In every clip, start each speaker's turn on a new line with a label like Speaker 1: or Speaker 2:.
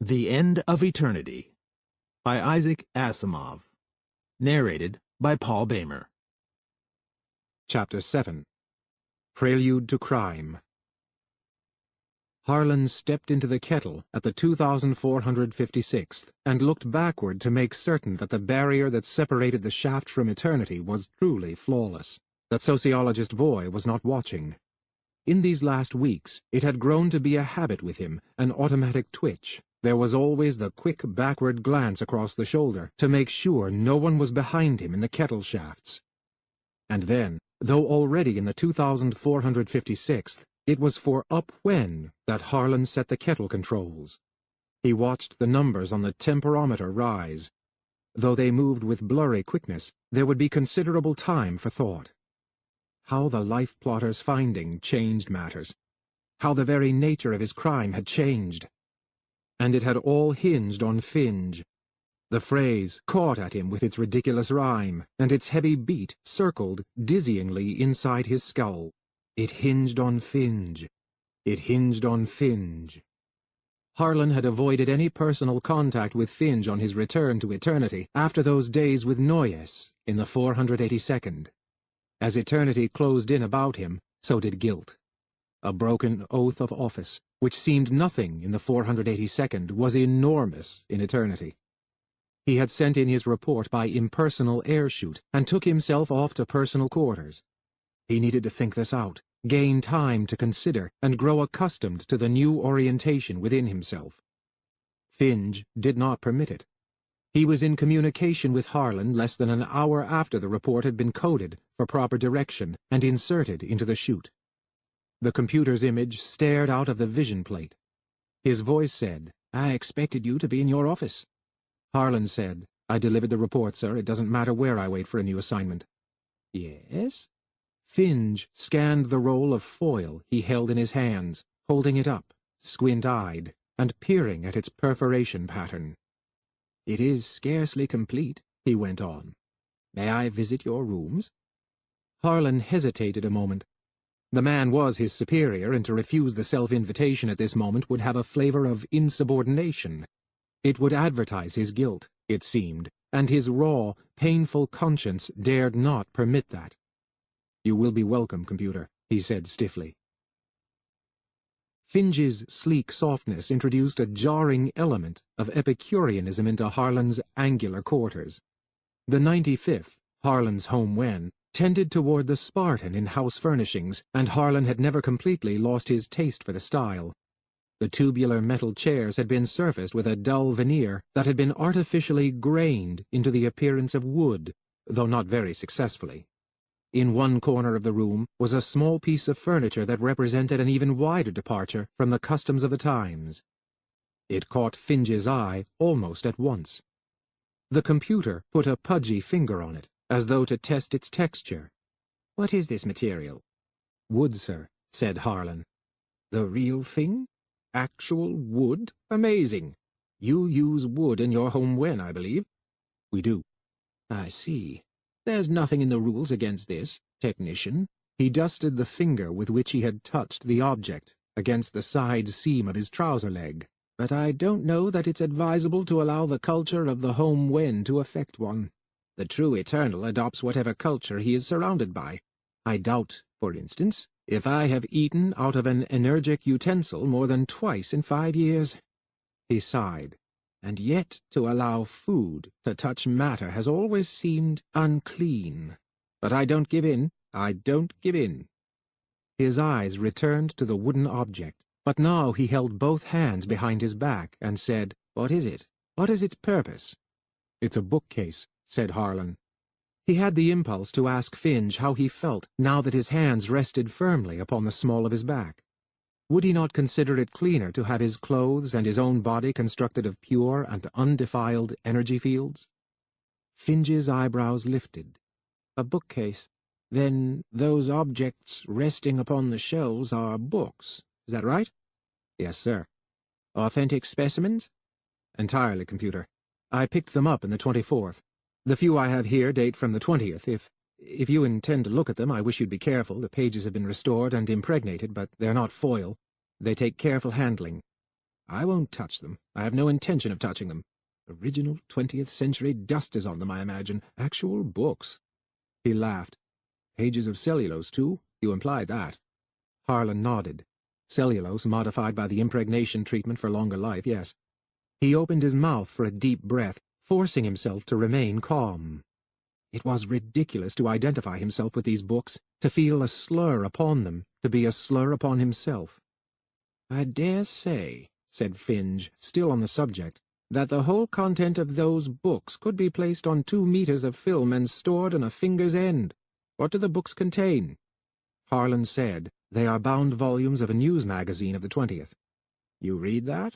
Speaker 1: The End of Eternity by Isaac Asimov. Narrated by Paul Bamer.
Speaker 2: Chapter 7. Prelude to Crime. Harlan stepped into the kettle at the 2456th and looked backward to make certain that the barrier that separated the shaft from eternity was truly flawless, that sociologist Voy was not watching. In these last weeks, it had grown to be a habit with him, an automatic twitch. There was always the quick backward glance across the shoulder to make sure no one was behind him in the kettle shafts. And then, though already in the 2456th, it was for up when that Harlan set the kettle controls. He watched the numbers on the temperometer rise. Though they moved with blurry quickness, there would be considerable time for thought. How the life plotter's finding changed matters. How the very nature of his crime had changed. And it had all hinged on Finge. The phrase caught at him with its ridiculous rhyme, and its heavy beat circled dizzyingly inside his skull. It hinged on Finge. It hinged on Finge. Harlan had avoided any personal contact with Finge on his return to eternity after those days with Noyes in the 482nd. As eternity closed in about him, so did guilt. A broken oath of office, which seemed nothing in the 482nd, was enormous in eternity. He had sent in his report by impersonal air-shoot and took himself off to personal quarters. He needed to think this out, gain time to consider, and grow accustomed to the new orientation within himself. Finge did not permit it. He was in communication with Harlan less than an hour after the report had been coded for proper direction and inserted into the chute. The computer's image stared out of the vision plate. His voice said, "I expected you to be in your office." Harlan said, "I delivered the report, sir. It doesn't matter where I wait for a new assignment." "Yes?" Finge scanned the roll of foil he held in his hands, holding it up, squint-eyed, and peering at its perforation pattern. "It is scarcely complete," he went on. "May I visit your rooms?" Harlan hesitated a moment. The man was his superior, and to refuse the self-invitation at this moment would have a flavor of insubordination. It would advertise his guilt, it seemed, and his raw, painful conscience dared not permit that. "You will be welcome, computer," he said stiffly. Finge's sleek softness introduced a jarring element of Epicureanism into Harlan's angular quarters. The 95th, Harlan's home when, tended toward the Spartan in house furnishings, and Harlan had never completely lost his taste for the style. The tubular metal chairs had been surfaced with a dull veneer that had been artificially grained into the appearance of wood, though not very successfully. In one corner of the room was a small piece of furniture that represented an even wider departure from the customs of the times. It caught Finge's eye almost at once. The computer put a pudgy finger on it, as though to test its texture. "What is this material?" "Wood, sir," said Harlan. "The real thing? Actual wood? Amazing! You use wood in your home when, I believe?" "We do." "I see. There's nothing in the rules against this, technician." He dusted the finger with which he had touched the object against the side seam of his trouser leg. "But I don't know that it's advisable to allow the culture of the home when to affect one. The true eternal adopts whatever culture he is surrounded by. I doubt, for instance, if I have eaten out of an energetic utensil more than twice in 5 years." He sighed. "And yet to allow food to touch matter has always seemed unclean. But I don't give in. I don't give in." His eyes returned to the wooden object, but now he held both hands behind his back and said, "What is it? What is its purpose?" "It's a bookcase," said Harlan. He had the impulse to ask Finge how he felt now that his hands rested firmly upon the small of his back. Would he not consider it cleaner to have his clothes and his own body constructed of pure and undefiled energy fields? Finge's eyebrows lifted. "A bookcase. Then those objects resting upon the shelves are books, is that right?" "Yes, sir." "Authentic specimens?" "Entirely, computer. I picked them up in the 24th. The few I have here date from the 20th. If you intend to look at them, I wish you'd be careful. The pages have been restored and impregnated, but they're not foil. They take careful handling." I won't touch them. I have no intention of touching them. Original 20th century dust is on them, I imagine. Actual books. He laughed. Pages of cellulose, too? You implied that. Harlan nodded. Cellulose modified by the impregnation treatment for longer life, yes. He opened his mouth for a deep breath, forcing himself to remain calm. It was ridiculous to identify himself with these books, to feel a slur upon them, to be a slur upon himself. I dare say, said Finge, still on the subject, that the whole content of those books could be placed on 2 meters of film and stored on a finger's end. What do the books contain? Harlan said, they are bound volumes of a news magazine of the 20th. You read that?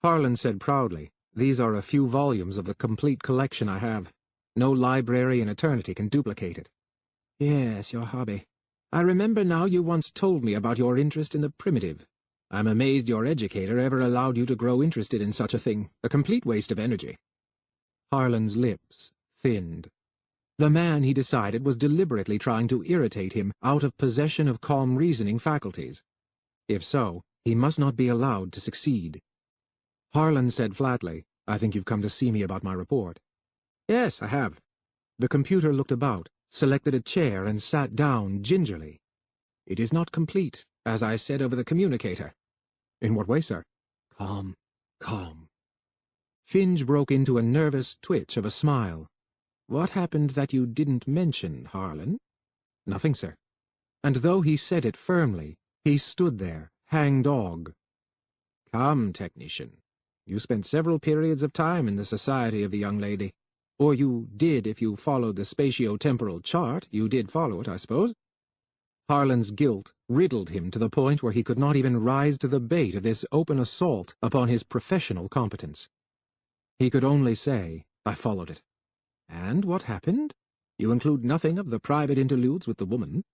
Speaker 2: Harlan said proudly, these are a few volumes of the complete collection I have. No library in eternity can duplicate it. Yes, your hobby. I remember now you once told me about your interest in the primitive. I'm amazed your educator ever allowed you to grow interested in such a thing, a complete waste of energy. Harlan's lips thinned. The man, he decided, was deliberately trying to irritate him out of possession of calm reasoning faculties. If so, he must not be allowed to succeed. Harlan said flatly, I think you've come to see me about my report. Yes, I have. The computer looked about, selected a chair, and sat down gingerly. It is not complete, as I said over the communicator. In what way, sir? Calm, calm. Finge broke into a nervous twitch of a smile. What happened that you didn't mention, Harlan? Nothing, sir. And though he said it firmly, he stood there, hang-dog. Come, technician. You spent several periods of time in the society of the young lady. Or you did if you followed the spatio-temporal chart. You did follow it, I suppose. Harlan's guilt riddled him to the point where he could not even rise to the bait of this open assault upon his professional competence. He could only say, I followed it. And what happened? You include nothing of the private interludes with the woman.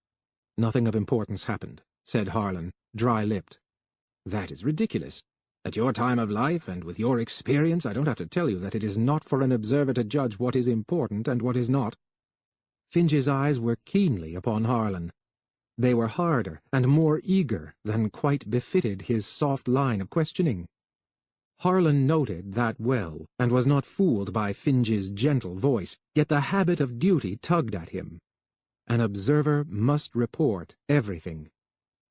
Speaker 2: Nothing of importance happened, said Harlan, dry-lipped. That is ridiculous. At your time of life, and with your experience, I don't have to tell you that it is not for an observer to judge what is important and what is not. Finge's eyes were keenly upon Harlan. They were harder and more eager than quite befitted his soft line of questioning. Harlan noted that well, and was not fooled by Finge's gentle voice, yet the habit of duty tugged at him. An observer must report everything.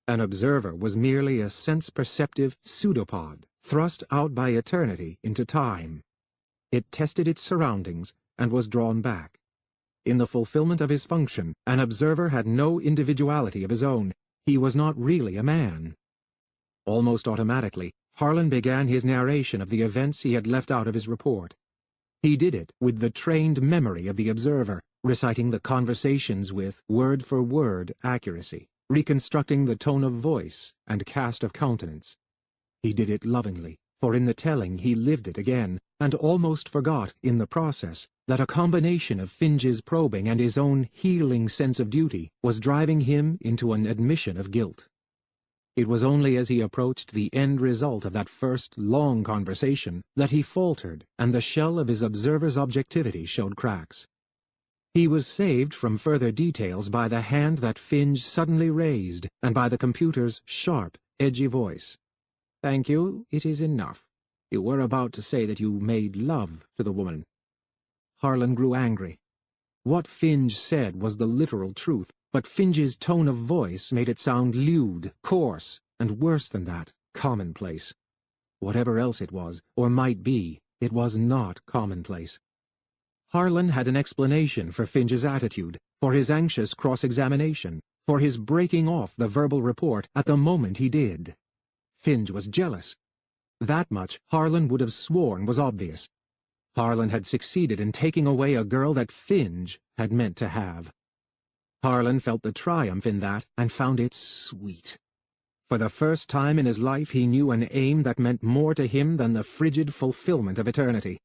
Speaker 2: An observer was merely a sense-perceptive pseudopod, thrust out by eternity into time. It tested its surroundings and was drawn back. In the fulfillment of his function, an observer had no individuality of his own. He was not really a man. Almost automatically, Harlan began his narration of the events he had left out of his report. He did it with the trained memory of the observer, reciting the conversations with word-for-word accuracy, reconstructing the tone of voice and cast of countenance. He did it lovingly, for in the telling he lived it again, and almost forgot, in the process, that a combination of Finge's probing and his own healing sense of duty was driving him into an admission of guilt. It was only as he approached the end result of that first long conversation that he faltered, and the shell of his observer's objectivity showed cracks. He was saved from further details by the hand that Finge suddenly raised, and by the computer's sharp, edgy voice. Thank you, it is enough. You were about to say that you made love to the woman. Harlan grew angry. What Finge said was the literal truth, but Finge's tone of voice made it sound lewd, coarse, and worse than that, commonplace. Whatever else it was, or might be, it was not commonplace. Harlan had an explanation for Finge's attitude, for his anxious cross-examination, for his breaking off the verbal report at the moment he did. Finge was jealous. That much Harlan would have sworn was obvious. Harlan had succeeded in taking away a girl that Finge had meant to have. Harlan felt the triumph in that, and found it sweet. For the first time in his life he knew an aim that meant more to him than the frigid fulfillment of eternity.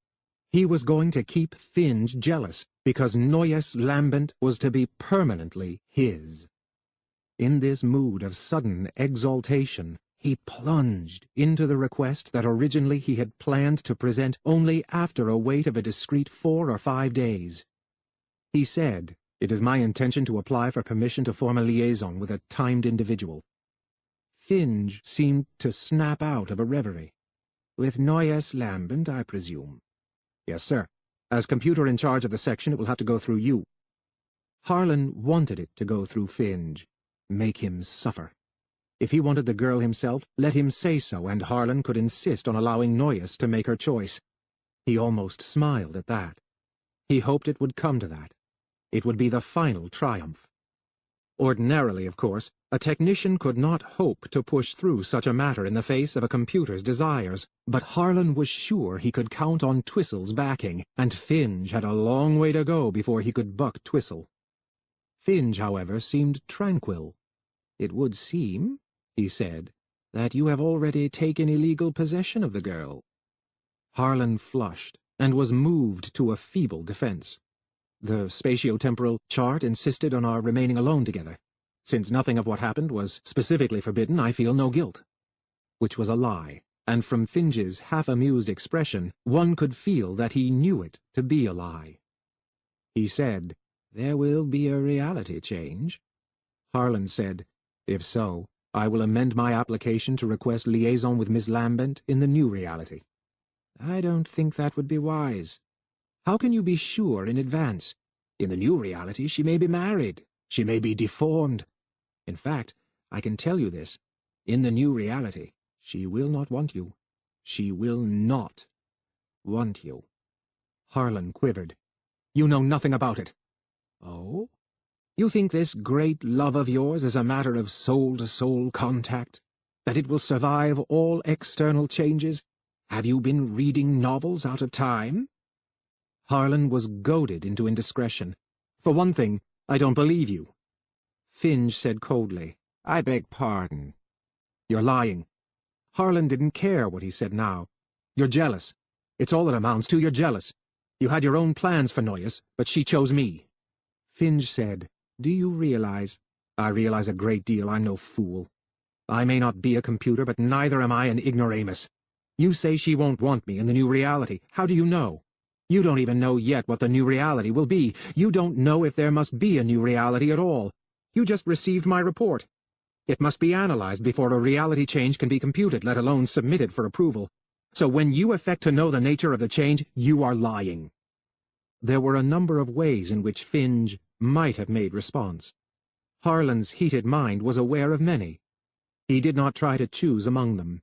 Speaker 2: He was going to keep Finge jealous, because Noyes Lambent was to be permanently his. In this mood of sudden exaltation, he plunged into the request that originally he had planned to present only after a wait of a discreet 4 or 5 days. He said, "It is my intention to apply for permission to form a liaison with a timed individual." Finge seemed to snap out of a reverie. With Noyes Lambent, I presume. Yes, sir. As computer in charge of the section, it will have to go through you. Harlan wanted it to go through Finge. Make him suffer. If he wanted the girl himself, let him say so, and Harlan could insist on allowing Noyes to make her choice. He almost smiled at that. He hoped it would come to that. It would be the final triumph. Ordinarily, of course, a technician could not hope to push through such a matter in the face of a computer's desires, but Harlan was sure he could count on Twistle's backing, and Finge had a long way to go before he could buck Twistle. Finge, however, seemed tranquil. "It would seem," he said, "that you have already taken illegal possession of the girl." Harlan flushed, and was moved to a feeble defense. The spatio-temporal chart insisted on our remaining alone together. Since nothing of what happened was specifically forbidden, I feel no guilt. Which was a lie, and from Finge's half-amused expression, one could feel that he knew it to be a lie. He said, "There will be a reality change." Harlan said, "If so, I will amend my application to request liaison with Miss Lambent in the new reality." "I don't think that would be wise." "How can you be sure in advance? In the new reality, she may be married. She may be deformed. In fact, I can tell you this. In the new reality, she will not want you. She will not want you." Harlan quivered. "You know nothing about it." "Oh? You think this great love of yours is a matter of soul-to-soul contact? That it will survive all external changes? Have you been reading novels out of time?" Harlan was goaded into indiscretion. "For one thing, I don't believe you." Finge said coldly, "I beg pardon." "You're lying." Harlan didn't care what he said now. "You're jealous. It's all it amounts to. You're jealous. You had your own plans for Noyes, but she chose me." Finge said, "Do you realize—" "I realize a great deal. I'm no fool. I may not be a computer, but neither am I an ignoramus. You say she won't want me in the new reality. How do you know? You don't even know yet what the new reality will be. You don't know if there must be a new reality at all. You just received my report. It must be analyzed before a reality change can be computed, let alone submitted for approval. So when you affect to know the nature of the change, you are lying." There were a number of ways in which Finge might have made response. Harlan's heated mind was aware of many. He did not try to choose among them.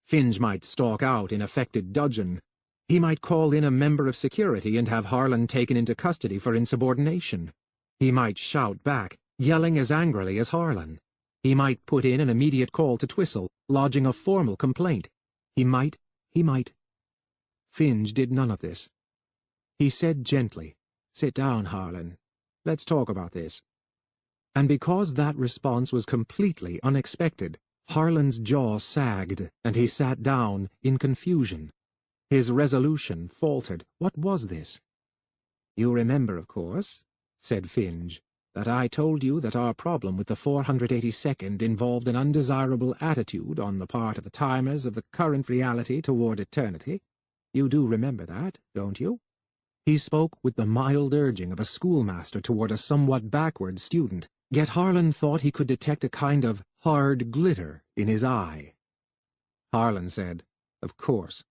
Speaker 2: Finge might stalk out in affected dudgeon. He might call in a member of security and have Harlan taken into custody for insubordination. He might shout back, yelling as angrily as Harlan. He might put in an immediate call to Twistle, lodging a formal complaint. He might. Finge did none of this. He said gently, "Sit down, Harlan. Let's talk about this." And because that response was completely unexpected, Harlan's jaw sagged, and he sat down in confusion. His resolution faltered. What was this? "You remember, of course," said Finge, "that I told you that our problem with the 482nd involved an undesirable attitude on the part of the timers of the current reality toward eternity. You do remember that, don't you?" He spoke with the mild urging of a schoolmaster toward a somewhat backward student, yet Harlan thought he could detect a kind of hard glitter in his eye. Harlan said, "Of course.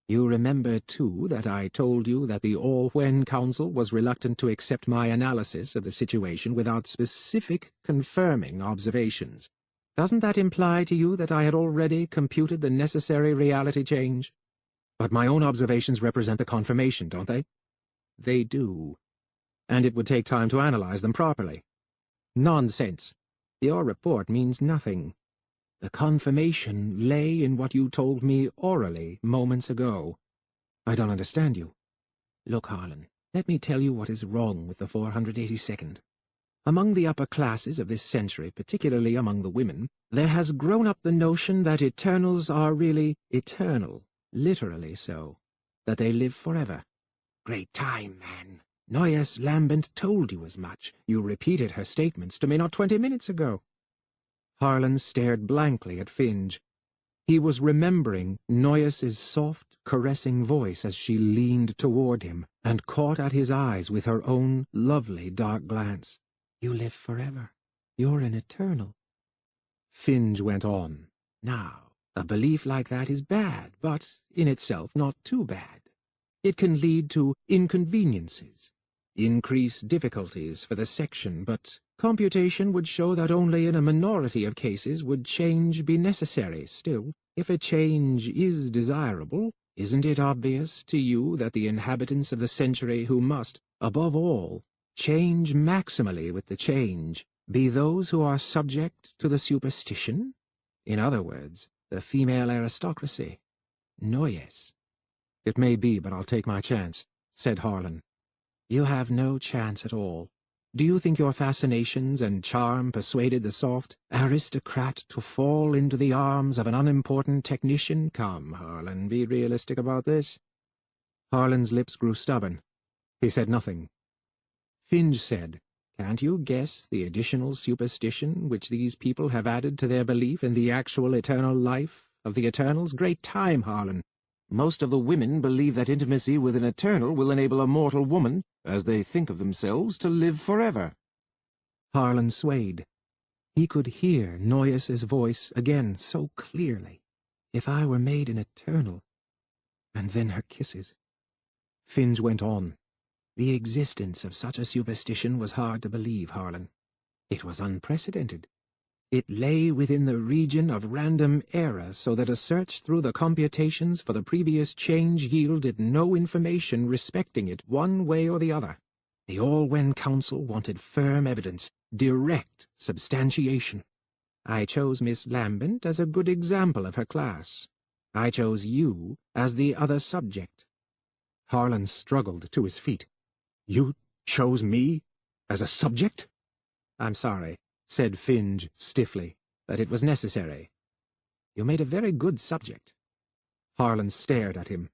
Speaker 2: You remember, too, that I told you that the All-When Council was reluctant to accept my analysis of the situation without specific confirming observations. Doesn't that imply to you that I had already computed the necessary reality change? But my own observations represent the confirmation, don't they?" "They do. And it would take time to analyze them properly." "Nonsense. Your report means nothing. The confirmation lay in what you told me orally moments ago." "I don't understand you." "Look, Harlan, let me tell you what is wrong with the 482nd. Among the upper classes of this century, particularly among the women, there has grown up the notion that eternals are really eternal, literally so, that they live forever. Great time, man. Noyes Lambent told you as much. You repeated her statements to me not 20 minutes ago." Harlan stared blankly at Finge. He was remembering Noyes's soft, caressing voice as she leaned toward him, and caught at his eyes with her own lovely dark glance. "You live forever. You're an eternal." Finge went on. "Now, A belief like that is bad, but in itself not too bad. It can lead to inconveniences, increase difficulties for the section, but computation would show that only in a minority of cases would change be necessary. Still, if a change is desirable, isn't it obvious to you that the inhabitants of the century who must, above all, change maximally with the change, be those who are subject to the superstition? In other words, the female aristocracy. No, yes. It may be, but I'll take my chance, said Harlan. You have no chance at all. Do you think your fascinations and charm persuaded the soft aristocrat to fall into the arms of an unimportant technician? Come, Harlan, be realistic about this. Harlan's lips grew stubborn. He said nothing. Finge said, Can't you guess the additional superstition which these people have added to their belief in the actual eternal life of the Eternals? Great time, Harlan. Most of the women believe that intimacy with an Eternal will enable a mortal woman, as they think of themselves, to live forever. Harlan swayed. He could hear Noyes's voice again so clearly. If I were made an Eternal. And then her kisses. Finge went on. The existence of such a superstition was hard to believe, Harlan. It was unprecedented. It lay within the region of random error, so that a search through the computations for the previous change yielded no information respecting it one way or the other. The All-When Council wanted firm evidence, direct substantiation. I chose Miss Lambent as a good example of her class. I chose you as the other subject. Harlan struggled to his feet. You chose me as a subject? I'm sorry, said Finge stiffly, but it was necessary. You made a very good subject. Harlan stared at him.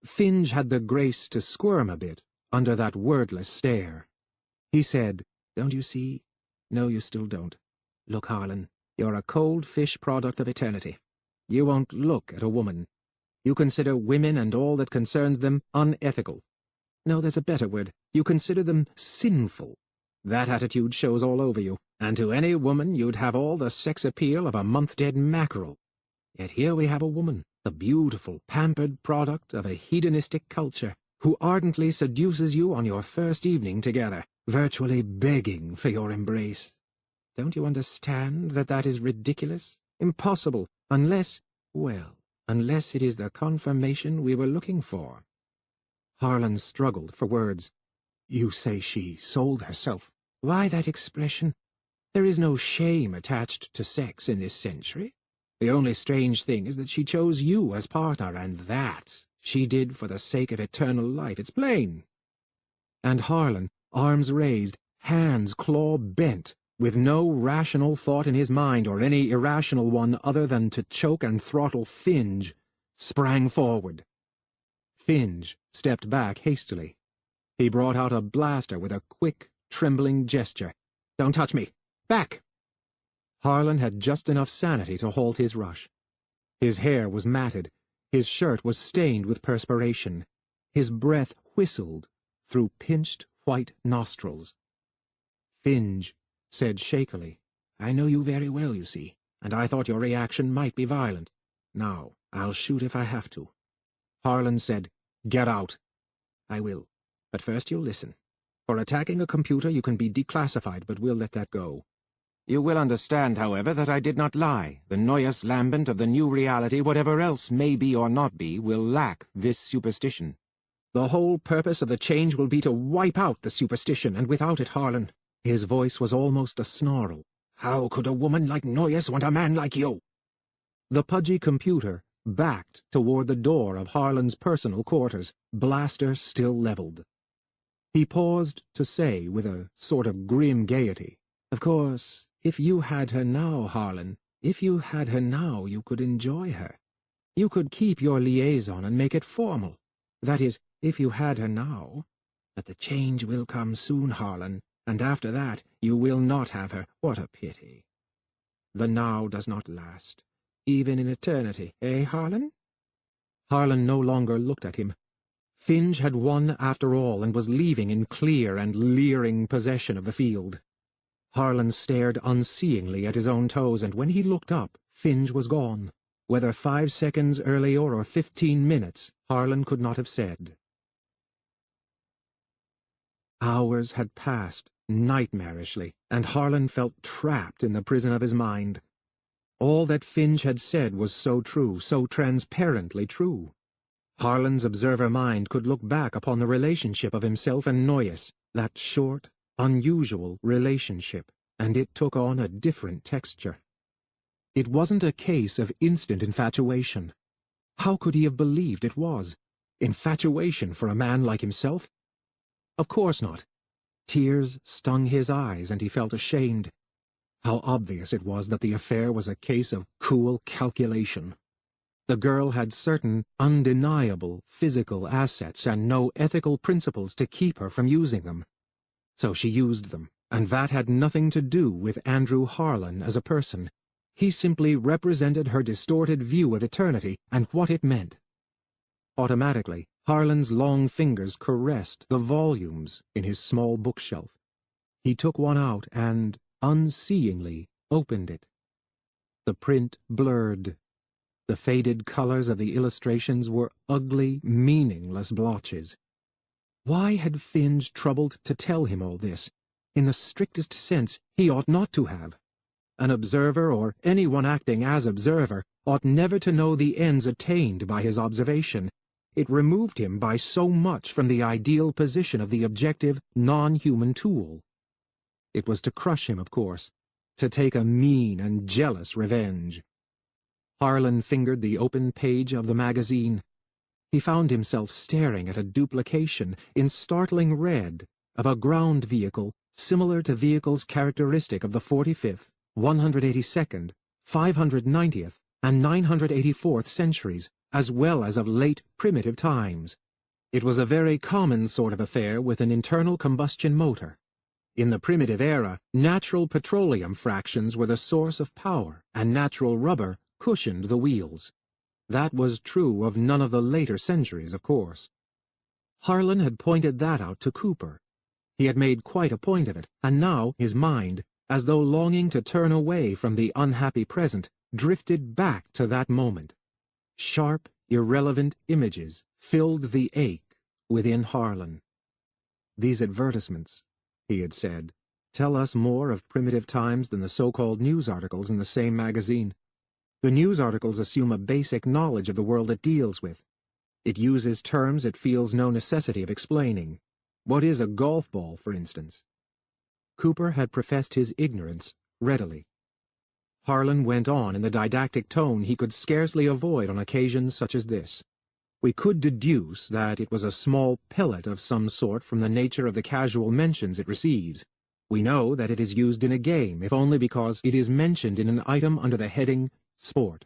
Speaker 2: Finge had the grace to squirm a bit under that wordless stare. He said, Don't you see? No, you still don't. Look, Harlan, you're a cold fish product of eternity. You won't look at a woman. You consider women and all that concerns them unethical. No, there's a better word. You consider them sinful. That attitude shows all over you, and to any woman you'd have all the sex appeal of a month-dead mackerel. Yet here we have a woman, the beautiful, pampered product of a hedonistic culture, who ardently seduces you on your first evening together, virtually begging for your embrace. Don't you understand that that is ridiculous, impossible, unless it is the confirmation we were looking for? Harlan struggled for words. You say she sold herself. Why that expression? There is no shame attached to sex in this century. The only strange thing is that she chose you as partner, and that she did for the sake of eternal life. It's plain. And Harlan, arms raised, hands claw-bent, with no rational thought in his mind or any irrational one other than to choke and throttle Finge, sprang forward. Finge stepped back hastily. He brought out a blaster with a quick, trembling gesture. Don't touch me! Back! Harlan had just enough sanity to halt his rush. His hair was matted, his shirt was stained with perspiration, his breath whistled through pinched white nostrils. Finge said shakily, I know you very well, you see, and I thought your reaction might be violent. Now, I'll shoot if I have to. Harlan said, Get out. I will. But first you'll listen. For attacking a computer you can be declassified, but we'll let that go. You will understand, however, that I did not lie. The Noyes Lambent of the new reality, whatever else may be or not be, will lack this superstition. The whole purpose of the change will be to wipe out the superstition, and without it, Harlan. His voice was almost a snarl. How could a woman like Noyes want a man like you? The pudgy computer backed toward the door of Harlan's personal quarters, blaster still leveled. He paused to say, with a sort of grim gaiety, Of course, if you had her now, Harlan, if you had her now, you could enjoy her. You could keep your liaison and make it formal. That is, if you had her now. But the change will come soon, Harlan, and after that you will not have her. What a pity. The now does not last, even in eternity, eh, Harlan? Harlan no longer looked at him. Finge had won after all and was leaving in clear and leering possession of the field. Harlan stared unseeingly at his own toes, and when he looked up, Finge was gone. Whether 5 seconds earlier or 15 minutes, Harlan could not have said. Hours had passed, nightmarishly, and Harlan felt trapped in the prison of his mind. All that Finch had said was so true, so transparently true. Harlan's observer mind could look back upon the relationship of himself and Noyes, that short, unusual relationship, and it took on a different texture. It wasn't a case of instant infatuation. How could he have believed it was? Infatuation for a man like himself? Of course not. Tears stung his eyes, and he felt ashamed. How obvious it was that the affair was a case of cool calculation. The girl had certain undeniable physical assets and no ethical principles to keep her from using them. So she used them, and that had nothing to do with Andrew Harlan as a person. He simply represented her distorted view of eternity and what it meant. Automatically, Harlan's long fingers caressed the volumes in his small bookshelf. He took one out and, unseeingly, opened it. The print blurred. The faded colors of the illustrations were ugly, meaningless blotches. Why had Finch troubled to tell him all this? In the strictest sense, he ought not to have. An observer, or anyone acting as observer, ought never to know the ends attained by his observation. It removed him by so much from the ideal position of the objective, non-human tool. It was to crush him, of course, to take a mean and jealous revenge. Harlan fingered the open page of the magazine. He found himself staring at a duplication, in startling red, of a ground vehicle similar to vehicles characteristic of the 45th, 182nd, 590th, and 984th centuries, as well as of late primitive times. It was a very common sort of affair with an internal combustion motor. In the primitive era, natural petroleum fractions were the source of power, and natural rubber cushioned the wheels. That was true of none of the later centuries, of course. Harlan had pointed that out to Cooper. He had made quite a point of it, and now his mind, as though longing to turn away from the unhappy present, drifted back to that moment. Sharp, irrelevant images filled the ache within Harlan. "These advertisements," he had said, "tell us more of primitive times than the so-called news articles in the same magazine. The news articles assume a basic knowledge of the world it deals with. It uses terms it feels no necessity of explaining. What is a golf ball, for instance?" Cooper had professed his ignorance readily. Harlan went on in the didactic tone he could scarcely avoid on occasions such as this. "We could deduce that it was a small pellet of some sort from the nature of the casual mentions it receives. We know that it is used in a game, if only because it is mentioned in an item under the heading Sport.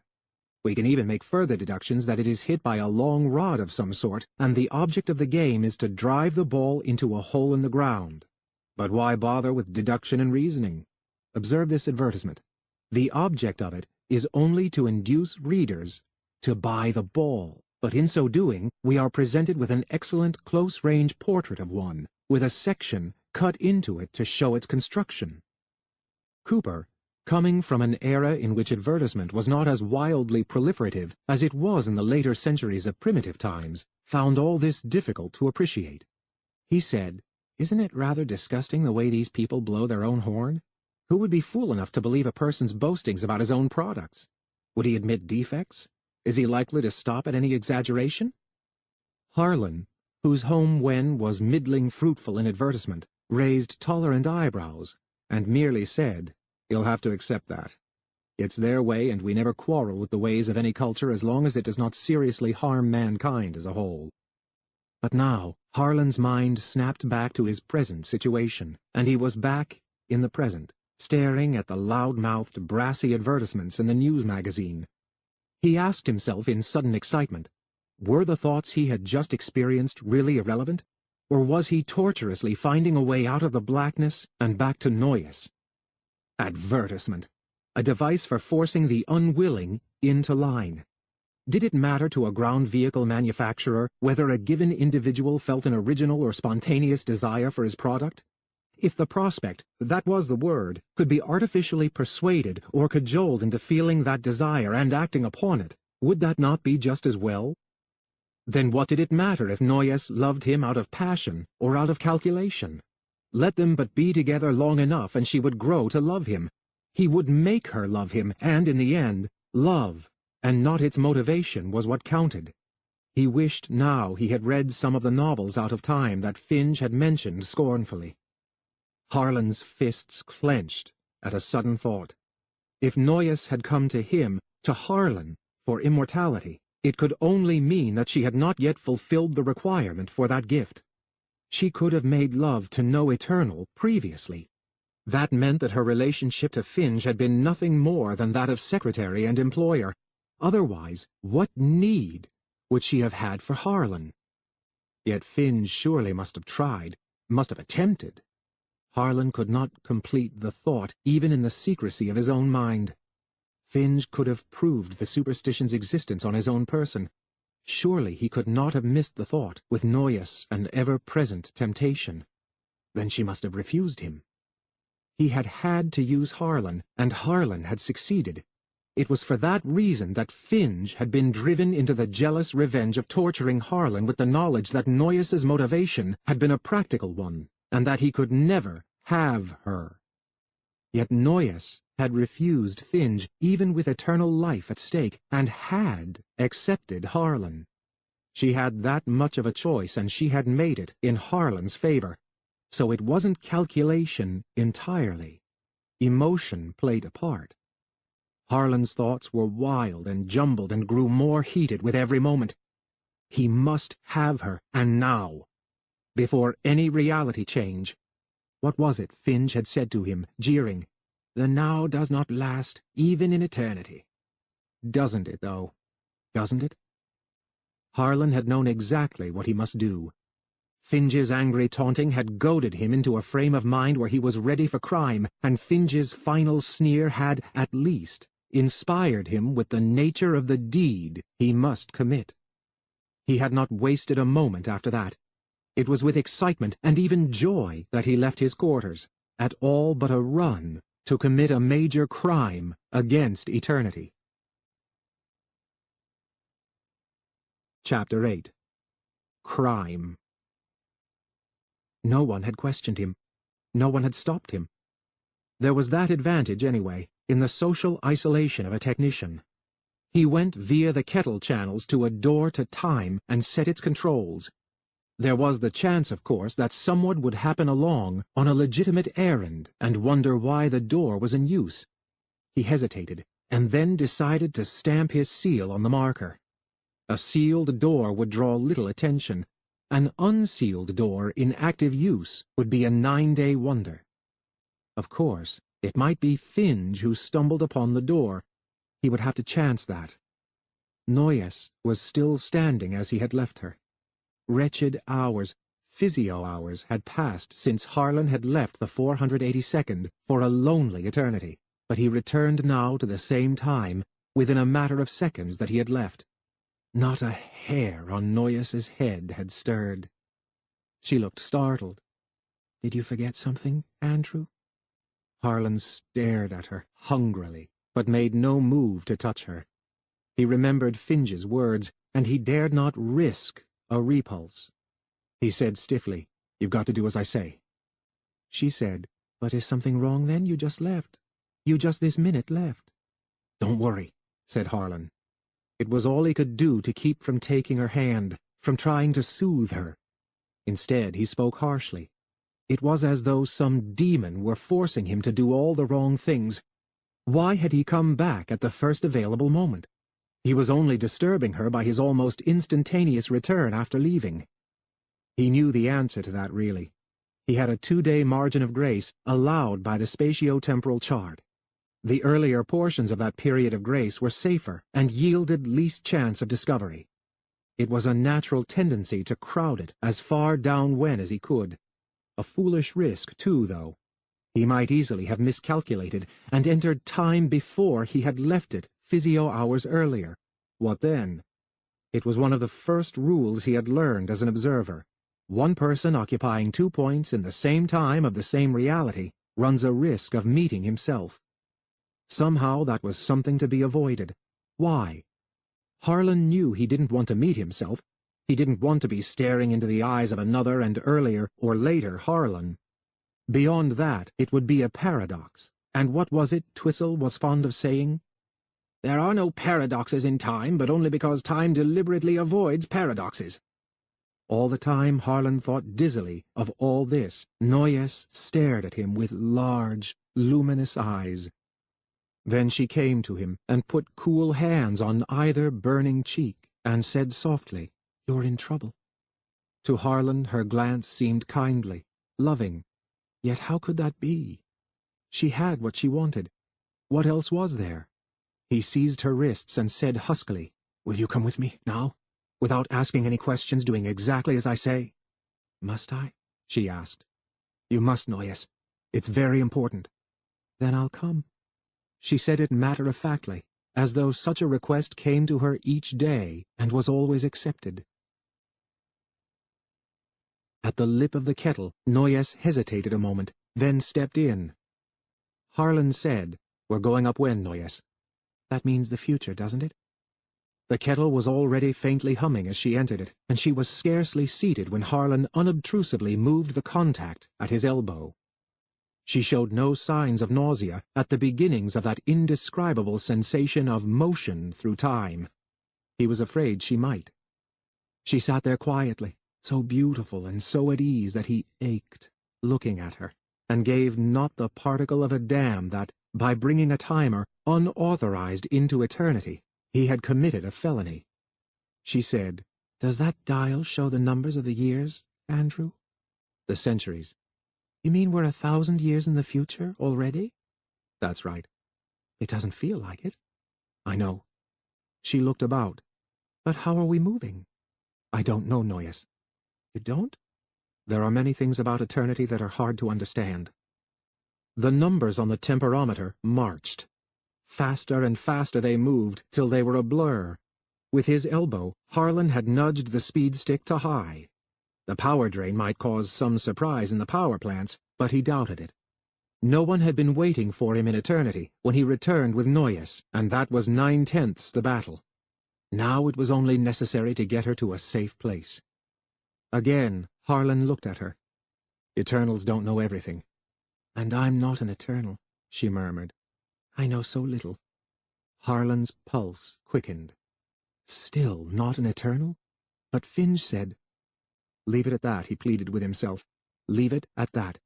Speaker 2: We can even make further deductions that it is hit by a long rod of some sort, and the object of the game is to drive the ball into a hole in the ground. But why bother with deduction and reasoning? Observe this advertisement. The object of it is only to induce readers to buy the ball, but in so doing we are presented with an excellent close-range portrait of one, with a section cut into it to show its construction." Cooper, coming from an era in which advertisement was not as wildly proliferative as it was in the later centuries of primitive times, found all this difficult to appreciate. He said, "Isn't it rather disgusting the way these people blow their own horn? Who would be fool enough to believe a person's boastings about his own products? Would he admit defects? Is he likely to stop at any exaggeration?" Harlan, whose home when was middling fruitful in advertisement, raised tolerant eyebrows, and merely said, "You'll have to accept that. It's their way, and we never quarrel with the ways of any culture as long as it does not seriously harm mankind as a whole." But now Harlan's mind snapped back to his present situation, and he was back in the present, staring at the loud-mouthed, brassy advertisements in the news magazine. He asked himself in sudden excitement, were the thoughts he had just experienced really irrelevant? Or was he tortuously finding a way out of the blackness and back to Noyes? Advertisement. A device for forcing the unwilling into line. Did it matter to a ground vehicle manufacturer whether a given individual felt an original or spontaneous desire for his product? If the prospect, that was the word, could be artificially persuaded or cajoled into feeling that desire and acting upon it, would that not be just as well? Then what did it matter if Noyes loved him out of passion or out of calculation? Let them but be together long enough and she would grow to love him. He would make her love him, and in the end, love, and not its motivation, was what counted. He wished now he had read some of the novels out of time that Finch had mentioned scornfully. Harlan's fists clenched at a sudden thought. If Noyes had come to him, to Harlan, for immortality, it could only mean that she had not yet fulfilled the requirement for that gift. She could have made love to no eternal previously. That meant that her relationship to Finch had been nothing more than that of secretary and employer. Otherwise, what need would she have had for Harlan? Yet Finch surely must have tried, must have attempted. Harlan could not complete the thought, even in the secrecy of his own mind. Finch could have proved the superstition's existence on his own person. Surely he could not have missed the thought, with Noyes and ever-present temptation. Then she must have refused him. He had had to use Harlan, and Harlan had succeeded. It was for that reason that Finch had been driven into the jealous revenge of torturing Harlan with the knowledge that Noyes's motivation had been a practical one, and that he could never have her. Yet Noyes had refused Finch, even with eternal life at stake, and had accepted Harlan. She had that much of a choice, and she had made it in Harlan's favor. So it wasn't calculation entirely. Emotion played a part. Harlan's thoughts were wild and jumbled and grew more heated with every moment. He must have her, and now, before any reality change. What was it Finch had said to him, jeering? The now does not last, even in eternity. Doesn't it, though? Doesn't it? Harlan had known exactly what he must do. Finch's angry taunting had goaded him into a frame of mind where he was ready for crime, and Finch's final sneer had, at least, inspired him with the nature of the deed he must commit. He had not wasted a moment after that. It was with excitement and even joy that he left his quarters, at all but a run, to commit a major crime against eternity. Chapter 8. Crime. No one had questioned him. No one had stopped him. There was that advantage, anyway, in the social isolation of a technician. He went via the kettle channels to a door to time and set its controls. There was the chance, of course, that someone would happen along on a legitimate errand and wonder why the door was in use. He hesitated, and then decided to stamp his seal on the marker. A sealed door would draw little attention. An unsealed door in active use would be a 9-day wonder. Of course, it might be Finch who stumbled upon the door. He would have to chance that. Noyes was still standing as he had left her. Wretched hours, physio hours, had passed since Harlan had left the 482nd for a lonely eternity, but he returned now to the same time, within a matter of seconds that he had left. Not a hair on Noyes's head had stirred. She looked startled. "Did you forget something, Andrew?" Harlan stared at her hungrily, but made no move to touch her. He remembered Finch's words, and he dared not risk a repulse. He said stiffly, "You've got to do as I say." She said, "But is something wrong then? You just left. You just this minute left." "Don't worry," said Harlan. It was all he could do to keep from taking her hand, from trying to soothe her. Instead, he spoke harshly. It was as though some demon were forcing him to do all the wrong things. Why had he come back at the first available moment? He was only disturbing her by his almost instantaneous return after leaving. He knew the answer to that, really. He had a 2-day margin of grace allowed by the spatio-temporal chart. The earlier portions of that period of grace were safer and yielded least chance of discovery. It was a natural tendency to crowd it as far down when as he could. A foolish risk, too, though. He might easily have miscalculated and entered time before he had left it physio hours earlier. What then? It was one of the first rules he had learned as an observer. One person occupying 2 points in the same time of the same reality runs a risk of meeting himself. Somehow that was something to be avoided. Why? Harlan knew he didn't want to meet himself. He didn't want to be staring into the eyes of another and earlier or later Harlan. Beyond that, it would be a paradox. And what was it Twistle was fond of saying? There are no paradoxes in time, but only because time deliberately avoids paradoxes. All the time Harlan thought dizzily of all this. Noyes stared at him with large, luminous eyes. Then she came to him and put cool hands on either burning cheek and said softly, "You're in trouble." To Harlan her glance seemed kindly, loving. Yet how could that be? She had what she wanted. What else was there? He seized her wrists and said huskily, "Will you come with me, now? Without asking any questions, doing exactly as I say?" "Must I?" she asked. "You must, Noyes. It's very important." "Then I'll come." She said it matter-of-factly, as though such a request came to her each day and was always accepted. At the lip of the kettle, Noyes hesitated a moment, then stepped in. Harlan said, "We're going up when, Noyes?" "That means the future, doesn't it?" The kettle was already faintly humming as she entered it, and she was scarcely seated when Harlan unobtrusively moved the contact at his elbow. She showed no signs of nausea at the beginnings of that indescribable sensation of motion through time. He was afraid she might. She sat there quietly, so beautiful and so at ease that he ached, looking at her, and gave not the particle of a damn that, by bringing a timer unauthorized into eternity, he had committed a felony. She said, "Does that dial show the numbers of the years, Andrew?" "The centuries." "You mean we're 1,000 years in the future already?" "That's right." "It doesn't feel like it." "I know." She looked about. "But how are we moving?" "I don't know, Noyes." "You don't?" "There are many things about eternity that are hard to understand." The numbers on the temperometer marched. Faster and faster they moved, till they were a blur. With his elbow, Harlan had nudged the speed stick to high. The power drain might cause some surprise in the power plants, but he doubted it. No one had been waiting for him in eternity when he returned with Noyes, and that was 9/10 the battle. Now it was only necessary to get her to a safe place. Again, Harlan looked at her. "Eternals don't know everything." "And I'm not an Eternal," she murmured. "I know so little." Harlan's pulse quickened. Still not an Eternal? But Finch said— "Leave it at that," he pleaded with himself. "Leave it at that.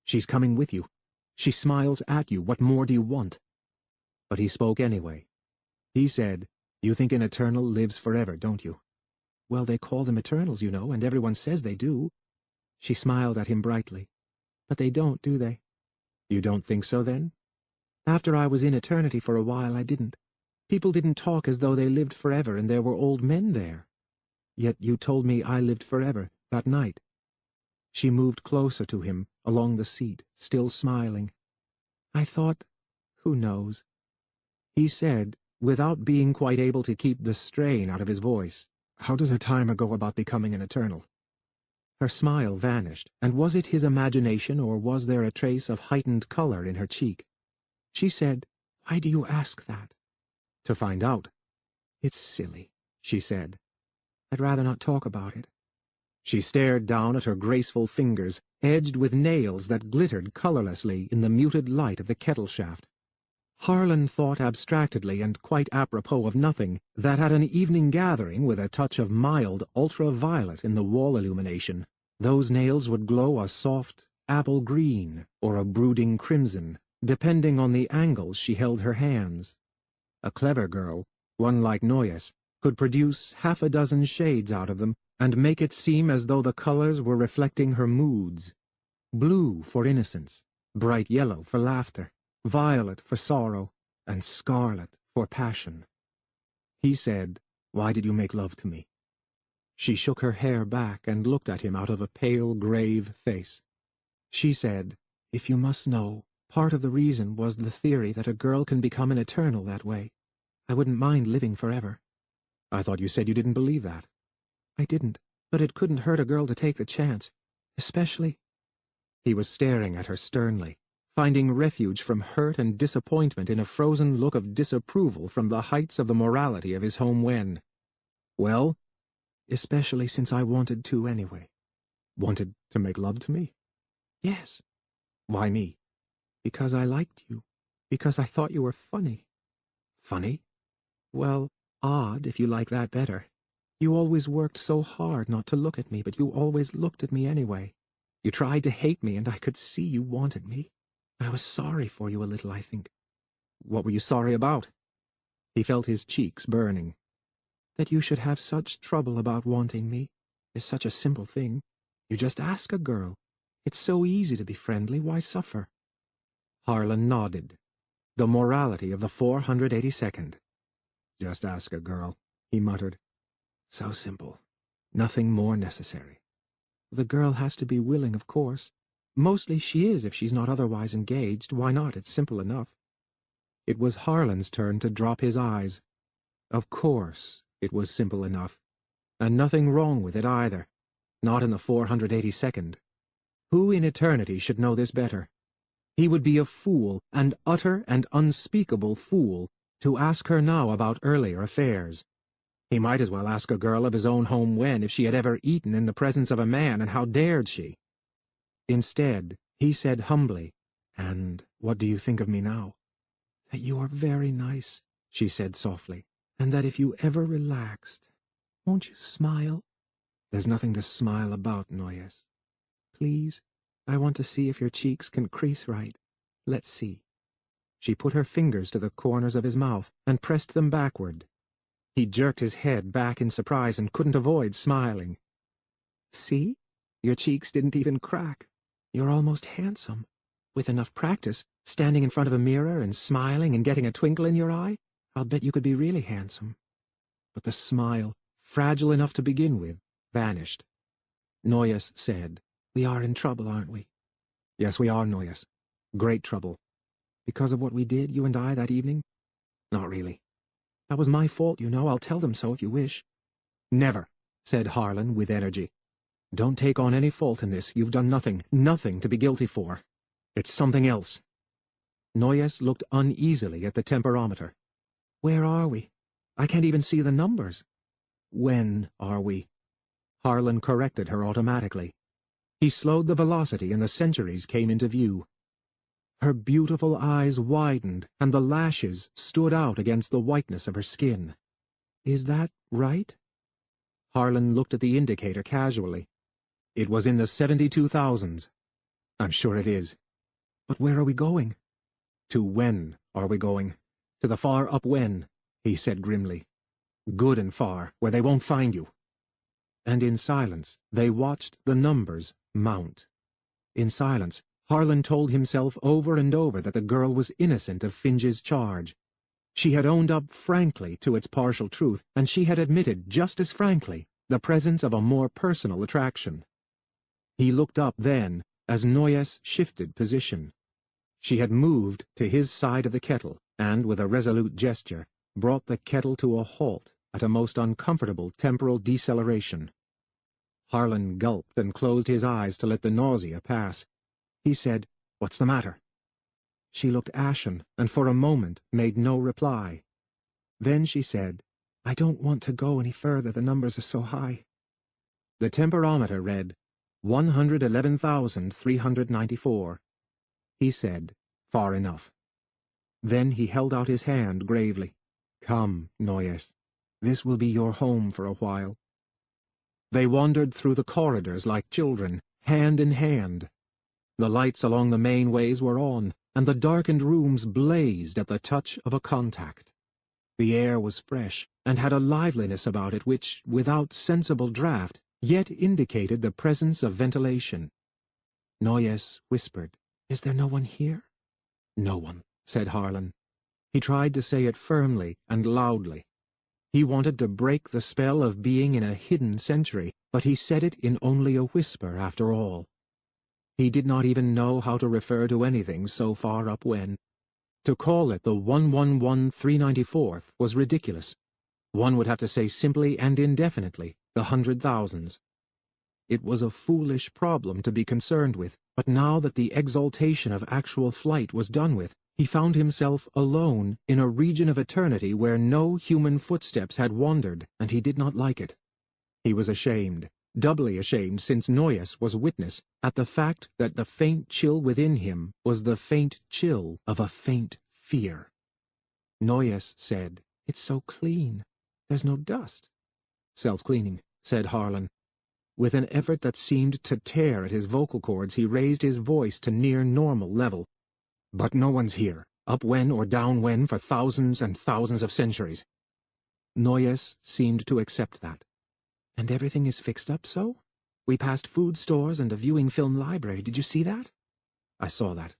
Speaker 2: She's coming with you. She smiles at you. What more do you want?" But he spoke anyway. He said, "You think an Eternal lives forever, don't you?" "Well, they call them Eternals, you know, and everyone says they do." She smiled at him brightly. "But they don't, do they?" "You don't think so, then?" "After I was in eternity for a while, I didn't. People didn't talk as though they lived forever, and there were old men there. Yet you told me I lived forever, that night." She moved closer to him, along the seat, still smiling. "I thought, who knows?" He said, without being quite able to keep the strain out of his voice, "How does a timer go about becoming an Eternal?" Her smile vanished, and was it his imagination, or was there a trace of heightened color in her cheek? She said, "Why do you ask that?" "To find out." "It's silly," she said. "I'd rather not talk about it." She stared down at her graceful fingers, edged with nails that glittered colorlessly in the muted light of the kettle shaft. Harlan thought abstractedly and quite apropos of nothing that at an evening gathering with a touch of mild ultraviolet in the wall illumination, those nails would glow a soft apple green or a brooding crimson, depending on the angles she held her hands. A clever girl, one like Noyes, could produce half a dozen shades out of them and make it seem as though the colors were reflecting her moods. Blue for innocence, bright yellow for laughter, violet for sorrow, and scarlet for passion. He said, "Why did you make love to me?" She shook her hair back and looked at him out of a pale, grave face. She said, "If you must know, part of the reason was the theory that a girl can become an Eternal that way. I wouldn't mind living forever." "I thought you said you didn't believe that." "I didn't. But it couldn't hurt a girl to take the chance, especially— He was staring at her sternly, finding refuge from hurt and disappointment in a frozen look of disapproval from the heights of the morality of his home when. Well, especially since I wanted to anyway. Wanted to make love to me? Yes. Why me? Because I liked you. Because I thought you were funny. Funny? Well, odd, if you like that better. You always worked so hard not to look at me, but you always looked at me anyway. You tried to hate me, and I could see you wanted me. I was sorry for you a little, I think. What were you sorry about? He felt his cheeks burning. That you should have such trouble about wanting me is such a simple thing. You just ask a girl. It's so easy to be friendly, why suffer? Harlan nodded. The morality of the 482nd. Just ask a girl, he muttered. So simple. Nothing more necessary. The girl has to be willing, of course. Mostly she is if she's not otherwise engaged. Why not? It's simple enough. It was Harlan's turn to drop his eyes. Of course it was simple enough. And nothing wrong with it either. Not in the 482nd. Who in eternity should know this better? He would be a fool, an utter and unspeakable fool, to ask her now about earlier affairs. He might as well ask a girl of his own home when if she had ever eaten in the presence of a man, and how dared she? Instead, he said humbly, "And what do you think of me now?" "That you are very nice," she said softly, "and that if you ever relaxed— Won't you smile?" "There's nothing to smile about, Noyes." "Please, I want to see if your cheeks can crease right. Let's see." She put her fingers to the corners of his mouth and pressed them backward. He jerked his head back in surprise and couldn't avoid smiling. "See? Your cheeks didn't even crack. You're almost handsome. With enough practice, standing in front of a mirror and smiling and getting a twinkle in your eye, I'll bet you could be really handsome." But the smile, fragile enough to begin with, vanished. Noyes said, "We are in trouble, aren't we?" "Yes, we are, Noyes. Great trouble." "Because of what we did, you and I, that evening?" "Not really." "That was my fault, you know. I'll tell them so if you wish." "Never," said Harlan with energy. "Don't take on any fault in this. You've done nothing, nothing to be guilty for. It's something else." Noyes looked uneasily at the temperometer. "Where are we? I can't even see the numbers." "When are we?" Harlan corrected her automatically. He slowed the velocity and the centuries came into view. Her beautiful eyes widened and the lashes stood out against the whiteness of her skin. "Is that right?" Harlan looked at the indicator casually. "It was in the 72,000s. "I'm sure it is." "But where are we going?" "To when are we going? To the far up when," he said grimly. "Good and far, where they won't find you." And in silence they watched the numbers mount. In silence Harlan told himself over and over that the girl was innocent of Finch's charge. She had owned up frankly to its partial truth, and she had admitted just as frankly the presence of a more personal attraction. He looked up then as Noyes shifted position. She had moved to his side of the kettle, and with a resolute gesture brought the kettle to a halt at a most uncomfortable temporal deceleration. Harlan gulped and closed his eyes to let the nausea pass. He said, "What's the matter?" She looked ashen, and for a moment made no reply. Then she said, "I don't want to go any further, the numbers are so high." The temperometer read 111,394. He said, "Far enough." Then he held out his hand gravely. "Come, Noyes. This will be your home for a while." They wandered through the corridors like children, hand in hand. The lights along the main ways were on, and the darkened rooms blazed at the touch of a contact. The air was fresh, and had a liveliness about it which, without sensible draught, yet indicated the presence of ventilation. Noyes whispered, "Is there no one here?" "No one," said Harlan. He tried to say it firmly and loudly. He wanted to break the spell of being in a hidden century, but he said it in only a whisper after all. He did not even know how to refer to anything so far up when. To call it the 111,394th was ridiculous. One would have to say simply and indefinitely the 100,000s. It was a foolish problem to be concerned with, but now that the exaltation of actual flight was done with, he found himself alone in a region of eternity where no human footsteps had wandered, and he did not like it. He was ashamed, doubly ashamed since Noyes was witness, at the fact that the faint chill within him was the faint chill of a faint fear. Noyes said, "It's so clean. There's no dust." "Self-cleaning," said Harlan. With an effort that seemed to tear at his vocal cords, he raised his voice to near normal level. "But no one's here, up when or down when for thousands and thousands of centuries." Noyes seemed to accept that. "And everything is fixed up so? We passed food stores and a viewing film library. Did you see that?" "I saw that.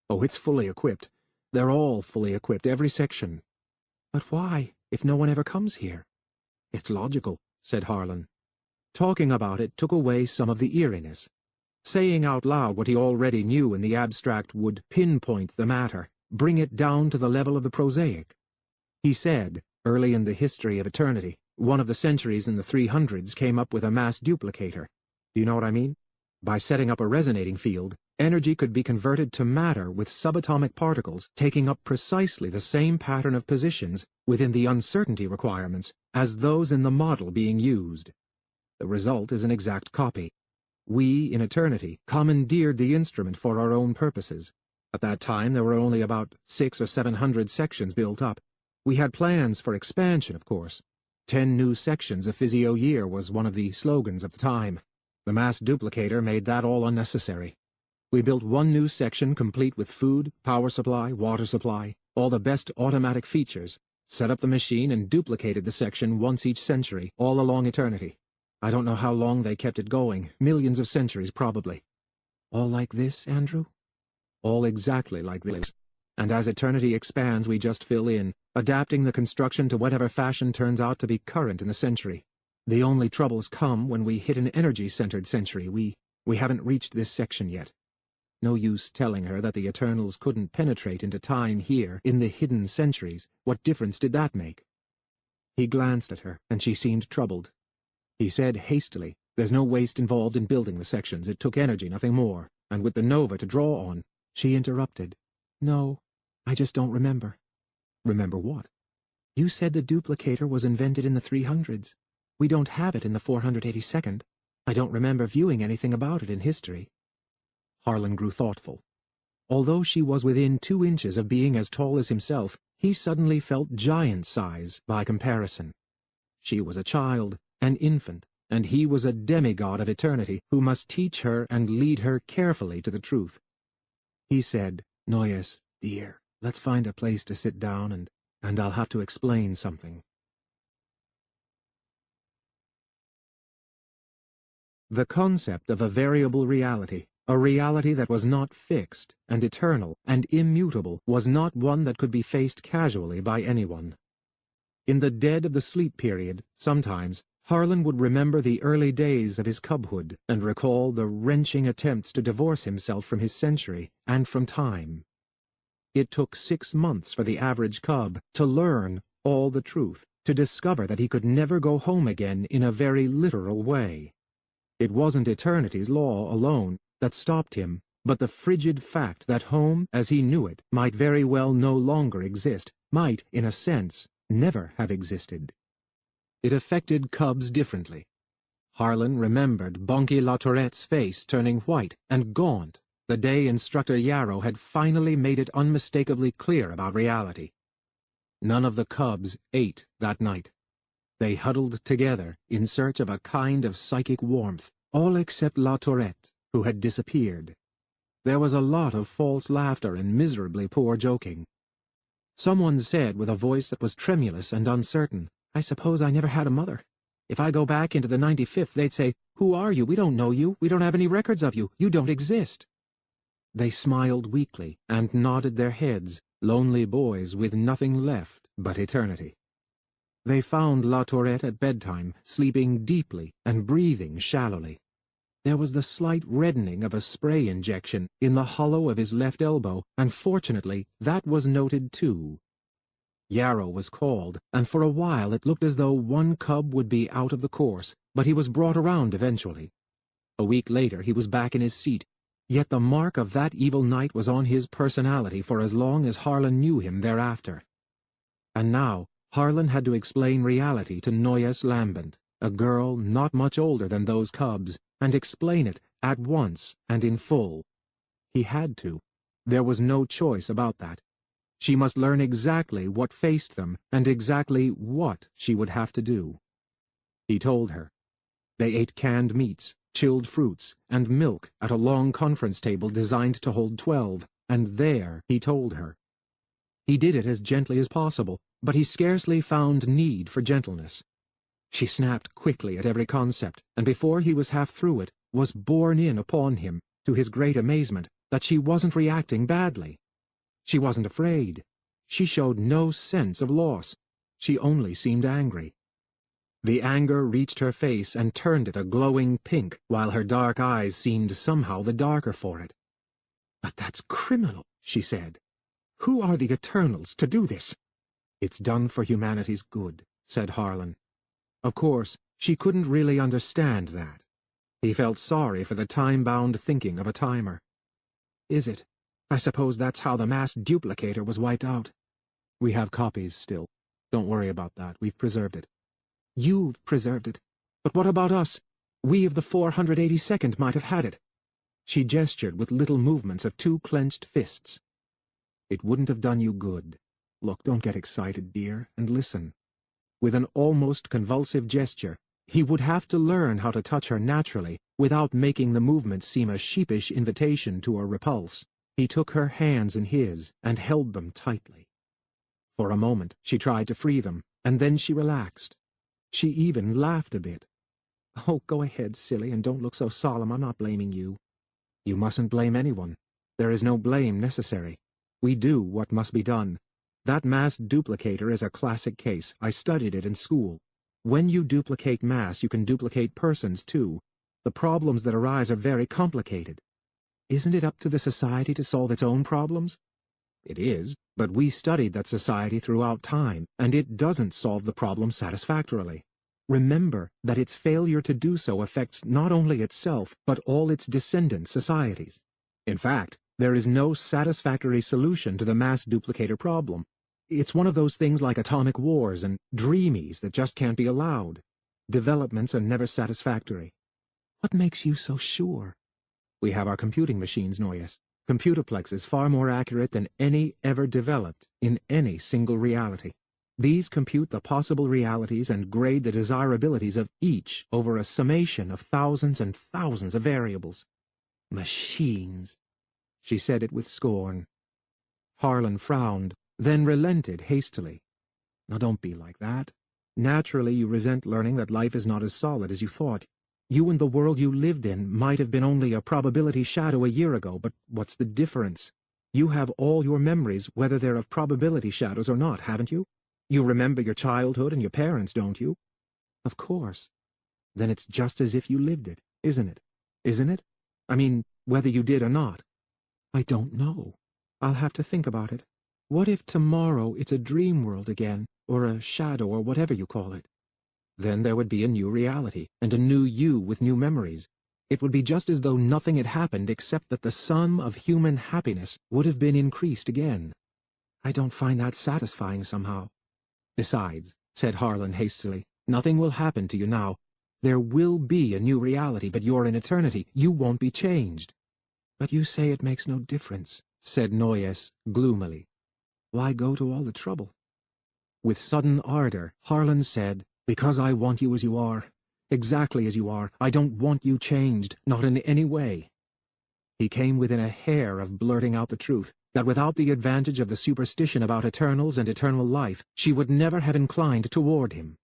Speaker 2: Oh, it's fully equipped. They're all fully equipped, every section." "But why, if no one ever comes here?" "It's logical," said Harlan. Talking about it took away some of the eeriness. Saying out loud what he already knew in the abstract would pinpoint the matter, bring it down to the level of the prosaic. He said, early in the history of eternity, one of the centuries in the 300s came up with a mass duplicator. Do you know what I mean? By setting up a resonating field, energy could be converted to matter with subatomic particles taking up precisely the same pattern of positions within the uncertainty requirements as those in the model being used. The result is an exact copy. We, in eternity, commandeered the instrument for our own purposes. At that time there were only about 600 or 700 sections built up. We had plans for expansion, of course. 10 new sections a physio year was one of the slogans of the time. The mass duplicator made that all unnecessary. We built one new section complete with food, power supply, water supply, all the best automatic features, set up the machine and duplicated the section once each century, all along eternity. I don't know how long they kept it going, millions of centuries probably. All like this, Andrew? All exactly like this. And as eternity expands, we just fill in, adapting the construction to whatever fashion turns out to be current in the century. The only troubles come when we hit an energy-centered century. We haven't reached this section yet. No use telling her that the Eternals couldn't penetrate into time here, in the hidden centuries. What difference did that make? He glanced at her, and she seemed troubled. He said hastily, "There's no waste involved in building the sections. It took energy, nothing more. And with the nova to draw on." She interrupted. "No, I just don't remember." "Remember what?" "You said the duplicator was invented in the 300s. We don't have it in the 482nd. I don't remember viewing anything about it in history." Harlan grew thoughtful. Although she was within 2 inches of being as tall as himself, he suddenly felt giant size by comparison. She was a child, an infant, and he was a demigod of eternity who must teach her and lead her carefully to the truth. He said, "Noyes, dear, let's find a place to sit down and I'll have to explain something." The concept of a variable reality, a reality that was not fixed and eternal and immutable, was not one that could be faced casually by anyone. In the dead of the sleep period, sometimes, Harlan would remember the early days of his cubhood and recall the wrenching attempts to divorce himself from his century and from time. It took 6 months for the average cub to learn all the truth, to discover that he could never go home again in a very literal way. It wasn't eternity's law alone that stopped him, but the frigid fact that home, as he knew it, might very well no longer exist, might, in a sense, never have existed. It affected cubs differently. Harlan remembered Bonky La Tourette's face turning white and gaunt the day Instructor Yarrow had finally made it unmistakably clear about reality. None of the cubs ate that night. They huddled together in search of a kind of psychic warmth, all except La Tourette, who had disappeared. There was a lot of false laughter and miserably poor joking. Someone said with a voice that was tremulous and uncertain, "I suppose I never had a mother. If I go back into the 95th, they'd say, 'Who are you? We don't know you. We don't have any records of you. You don't exist.'" They smiled weakly and nodded their heads, lonely boys with nothing left but eternity. They found La Tourette at bedtime, sleeping deeply and breathing shallowly. There was the slight reddening of a spray injection in the hollow of his left elbow, and fortunately that was noted too. Yarrow was called, and for a while it looked as though one cub would be out of the course, but he was brought around eventually. A week later he was back in his seat. Yet the mark of that evil night was on his personality for as long as Harlan knew him thereafter. And now Harlan had to explain reality to Noyes Lambent, a girl not much older than those cubs, and explain it at once and in full. He had to. There was no choice about that. She must learn exactly what faced them and exactly what she would have to do. He told her. They ate canned meats, chilled fruits, and milk at a long conference table designed to hold 12, and there he told her. He did it as gently as possible, but he scarcely found need for gentleness. She snapped quickly at every concept, and before he was half through it, was borne in upon him, to his great amazement, that she wasn't reacting badly. She wasn't afraid. She showed no sense of loss. She only seemed angry. The anger reached her face and turned it a glowing pink, while her dark eyes seemed somehow the darker for it. "But that's criminal," she said. "Who are the Eternals to do this?" "It's done for humanity's good," said Harlan. Of course, she couldn't really understand that. He felt sorry for the time-bound thinking of a timer. "Is it? I suppose that's how the mass duplicator was wiped out." "We have copies still. Don't worry about that. We've preserved it." "You've preserved it. But what about us? We of the 482nd might have had it." She gestured with little movements of two clenched fists. "It wouldn't have done you good. Look, don't get excited, dear, and listen." With an almost convulsive gesture, he would have to learn how to touch her naturally, without making the movement seem a sheepish invitation to a repulse. He took her hands in his and held them tightly. For a moment she tried to free them, and then she relaxed. She even laughed a bit. "Oh, go ahead, silly, and don't look so solemn. I'm not blaming you." "You mustn't blame anyone. There is no blame necessary. We do what must be done. That mass duplicator is a classic case. I studied it in school. When you duplicate mass, you can duplicate persons, too. The problems that arise are very complicated. Isn't it up to the society to solve its own problems? It is, but we studied that society throughout time, and it doesn't solve the problem satisfactorily. Remember that its failure to do so affects not only itself, but all its descendant societies. In fact, there is no satisfactory solution to the mass duplicator problem. It's one of those things like atomic wars and dreamies that just can't be allowed. Developments are never satisfactory. What makes you so sure? We have our computing machines, Noyes. Computerplex is far more accurate than any ever developed in any single reality. These compute the possible realities and grade the desirabilities of each over a summation of thousands and thousands of variables. Machines. She said it with scorn. Harlan frowned, then relented hastily. Now don't be like that. Naturally you resent learning that life is not as solid as you thought. You and the world you lived in might have been only a probability shadow a year ago, but what's the difference? You have all your memories, whether they're of probability shadows or not, haven't you? You remember your childhood and your parents, don't you? Of course. Then it's just as if you lived it, isn't it? Isn't it? I mean, whether you did or not. I don't know. I'll have to think about it. What if tomorrow it's a dream world again, or a shadow, or whatever you call it? Then there would be a new reality, and a new you with new memories. It would be just as though nothing had happened except that the sum of human happiness would have been increased again. I don't find that satisfying somehow. Besides, said Harlan hastily, nothing will happen to you now. There will be a new reality, but you're in eternity. You won't be changed. But you say it makes no difference, said Noyes gloomily. Why go to all the trouble? With sudden ardor, Harlan said, Because I want you as you are. Exactly as you are. I don't want you changed, not in any way. He came within a hair of blurting out the truth, that without the advantage of the superstition about eternals and eternal life, she would never have inclined toward him.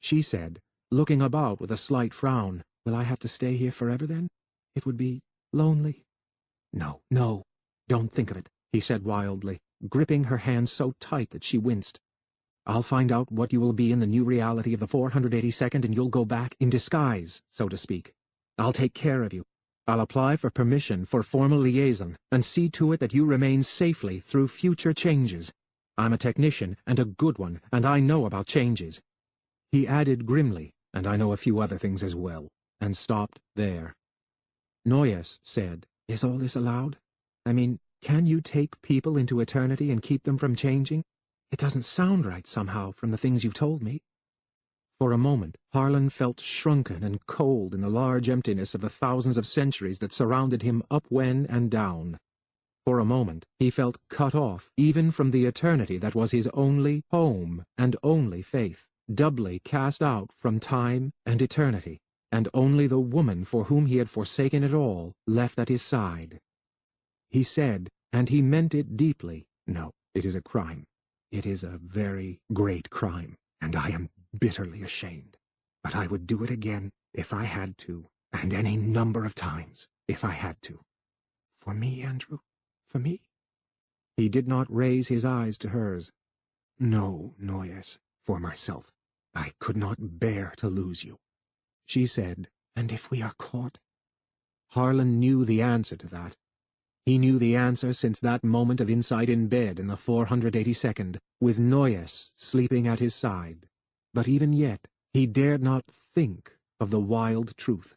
Speaker 2: She said, looking about with a slight frown, Will I have to stay here forever then? It would be lonely. No, no, don't think of it, he said wildly, gripping her hand so tight that she winced. I'll find out what you will be in the new reality of the 482nd, and you'll go back in disguise, so to speak. I'll take care of you. I'll apply for permission for formal liaison, and see to it that you remain safely through future changes. I'm a technician, and a good one, and I know about changes. He added grimly, and I know a few other things as well. and stopped there. Noyes said, "Is all this allowed? I mean, can you take people into eternity and keep them from changing? It doesn't sound right somehow from the things you've told me." For a moment, Harlan felt shrunken and cold in the large emptiness of the thousands of centuries that surrounded him upwen and down. For a moment, he felt cut off even from the eternity that was his only home and only faith, doubly cast out from time and eternity, and only the woman for whom he had forsaken it all left at his side. He said, and he meant it deeply, "No, it is a crime. It is a very great crime, and I am bitterly ashamed. But I would do it again if I had to, and any number of times if I had to. For me, Andrew, for me." He did not raise his eyes to hers. "No, Noyes, for myself. I could not bear to lose you." She said, "And if we are caught?" Harlan knew the answer to that. He knew the answer since that moment of insight in bed in the 482nd, with Noyes sleeping at his side. But even yet, he dared not think of the wild truth.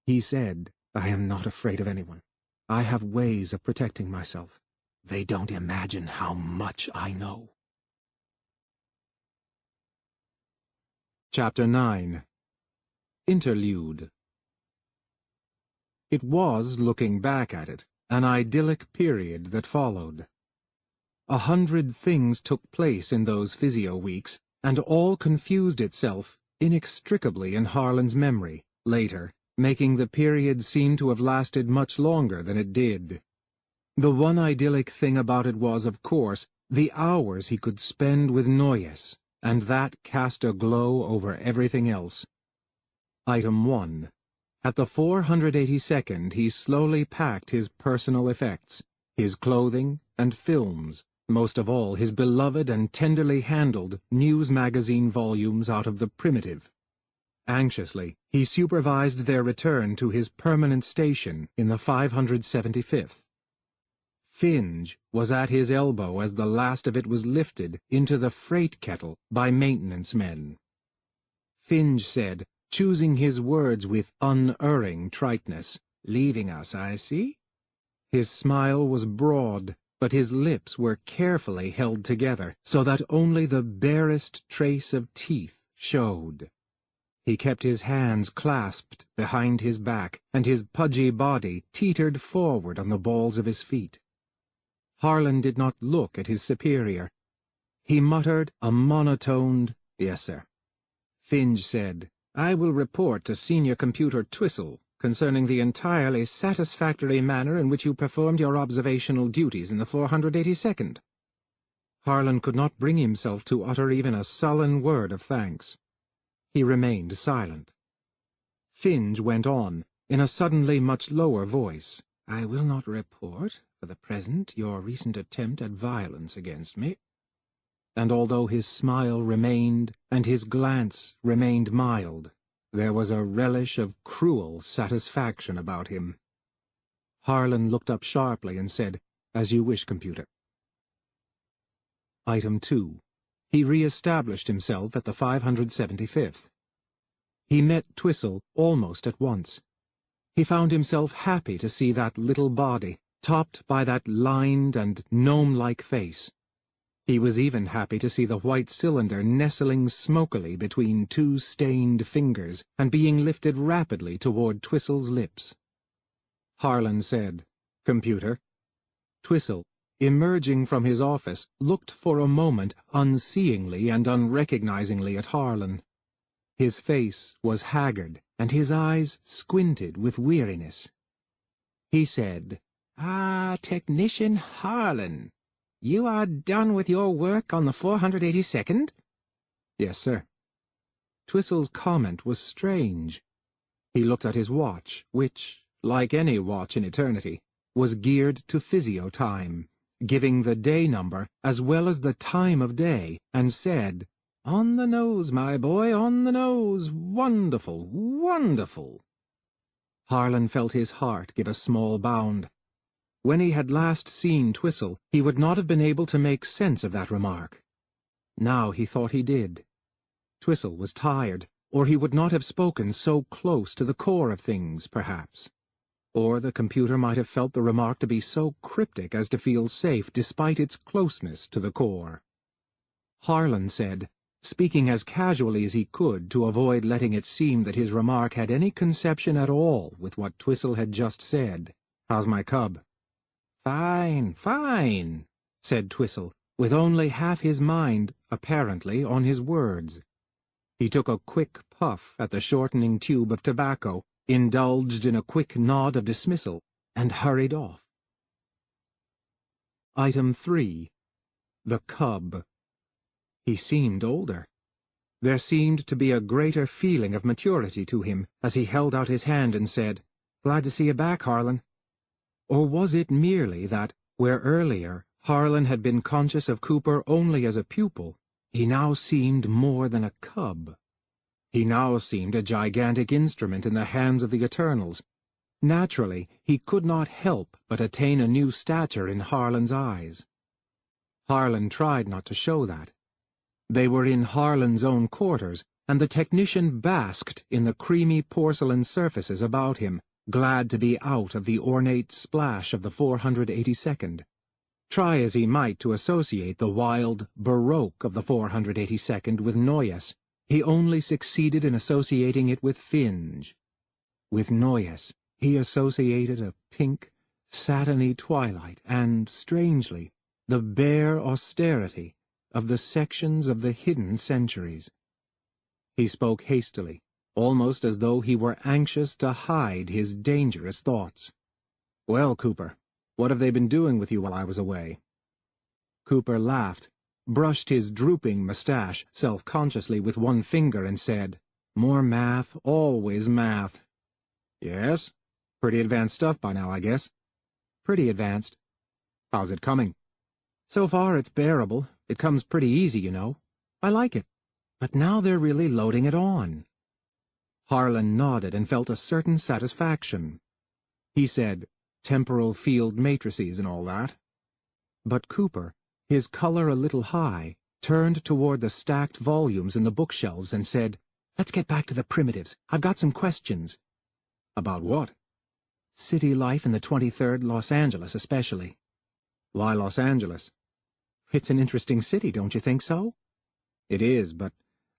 Speaker 2: He said, "I am not afraid of anyone. I have ways of protecting myself. They don't imagine how much I know." Chapter 9. Interlude. It was, looking back at it, an idyllic period that followed. 100 things took place in those physio weeks, and all confused itself inextricably in Harlan's memory, later, making the period seem to have lasted much longer than it did. The one idyllic thing about it was, of course, the hours he could spend with Noyes, and that cast a glow over everything else. Item 1. At the 482nd he slowly packed his personal effects, his clothing and films, most of all his beloved and tenderly handled news magazine volumes out of the Primitive. Anxiously, he supervised their return to his permanent station in the 575th. Finge was at his elbow as the last of it was lifted into the freight kettle by maintenance men. Finge said, choosing his words with unerring triteness, "Leaving us, I see?" His smile was broad, but his lips were carefully held together, so that only the barest trace of teeth showed. He kept his hands clasped behind his back, and his pudgy body teetered forward on the balls of his feet. Harlan did not look at his superior. He muttered a monotoned, "Yes, sir." Finge said, "I will report to Senior Computer Twistle concerning the entirely satisfactory manner in which you performed your observational duties in the 482nd. Harlan could not bring himself to utter even a sullen word of thanks. He remained silent. Finge went on, in a suddenly much lower voice, "I will not report, for the present, your recent attempt at violence against me." And although his smile remained, and his glance remained mild, there was a relish of cruel satisfaction about him. Harlan looked up sharply and said, "As you wish, computer." Item 2. He re-established himself at the 575th. He met Twistle almost at once. He found himself happy to see that little body, topped by that lined and gnome-like face. He was even happy to see the white cylinder nestling smokily between two stained fingers and being lifted rapidly toward Twistle's lips. Harlan said, "Computer." Twistle, emerging from his office, looked for a moment unseeingly and unrecognizingly at Harlan. His face was haggard, and his eyes squinted with weariness. He said, "Ah, Technician Harlan. You are done with your work on the 482nd? "Yes, sir." Twistle's comment was strange. He looked at his watch, which, like any watch in eternity, was geared to physio time, giving the day number as well as the time of day, and said, "On the nose, my boy, on the nose. Wonderful, wonderful." Harlan felt his heart give a small bound. When he had last seen Twistle, he would not have been able to make sense of that remark. Now he thought he did. Twistle was tired, or he would not have spoken so close to the core of things, perhaps. Or the computer might have felt the remark to be so cryptic as to feel safe despite its closeness to the core. Harlan said, speaking as casually as he could to avoid letting it seem that his remark had any conception at all with what Twistle had just said, "How's my cub?" "Fine, fine," said Twistle, with only half his mind, apparently, on his words. He took a quick puff at the shortening tube of tobacco, indulged in a quick nod of dismissal, and hurried off. Item 3. The cub. He seemed older. There seemed to be a greater feeling of maturity to him as he held out his hand and said, "Glad to see you back, Harlan." Or was it merely that, where earlier Harlan had been conscious of Cooper only as a pupil, he now seemed more than a cub? He now seemed a gigantic instrument in the hands of the Eternals. Naturally, he could not help but attain a new stature in Harlan's eyes. Harlan tried not to show that. They were in Harlan's own quarters, and the technician basked in the creamy porcelain surfaces about him, glad to be out of the ornate splash of the 482nd. Try as he might to associate the wild baroque of the 482nd with Noyes, he only succeeded in associating it with Finge. With Noyes, he associated a pink, satiny twilight and, strangely, the bare austerity of the sections of the hidden centuries. He spoke hastily, almost as though he were anxious to hide his dangerous thoughts. "Well, Cooper, what have they been doing with you while I was away?" Cooper laughed, brushed his drooping mustache self-consciously with one finger and said, "More math, always math." "Yes? Pretty advanced stuff by now, I guess." "Pretty advanced." "How's it coming?" "So far it's bearable. It comes pretty easy, you know. I like it. But now they're really loading it on." Harlan nodded and felt a certain satisfaction. He said, "Temporal field matrices and all that." But Cooper, his color a little high, turned toward the stacked volumes in the bookshelves and said, "Let's get back to the primitives. I've got some questions." "About what?" "City life in the 23rd, Los Angeles especially." "Why Los Angeles?" "It's an interesting city, don't you think so?" "It is, but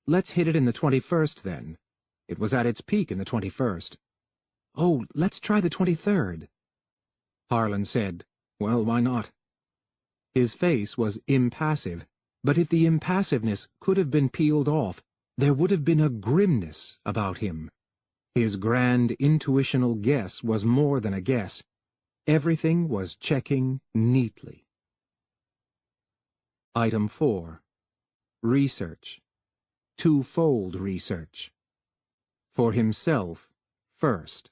Speaker 2: let's hit it in the 21st, then. It was at its peak in the 21st. "Oh, let's try the 23rd. Harlan said, "Well, why not?" His face was impassive, but if the impassiveness could have been peeled off, there would have been a grimness about him. His grand intuitional guess was more than a guess. Everything was checking neatly. Item 4. Research. Twofold research. For himself, first.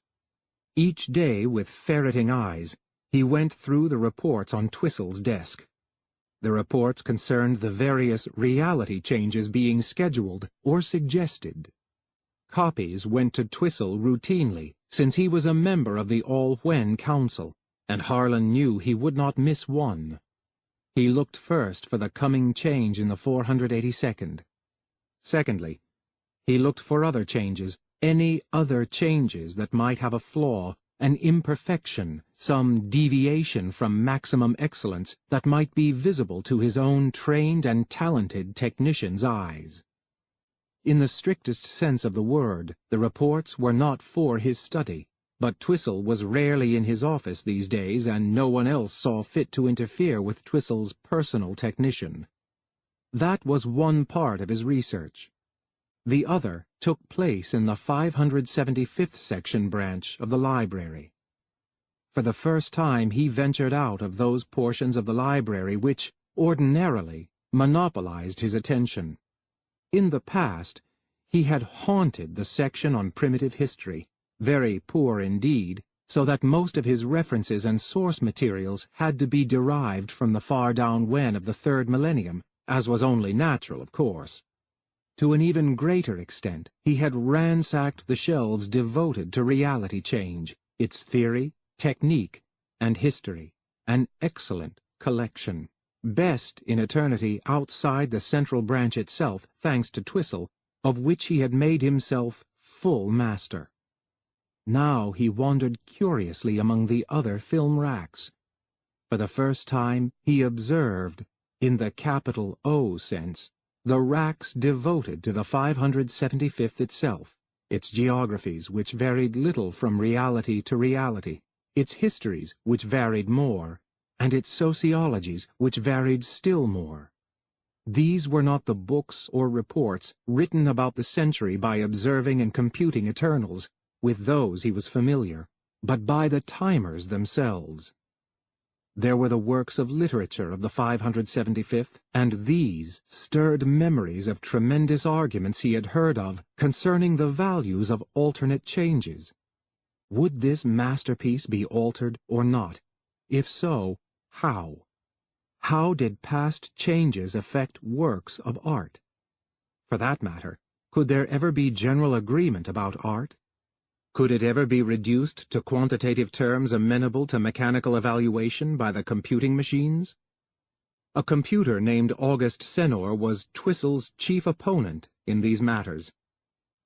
Speaker 2: Each day, with ferreting eyes, he went through the reports on Twistle's desk. The reports concerned the various reality changes being scheduled or suggested. Copies went to Twistle routinely, since he was a member of the All-When Council, and Harlan knew he would not miss one. He looked first for the coming change in the 482nd. Secondly, he looked for other changes, any other changes that might have a flaw, an imperfection, some deviation from maximum excellence that might be visible to his own trained and talented technician's eyes. In the strictest sense of the word, the reports were not for his study, but Twistle was rarely in his office these days, and no one else saw fit to interfere with Twistle's personal technician. That was one part of his research. The other took place in the 575th section branch of the library. For the first time he ventured out of those portions of the library which, ordinarily, monopolized his attention. In the past, he had haunted the section on primitive history, very poor indeed, so that most of his references and source materials had to be derived from the far down when of the third millennium, as was only natural, of course. To an even greater extent, he had ransacked the shelves devoted to reality change, its theory, technique, and history, an excellent collection. Best in eternity outside the central branch itself, thanks to Twistle, of which he had made himself full master. Now he wandered curiously among the other film racks. For the first time he observed, in the capital O sense, the racks devoted to the 575th itself, its geographies which varied little from reality to reality, its histories which varied more, and its sociologies which varied still more. These were not the books or reports written about the century by observing and computing eternals, with those he was familiar, but by the timers themselves. There were the works of literature of the 575th, and these stirred memories of tremendous arguments he had heard of concerning the values of alternate changes. Would this masterpiece be altered or not? If so, how? How did past changes affect works of art? For that matter, could there ever be general agreement about art? Could it ever be reduced to quantitative terms amenable to mechanical evaluation by the computing machines? A computer named August Senor was Twissell's chief opponent in these matters.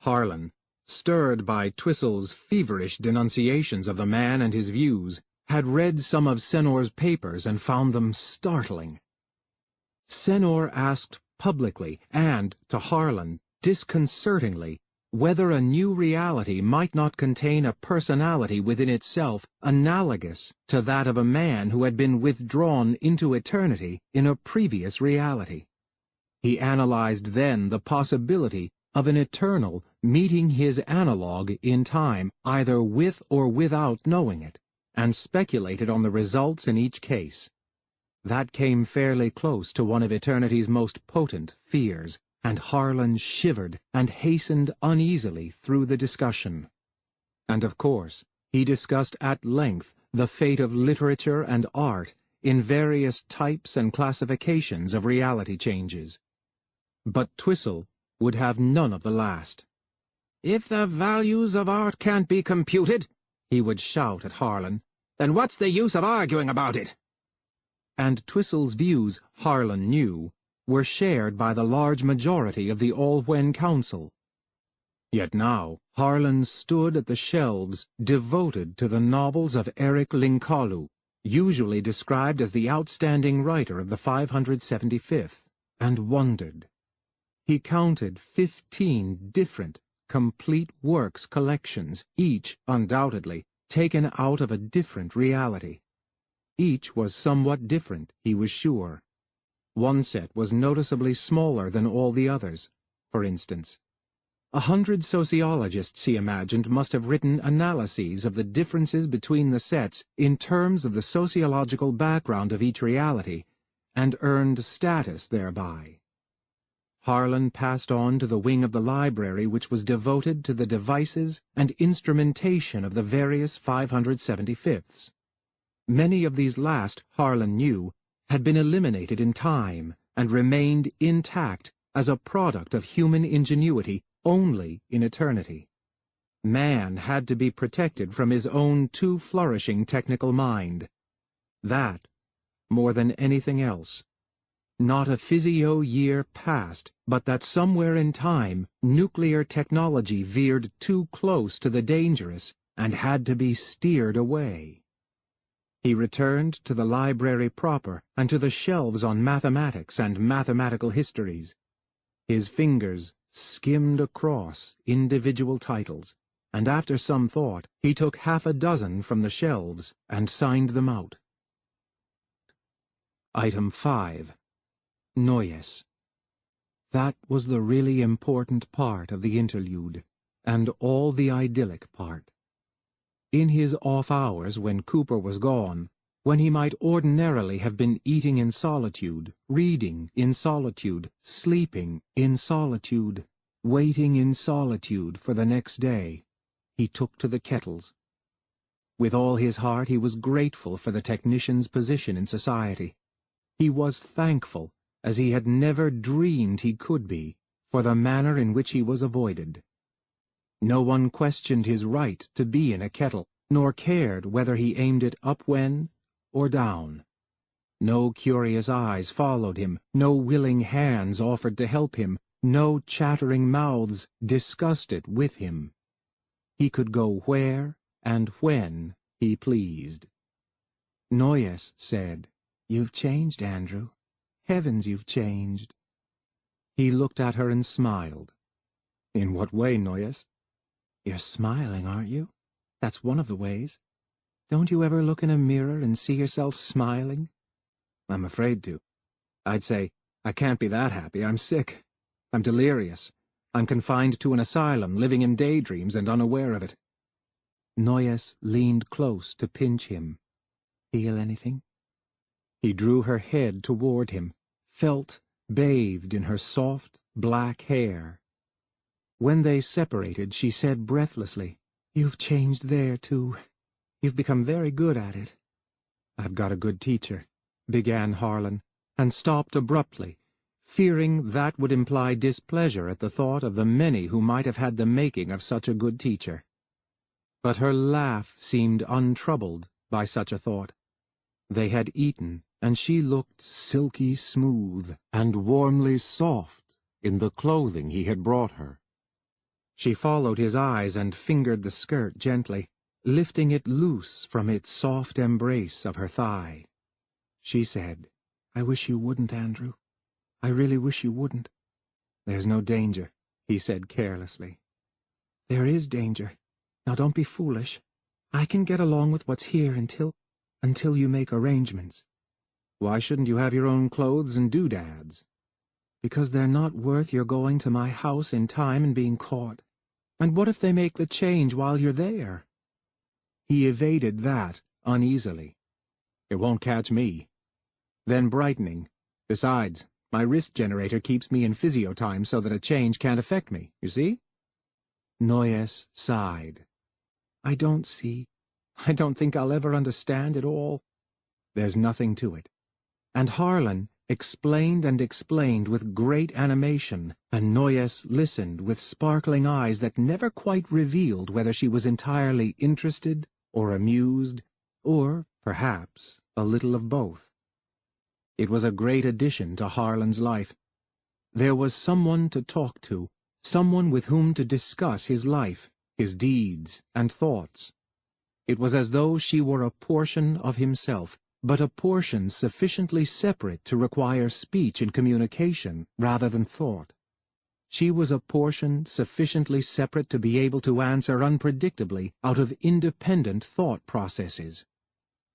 Speaker 2: Harlan, stirred by Twissell's feverish denunciations of the man and his views, had read some of Senor's papers and found them startling. Senor asked publicly and, to Harlan, disconcertingly, whether a new reality might not contain a personality within itself analogous to that of a man who had been withdrawn into eternity in a previous reality. He analyzed then the possibility of an eternal meeting his analog in time, either with or without knowing it, and speculated on the results in each case. That came fairly close to one of eternity's most potent fears, and Harlan shivered and hastened uneasily through the discussion. And of course, he discussed at length the fate of literature and art in various types and classifications of reality changes. But Twissell would have none of the last. "If the values of art can't be computed," he would shout at Harlan, "then what's the use of arguing about it?" And Twissell's views, Harlan knew, were shared by the large majority of the All-When Council. Yet now Harlan stood at the shelves devoted to the novels of Eric Lincoln, usually described as the outstanding writer of the 575th, and wondered. He counted 15 different, complete works collections, each, undoubtedly, taken out of a different reality. Each was somewhat different, he was sure. One set was noticeably smaller than all the others, for instance. 100 sociologists, he imagined, must have written analyses of the differences between the sets in terms of the sociological background of each reality, and earned status thereby. Harlan passed on to the wing of the library which was devoted to the devices and instrumentation of the various 575ths. Many of these last, Harlan knew, had been eliminated in time and remained intact as a product of human ingenuity only in eternity. Man had to be protected from his own too flourishing technical mind. That, more than anything else. Not a physio-year passed, but that somewhere in time nuclear technology veered too close to the dangerous and had to be steered away. He returned to the library proper and to the shelves on mathematics and mathematical histories. His fingers skimmed across individual titles, and after some thought he took half a dozen from the shelves and signed them out. Item 5. Noyes. That was the really important part of the interlude, and all the idyllic part. In his off hours when Cooper was gone, when he might ordinarily have been eating in solitude, reading in solitude, sleeping in solitude, waiting in solitude for the next day, he took to the kettles. With all his heart he was grateful for the technician's position in society. He was thankful, as he had never dreamed he could be, for the manner in which he was avoided. No one questioned his right to be in a kettle, nor cared whether he aimed it upwen or down. No curious eyes followed him, no willing hands offered to help him, No chattering mouths discussed it with him. He could go where and when he pleased. Noyes said, "You've changed, Andrew. Heavens, you've changed." He looked at her and smiled. "In what way, Noyes?" "You're smiling, aren't you? That's one of the ways. Don't you ever look in a mirror and see yourself smiling?" "I'm afraid to. I'd say, I can't be that happy. I'm sick. I'm delirious. I'm confined to an asylum, living in daydreams and unaware of it." Noyes leaned close to pinch him. "Feel anything?" He drew her head toward him, felt bathed in her soft, black hair. When they separated, she said breathlessly, "You've changed there, too. You've become very good at it." "I've got a good teacher," began Harlan, and stopped abruptly, fearing that would imply displeasure at the thought of the many who might have had the making of such a good teacher. But her laugh seemed untroubled by such a thought. They had eaten, and she looked silky smooth and warmly soft in the clothing he had brought her. She followed his eyes and fingered the skirt gently, lifting it loose from its soft embrace of her thigh. She said, "I wish you wouldn't, Andrew. I really wish you wouldn't." "There's no danger," he said carelessly. "There is danger. Now don't be foolish. I can get along with what's here until you make arrangements." "Why shouldn't you have your own clothes and doodads?" "Because they're not worth your going to my house in time and being caught. And what if they make the change while you're there?" He evaded that uneasily. "It won't catch me." Then brightening, "Besides, my wrist generator keeps me in physio time so that a change can't affect me, you see?" Noyes sighed. "I don't see. I don't think I'll ever understand it all." "There's nothing to it." And Harlan explained and explained with great animation, and Noyes listened with sparkling eyes that never quite revealed whether she was entirely interested or amused, or, perhaps, a little of both. It was a great addition to Harlan's life. There was someone to talk to, someone with whom to discuss his life, his deeds and thoughts. It was as though she were a portion of himself, but a portion sufficiently separate to require speech and communication rather than thought. She was a portion sufficiently separate to be able to answer unpredictably out of independent thought processes.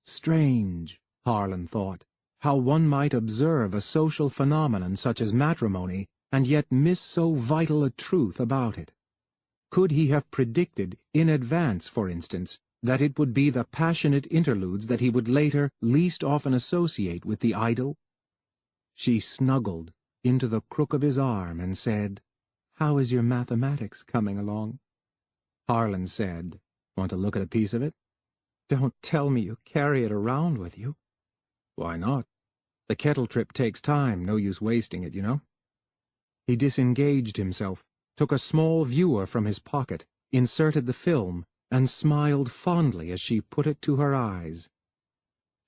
Speaker 2: Strange, Harlan thought, how one might observe a social phenomenon such as matrimony and yet miss so vital a truth about it. Could he have predicted, in advance, for instance, that it would be the passionate interludes that he would later least often associate with the idyll? She snuggled into the crook of his arm and said, "How is your mathematics coming along?" Harlan said, "Want to look at a piece of it?" "Don't tell me you carry it around with you." "Why not? The kettle trip takes time, no use wasting it, you know." He disengaged himself, took a small viewer from his pocket, inserted the film, and smiled fondly as she put it to her eyes.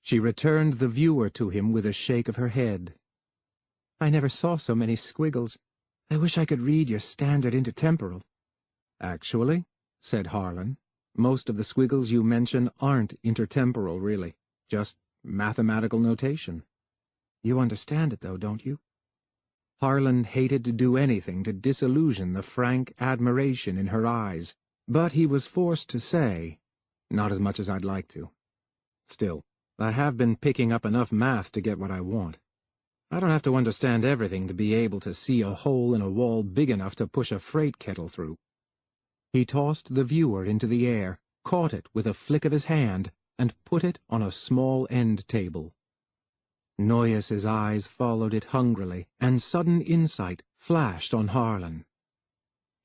Speaker 2: She returned the viewer to him with a shake of her head. "I never saw so many squiggles. I wish I could read your standard intertemporal." "Actually," said Harlan, "most of the squiggles you mention aren't intertemporal, really. Just mathematical notation." "You understand it, though, don't you?" Harlan hated to do anything to disillusion the frank admiration in her eyes, but he was forced to say, "Not as much as I'd like to. Still, I have been picking up enough math to get what I want. I don't have to understand everything to be able to see a hole in a wall big enough to push a freight kettle through." He tossed the viewer into the air, caught it with a flick of his hand, and put it on a small end table. Noyes's eyes followed it hungrily, and sudden insight flashed on Harlan.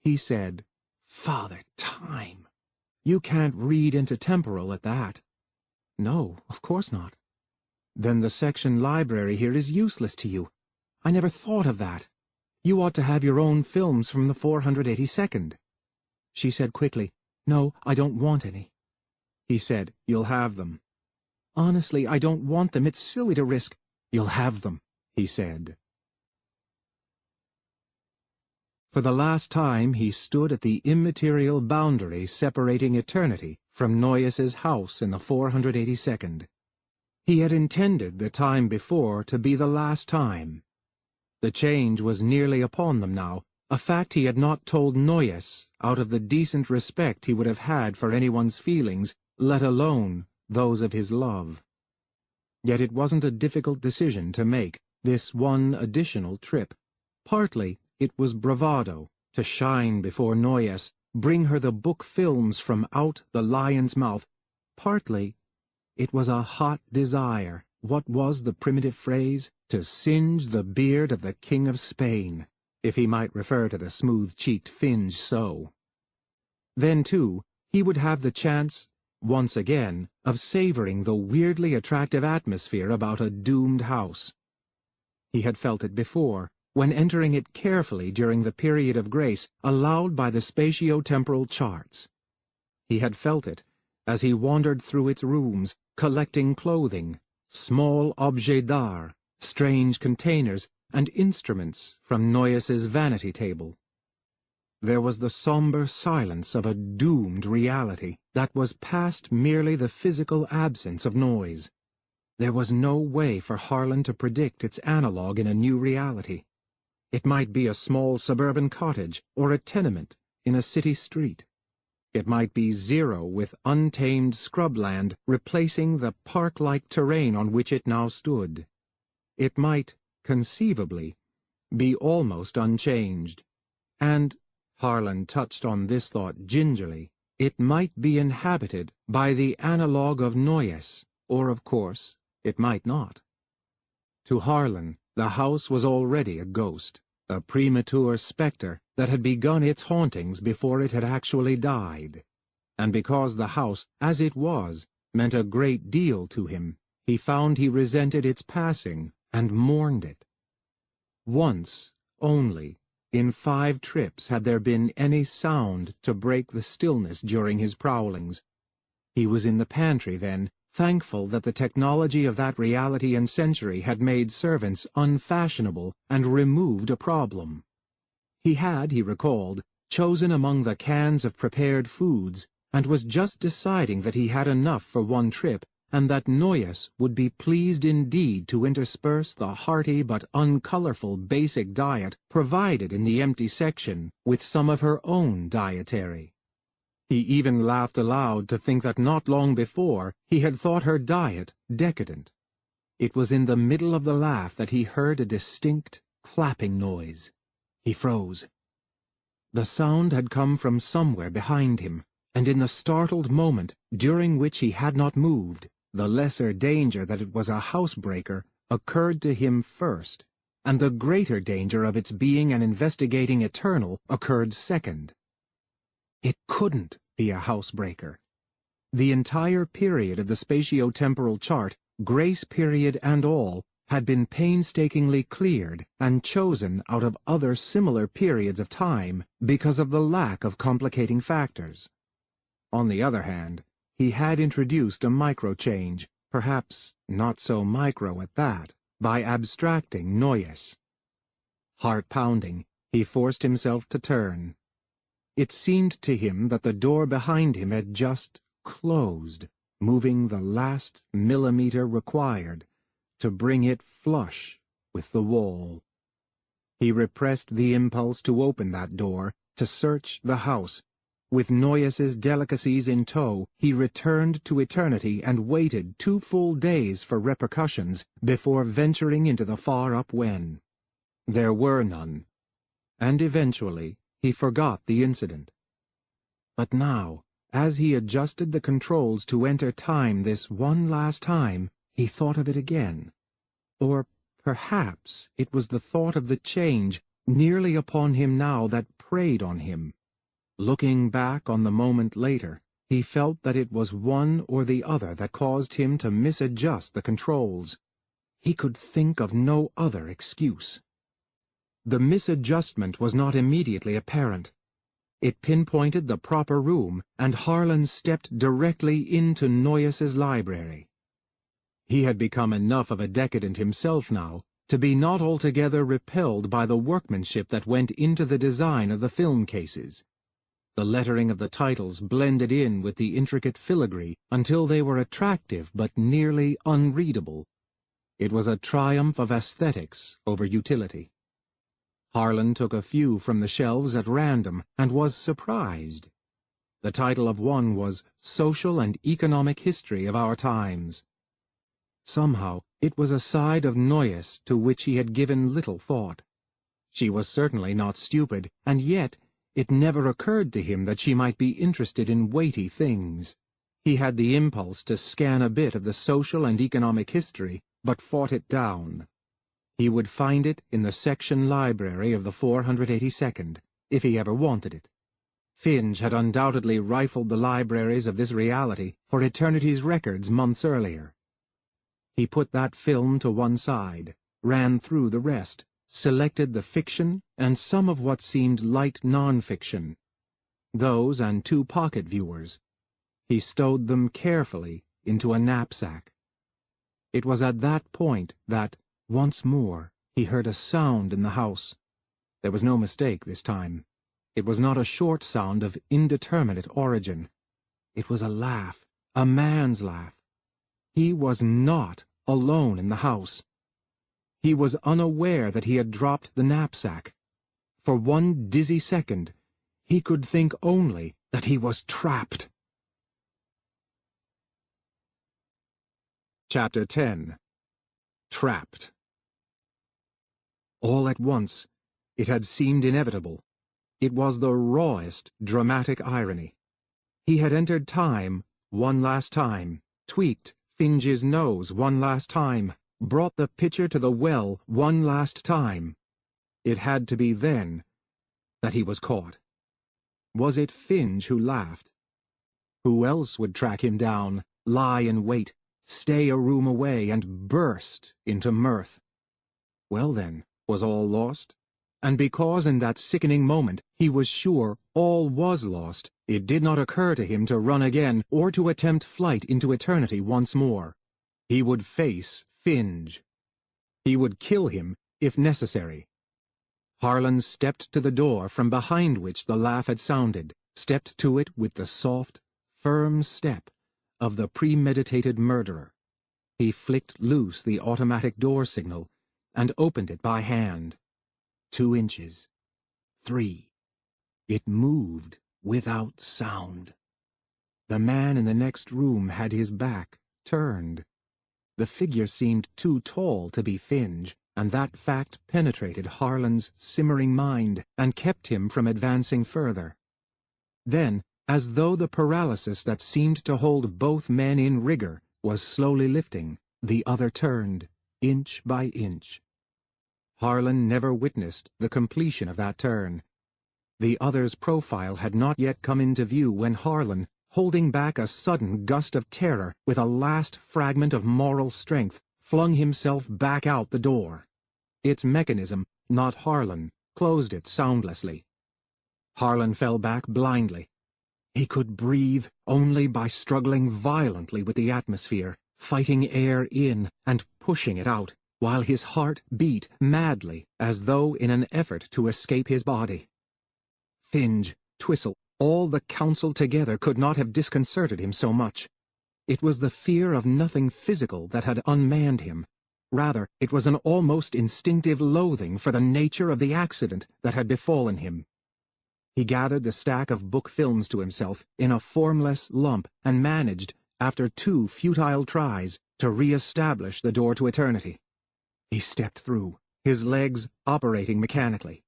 Speaker 2: He said, "Father Time! You can't read intertemporal at that." "No, of course not." "Then the section library here is useless to you. I never thought of that. You ought to have your own films from the 482nd. She said quickly, "No, I don't want any." He said, "You'll have them." "Honestly, I don't want them. It's silly to risk—" "You'll have them," he said. For the last time he stood at the immaterial boundary separating eternity from Noyes's house in the 482nd. He had intended the time before to be the last time. The change was nearly upon them now, a fact he had not told Noyes out of the decent respect he would have had for anyone's feelings, let alone those of his love. Yet it wasn't a difficult decision to make, this one additional trip. Partly it was bravado, to shine before Noyes, bring her the book films from out the lion's mouth. Partly it was a hot desire, what was the primitive phrase? To singe the beard of the King of Spain, if he might refer to the smooth-cheeked Finge so. Then, too, he would have the chance, once again, of savoring the weirdly attractive atmosphere about a doomed house. He had felt it before, when entering it carefully during the period of grace allowed by the spatio-temporal charts. He had felt it as he wandered through its rooms, collecting clothing, small objets d'art, strange containers, and instruments from Noyes's vanity table. There was the somber silence of a doomed reality that was past merely the physical absence of noise. There was no way for Harlan to predict its analogue in a new reality. It might be a small suburban cottage or a tenement in a city street. It might be zero with untamed scrubland replacing the park-like terrain on which it now stood. It might, conceivably, be almost unchanged. And, Harlan touched on this thought gingerly, it might be inhabited by the analogue of Noyes, or, of course, it might not. To Harlan, the house was already a ghost, a premature spectre that had begun its hauntings before it had actually died. And because the house, as it was, meant a great deal to him, he found he resented its passing and mourned it. Once, only, in 5 trips had there been any sound to break the stillness during his prowlings. He was in the pantry then, thankful that the technology of that reality and century had made servants unfashionable and removed a problem. He had, he recalled, chosen among the cans of prepared foods, and was just deciding that he had enough for one trip, and that Noyes would be pleased indeed to intersperse the hearty but uncolourful basic diet provided in the empty section with some of her own dietary. He even laughed aloud to think that not long before he had thought her diet decadent. It was in the middle of the laugh that he heard a distinct clapping noise. He froze. The sound had come from somewhere behind him, and in the startled moment, during which he had not moved, the lesser danger that it was a housebreaker occurred to him first, and the greater danger of its being an investigating eternal occurred second. It couldn't be a housebreaker. The entire period of the spatio-temporal chart, grace period and all, had been painstakingly cleared and chosen out of other similar periods of time because of the lack of complicating factors. On the other hand, he had introduced a micro-change, perhaps not so micro at that, by abstracting Noyes. Heart-pounding, he forced himself to turn. It seemed to him that the door behind him had just closed, moving the last millimeter required to bring it flush with the wall. He repressed the impulse to open that door, to search the house. With Noyes's delicacies in tow, he returned to eternity and waited 2 full days for repercussions before venturing into the far-up when. There were none. And eventually he forgot the incident. But now, as he adjusted the controls to enter time this one last time, he thought of it again. Or perhaps it was the thought of the change nearly upon him now that preyed on him. Looking back on the moment later, he felt that it was one or the other that caused him to misadjust the controls. He could think of no other excuse. The misadjustment was not immediately apparent. It pinpointed the proper room, and Harlan stepped directly into Noyes's library. He had become enough of a decadent himself now, to be not altogether repelled by the workmanship that went into the design of the film cases. The lettering of the titles blended in with the intricate filigree until they were attractive but nearly unreadable. It was a triumph of aesthetics over utility. Harlan took a few from the shelves at random and was surprised. The title of one was Social and Economic History of Our Times. Somehow, it was a side of Noyes to which he had given little thought. She was certainly not stupid, and yet it never occurred to him that she might be interested in weighty things. He had the impulse to scan a bit of the social and economic history, but fought it down. He would find it in the section library of the 482nd, if he ever wanted it. Finge had undoubtedly rifled the libraries of this reality for Eternity's records months earlier. He put that film to one side, ran through the rest, selected the fiction and some of what seemed light non-fiction. Those and 2 pocket viewers. He stowed them carefully into a knapsack. It was at that point that, once more, he heard a sound in the house. There was no mistake this time. It was not a short sound of indeterminate origin. It was a laugh, a man's laugh. He was not alone in the house. He was unaware that he had dropped the knapsack. For one dizzy second, he could think only that he was trapped. Chapter 10. Trapped. All at once, it had seemed inevitable. It was the rawest dramatic irony. He had entered time one last time, tweaked Finge's nose one last time, brought the pitcher to the well one last time. It had to be then that he was caught. Was it Finge who laughed? Who else would track him down, lie in wait, stay a room away, and burst into mirth? Well then, was all lost? And because in that sickening moment he was sure all was lost, it did not occur to him to run again or to attempt flight into eternity once more. He would face Finge. He would kill him if necessary. Harlan stepped to the door from behind which the laugh had sounded, stepped to it with the soft, firm step of the premeditated murderer. He flicked loose the automatic door signal and opened it by hand. 2 inches. 3. It moved without sound. The man in the next room had his back turned. The figure seemed too tall to be Finge, and that fact penetrated Harlan's simmering mind and kept him from advancing further. Then, as though the paralysis that seemed to hold both men in rigor was slowly lifting, the other turned, inch by inch. Harlan never witnessed the completion of that turn. The other's profile had not yet come into view when Harlan, holding back a sudden gust of terror with a last fragment of moral strength, flung himself back out the door. Its mechanism, not Harlan, closed it soundlessly. Harlan fell back blindly. He could breathe only by struggling violently with the atmosphere, fighting air in and pushing it out, while his heart beat madly as though in an effort to escape his body. Finge, Twistle, all the council together could not have disconcerted him so much. It was the fear of nothing physical that had unmanned him. Rather, it was an almost instinctive loathing for the nature of the accident that had befallen him. He gathered the stack of book films to himself in a formless lump and managed, after 2 futile tries, to re-establish the door to eternity. He stepped through, his legs operating mechanically.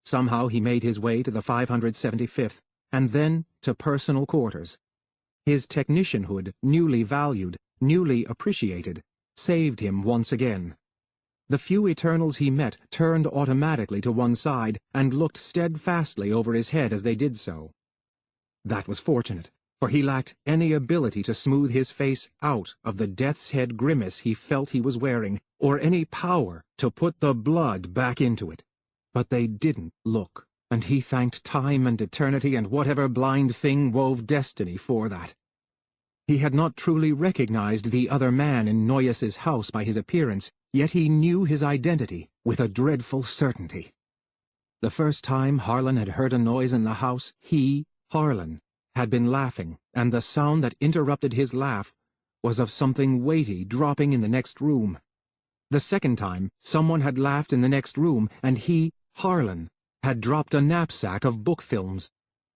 Speaker 2: Somehow he made his way to the 575th, and then to personal quarters. His technicianhood, newly valued, newly appreciated, saved him once again. The few Eternals he met turned automatically to one side and looked steadfastly over his head as they did so. That was fortunate, for he lacked any ability to smooth his face out of the death's head grimace he felt he was wearing, or any power to put the blood back into it. But they didn't look, and he thanked time and eternity and whatever blind thing wove destiny for that. He had not truly recognized the other man in Noyes's house by his appearance, yet he knew his identity with a dreadful certainty. The first time Harlan had heard a noise in the house, he, Harlan, had been laughing, and the sound that interrupted his laugh was of something weighty dropping in the next room. The second time, someone had laughed in the next room, and he, Harlan, had dropped a knapsack of book films.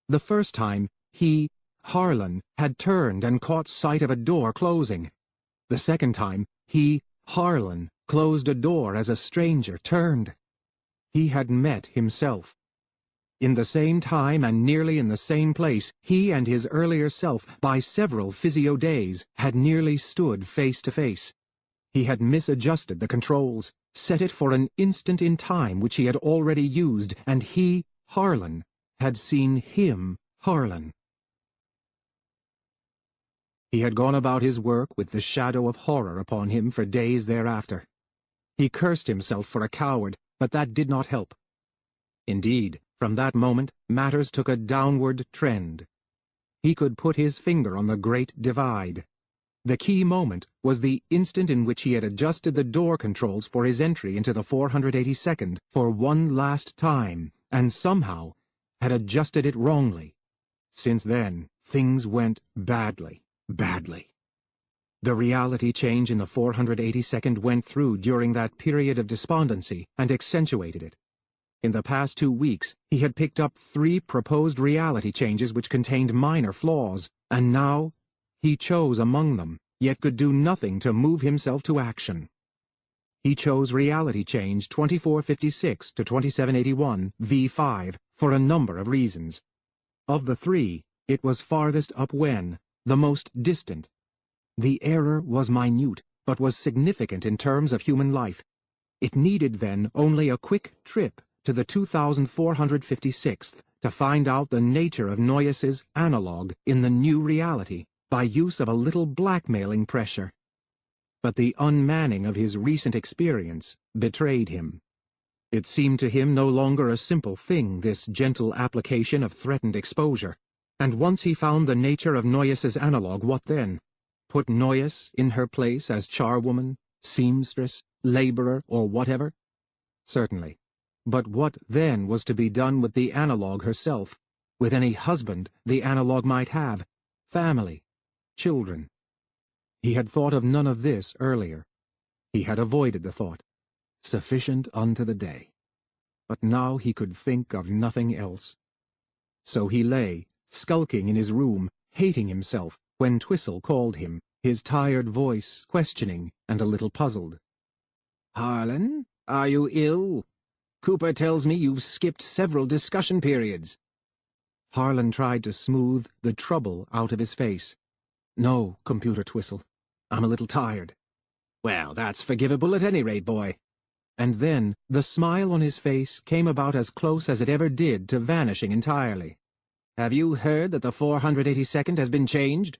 Speaker 2: The first time, he, Harlan, had turned and caught sight of a door closing. The second time, he, Harlan, closed a door as a stranger turned. He had met himself. In the same time and nearly in the same place, he and his earlier self, by several physio days, had nearly stood face to face. He had misadjusted the controls, set it for an instant in time which he had already used, and he, Harlan, had seen him, Harlan. He had gone about his work with the shadow of horror upon him for days thereafter. He cursed himself for a coward, but that did not help. Indeed, from that moment, matters took a downward trend. He could put his finger on the great divide. The key moment was the instant in which he had adjusted the door controls for his entry into the 482nd for one last time, and somehow had adjusted it wrongly. Since then, things went badly. Badly. The reality change in the 482nd went through during that period of despondency and accentuated it. In the past 2 weeks, he had picked up 3 proposed reality changes which contained minor flaws, and now he chose among them, yet could do nothing to move himself to action. He chose reality change 2456 to 2781, V5, for a number of reasons. Of the 3, it was farthest up when, the most distant. The error was minute, but was significant in terms of human life. It needed then only a quick trip to the 2456th to find out the nature of Noyes's analog in the new reality by use of a little blackmailing pressure. But the unmanning of his recent experience betrayed him. It seemed to him no longer a simple thing, this gentle application of threatened exposure. And once he found the nature of Noyes's analog, what then? Put Noyes in her place as charwoman, seamstress, laborer, or whatever? Certainly. But what then was to be done with the analog herself, with any husband the analog might have, family, children? He had thought of none of this earlier. He had avoided the thought. Sufficient unto the day. But now he could think of nothing else. So he lay, skulking in his room, hating himself, when Twistle called him, his tired voice questioning and a little puzzled. "Harlan, are you ill? Cooper tells me you've skipped several discussion periods." Harlan tried to smooth the trouble out of his face. "No, Computer Twistle. I'm a little tired." "Well, that's forgivable at any rate, boy." And then the smile on his face came about as close as it ever did to vanishing entirely. "Have you heard that the 482nd has been changed?"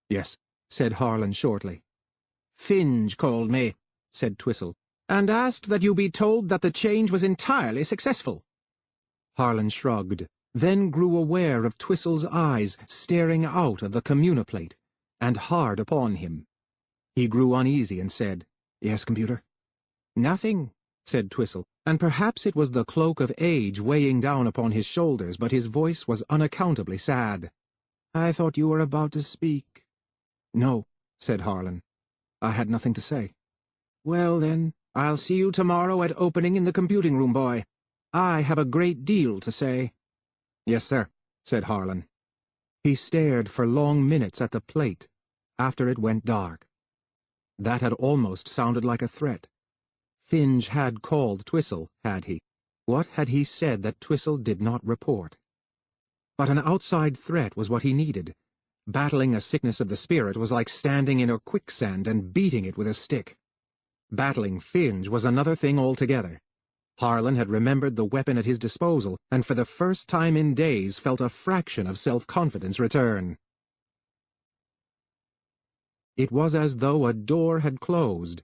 Speaker 2: "Yes," said Harlan shortly. "Finge called me," said Twistle, "and asked that you be told that the change was entirely successful." Harlan shrugged, then grew aware of Twistle's eyes staring out of the communiplate, and hard upon him. He grew uneasy and said, "Yes, Computer?" "Nothing," said Twistle, and perhaps it was the cloak of age weighing down upon his shoulders, but his voice was unaccountably sad. "I thought you were about to speak." "No," said Harlan. "I had nothing to say." "Well, then, I'll see you tomorrow at opening in the computing room, boy. I have a great deal to say." "Yes, sir," said Harlan. He stared for long minutes at the plate, after it went dark. That had almost sounded like a threat. Finge had called Twistle, had he? What had he said that Twistle did not report? But an outside threat was what he needed. Battling a sickness of the spirit was like standing in a quicksand and beating it with a stick. Battling Finge was another thing altogether. Harlan had remembered the weapon at his disposal, and for the first time in days felt a fraction of self-confidence return. It was as though a door had closed,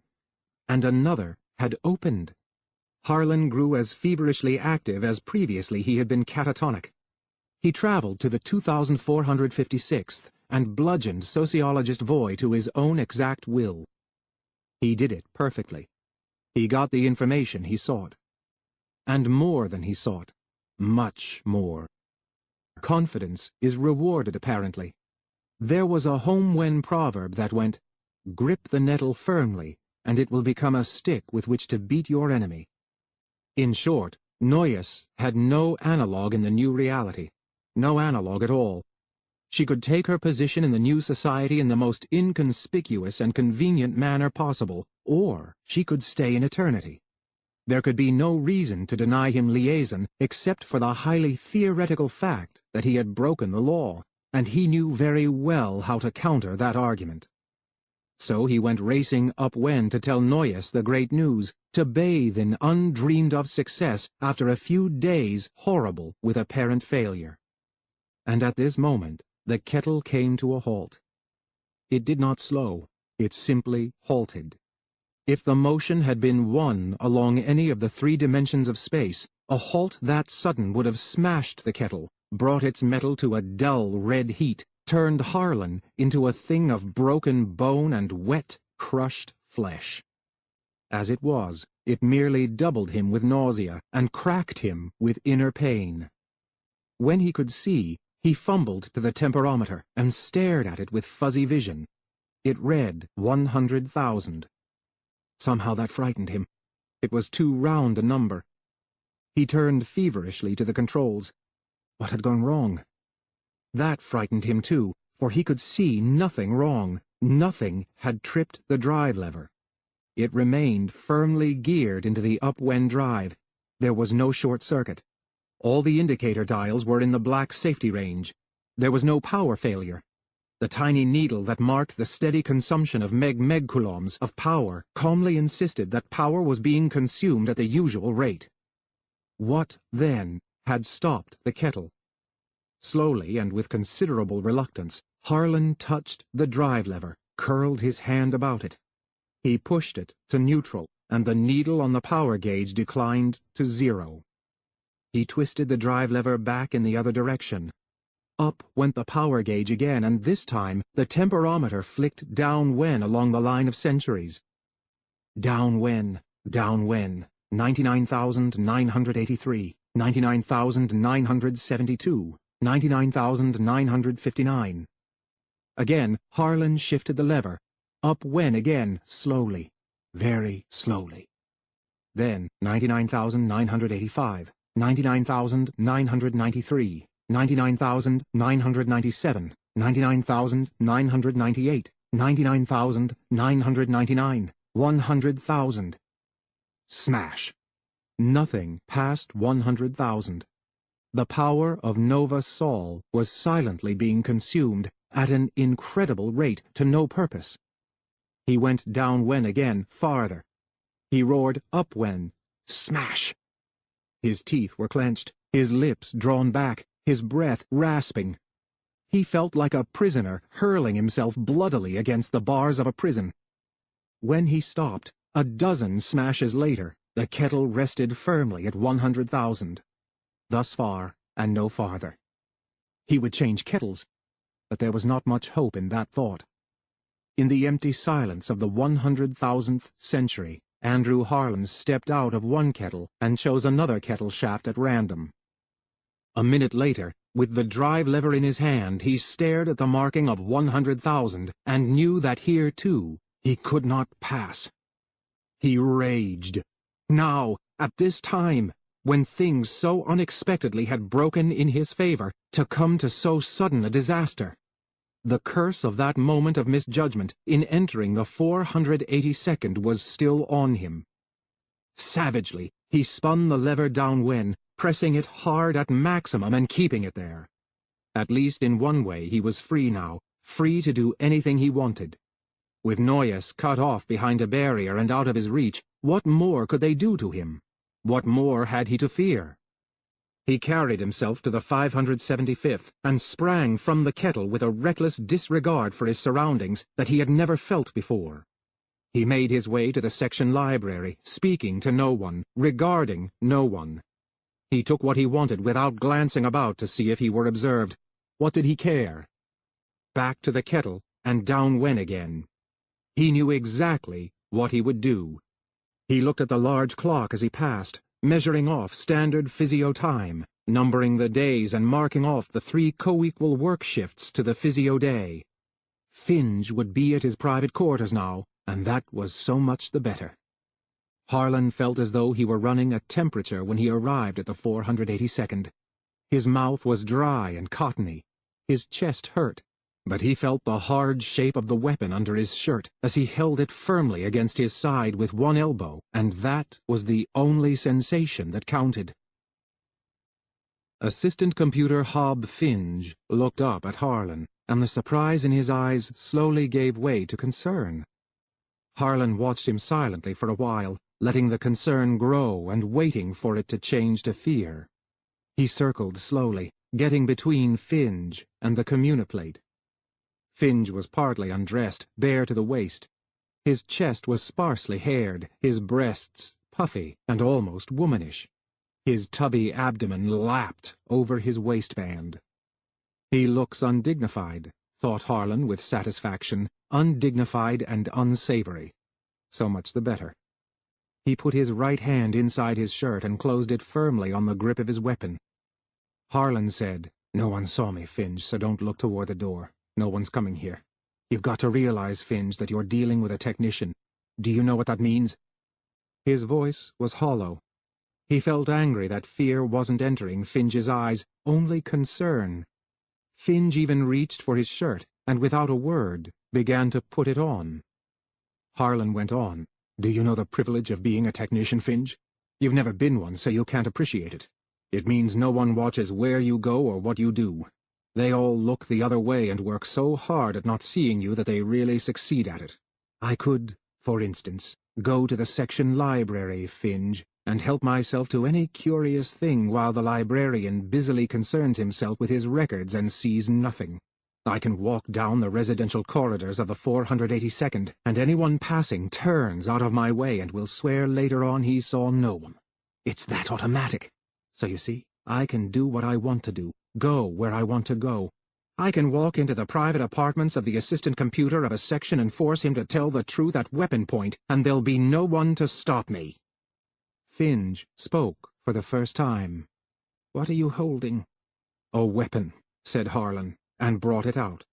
Speaker 2: and another had opened. Harlan grew as feverishly active as previously he had been catatonic. He traveled to the 2456th, and bludgeoned sociologist Voy to his own exact will. He did it perfectly. He got the information he sought. And more than he sought. Much more. Confidence is rewarded, apparently. There was a Homewen proverb that went, "Grip the nettle firmly, and it will become a stick with which to beat your enemy." In short, Noyes had no analog in the new reality. No analog at all. She could take her position in the new society in the most inconspicuous and convenient manner possible, or she could stay in eternity. There could be no reason to deny him liaison except for the highly theoretical fact that he had broken the law, and he knew very well how to counter that argument. So he went racing up Wen to tell Noyes the great news, to bathe in undreamed-of success after a few days horrible with apparent failure. And at this moment, the kettle came to a halt. It did not slow, it simply halted. If the motion had been one along any of the 3 dimensions of space, a halt that sudden would have smashed the kettle, brought its metal to a dull red heat, turned Harlan into a thing of broken bone and wet, crushed flesh. As it was, it merely doubled him with nausea and cracked him with inner pain. When he could see, he fumbled to the temperometer and stared at it with fuzzy vision. It read 100,000. Somehow that frightened him. It was too round a number. He turned feverishly to the controls. What had gone wrong? That frightened him too, for he could see nothing wrong. Nothing had tripped the drive lever. It remained firmly geared into the up-Wen drive. There was no short circuit. All the indicator dials were in the black safety range. There was no power failure. The tiny needle that marked the steady consumption of megcoulombs of power calmly insisted that power was being consumed at the usual rate. What, then, had stopped the kettle? Slowly and with considerable reluctance, Harlan touched the drive lever, curled his hand about it. He pushed it to neutral, and the needle on the power gauge declined to 0. He twisted the drive lever back in the other direction. Up went the power gauge again, and this time the temperometer flicked down Wen along the line of centuries. Down Wen, 99,983, 99,972, 99,959. Again, Harlan shifted the lever. Up Wen again, slowly, very slowly. Then 99,985, 99,993, 99,997, 99,998, 99,999, 100,000. Smash. Nothing past 100,000. The power of Nova Sol was silently being consumed at an incredible rate to no purpose. He went down Wen again, farther. He roared up Wen. Smash! His teeth were clenched, his lips drawn back, his breath rasping. He felt like a prisoner hurling himself bloodily against the bars of a prison. When he stopped, a dozen smashes later, the kettle rested firmly at 100,000. Thus far, and no farther. He would change kettles, but there was not much hope in that thought. In the empty silence of the 100,000th century, Andrew Harlan stepped out of one kettle and chose another kettle shaft at random. A minute later, with the drive lever in his hand, he stared at the marking of 100,000 and knew that here, too, he could not pass. He raged. Now, at this time, when things so unexpectedly had broken in his favor, to come to so sudden a disaster. The curse of that moment of misjudgment in entering the 482nd was still on him. Savagely, he spun the lever down Wen, pressing it hard at maximum and keeping it there. At least in one way he was free now, free to do anything he wanted. With Noyes cut off behind a barrier and out of his reach, what more could they do to him? What more had he to fear? He carried himself to the 575th and sprang from the kettle with a reckless disregard for his surroundings that he had never felt before. He made his way to the section library, speaking to no one, regarding no one. He took what he wanted without glancing about to see if he were observed. What did he care? back to the kettle, and down went again. He knew exactly what he would do. He looked at the large clock as he passed, measuring off standard physio time, numbering the days and marking off the 3 co-equal work shifts to the physio day. Finge would be at his private quarters now, and that was so much the better. Harlan felt as though he were running a temperature when he arrived at the 482nd. His mouth was dry and cottony. His chest hurt, but he felt the hard shape of the weapon under his shirt as he held it firmly against his side with one elbow, and that was the only sensation that counted. Assistant Computer Hob Finge looked up at Harlan, and the surprise in his eyes slowly gave way to concern. Harlan watched him silently for a while, letting the concern grow and waiting for it to change to fear. He circled slowly, getting between Finge and the communiplate. Finge was partly undressed, bare to the waist. His chest was sparsely haired, his breasts puffy and almost womanish. His tubby abdomen lapped over his waistband. He looks undignified, thought Harlan with satisfaction, undignified and unsavory. So much the better. He put his right hand inside his shirt and closed it firmly on the grip of his weapon. Harlan said, "No one saw me, Finge, so don't look toward the door. No one's coming here. You've got to realize, Finge, that you're dealing with a technician. Do you know what that means?" His voice was hollow. He felt angry that fear wasn't entering Finge's eyes, only concern. Finge even reached for his shirt, and without a word, began to put it on. Harlan went on. "Do you know the privilege of being a technician, Finge? You've never been one, so you can't appreciate it. It means no one watches where you go or what you do. They all look the other way and work so hard at not seeing you that they really succeed at it. I could, for instance, go to the section library, Finge, and help myself to any curious thing while the librarian busily concerns himself with his records and sees nothing. I can walk down the residential corridors of the 482nd, and anyone passing turns out of my way and will swear later on he saw no one. It's that automatic. So you see, I can do what I want to do, go where I want to go. I can walk into the private apartments of the assistant computer of a section and force him to tell the truth at weapon point, and there'll be no one to stop me." Finge spoke for the first time. "What are you holding?" "A weapon," said Harlan, and brought it out.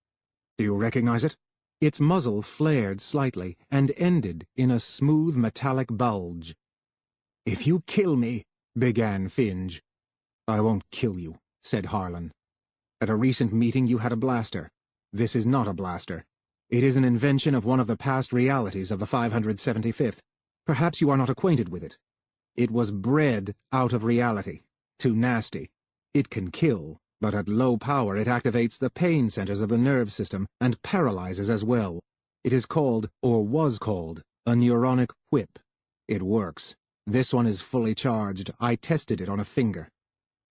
Speaker 2: "Do you recognize it?" Its muzzle flared slightly and ended in a smooth metallic bulge. "If you kill me—" began Finge. "I won't kill you," said Harlan. "At a recent meeting you had a blaster. This is not a blaster. It is an invention of one of the past realities of the 575th. Perhaps you are not acquainted with it. It was bred out of reality. Too nasty. It can kill, but at low power it activates the pain centers of the nerve system and paralyzes as well. It is called, or was called, a neuronic whip. It works. This one is fully charged. I tested it on a finger."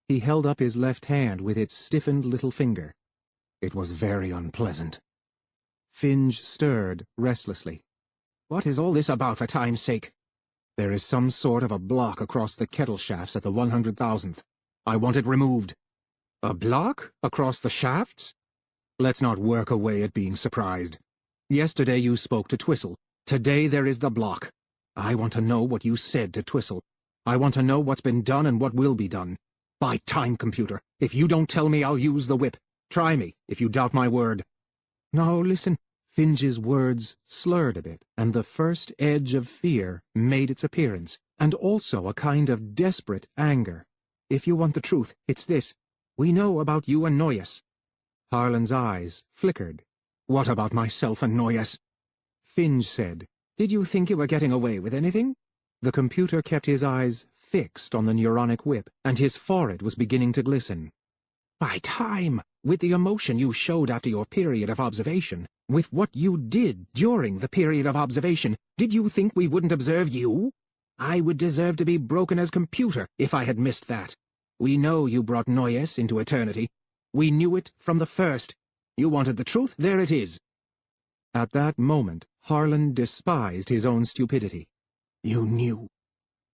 Speaker 2: He held up his left hand with its stiffened little finger. "It was very unpleasant." Finge stirred restlessly. "What is all this about, for time's sake?" "There is some sort of a block across the kettle shafts at the 100,000th. I want it removed." "A block? Across the shafts?" "Let's not work away at being surprised. Yesterday you spoke to Twistle. Today there is the block. I want to know what you said to Twistle. I want to know what's been done and what will be done. By time, computer, if you don't tell me, I'll use the whip. Try me, if you doubt my word." "Now listen." Finge's words slurred a bit, and the first edge of fear made its appearance, and also a kind of desperate anger. "If you want the truth, it's this. We know about you and Noyes." Harlan's eyes flickered. "What about myself and Noyes?" Finge said, "Did you think you were getting away with anything?" The computer kept his eyes fixed on the neuronic whip, and his forehead was beginning to glisten. "By time, with the emotion you showed after your period of observation, with what you did during the period of observation, did you think we wouldn't observe you? I would deserve to be broken as computer if I had missed that. We know you brought Noyes into eternity. We knew it from the first. You wanted the truth, there it is." At that moment, Harlan despised his own stupidity. "You knew?"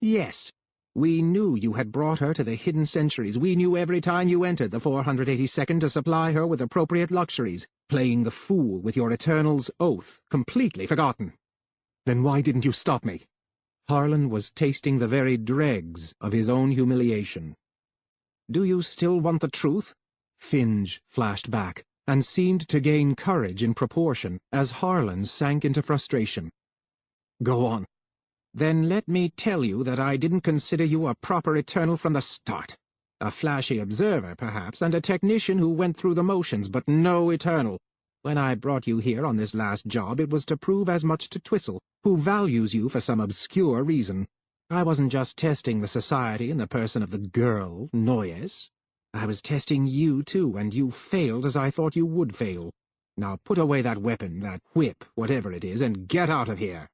Speaker 2: "Yes. We knew you had brought her to the hidden centuries. We knew every time you entered the 482nd to supply her with appropriate luxuries, playing the fool with your Eternal's oath, completely forgotten. Then why didn't you stop me? Harlan was tasting the very dregs of his own humiliation. Do you still want the truth? Finge flashed back, and seemed to gain courage in proportion as Harlan sank into frustration. Go on. Then let me tell you that I didn't consider you a proper Eternal from the start. A flashy observer, perhaps, and a technician who went through the motions, but no Eternal. When I brought you here on this last job, it was to prove as much to Twistle, who values you for some obscure reason. I wasn't just testing the society in the person of the girl, Noyes. I was testing you, too, and you failed as I thought you would fail. Now put away that weapon, that whip, whatever it is, and get out of here.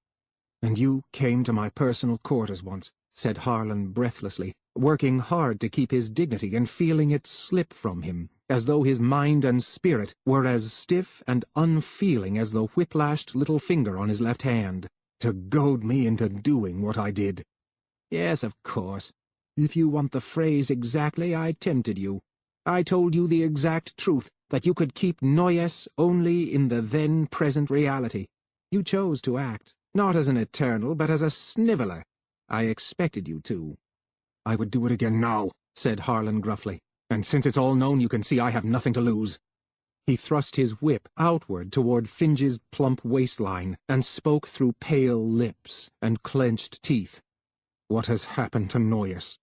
Speaker 2: And you came to my personal quarters once, said Harlan breathlessly, working hard to keep his dignity and feeling it slip from him, as though his mind and spirit were as stiff and unfeeling as the whiplashed little finger on his left hand, to goad me into doing what I did. Yes, of course. If you want the phrase exactly, I tempted you. I told you the exact truth, that you could keep Noyes only in the then-present reality. You chose to act, not as an Eternal, but as a sniveler. I expected you to. I would do it again now, said Harlan gruffly, and since it's all known, you can see I have nothing to lose. He thrust his whip outward toward Finge's plump waistline, and spoke through pale lips and clenched teeth. What has happened to Noyes?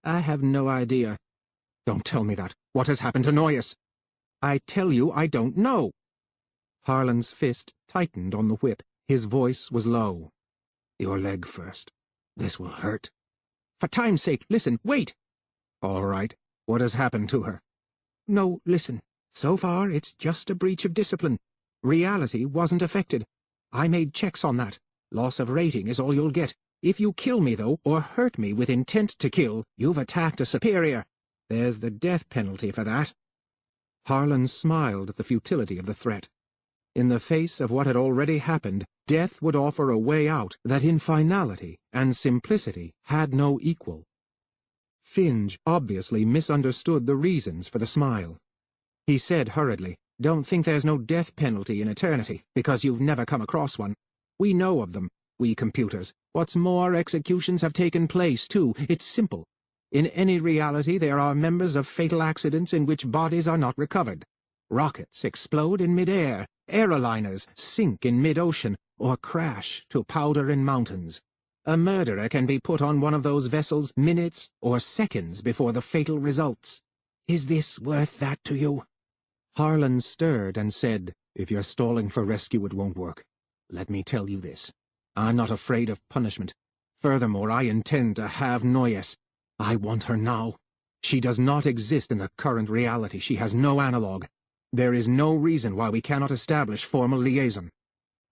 Speaker 2: I have no idea. Don't tell me that. What has happened to Noyes? I tell you I don't know. Harlan's fist tightened on the whip. His voice was low. Your leg first. This will hurt. For time's sake, listen, wait! All right. What has happened to her? No, listen. So far, it's just a breach of discipline. Reality wasn't affected. I made checks on that. Loss of rating is all you'll get. If you kill me, though, or hurt me with intent to kill, you've attacked a superior. There's the death penalty for that. Harlan smiled at the futility of the threat. In the face of what had already happened, death would offer a way out that in finality and simplicity had no equal. Finge obviously misunderstood the reasons for the smile. He said hurriedly, Don't think there's no death penalty in eternity, because you've never come across one. We know of them, we computers. What's more, executions have taken place, too. It's simple. In any reality there are members of fatal accidents in which bodies are not recovered. Rockets explode in mid-air, aeroliners sink in mid-ocean, or crash to powder in mountains. A murderer can be put on one of those vessels minutes or seconds before the fatal results. Is this worth that to you? Harlan stirred and said, If you're stalling for rescue, it won't work. Let me tell you this. I'm not afraid of punishment. Furthermore, I intend to have Noyes. I want her now. She does not exist in the current reality. She has no analog. There is no reason why we cannot establish formal liaison.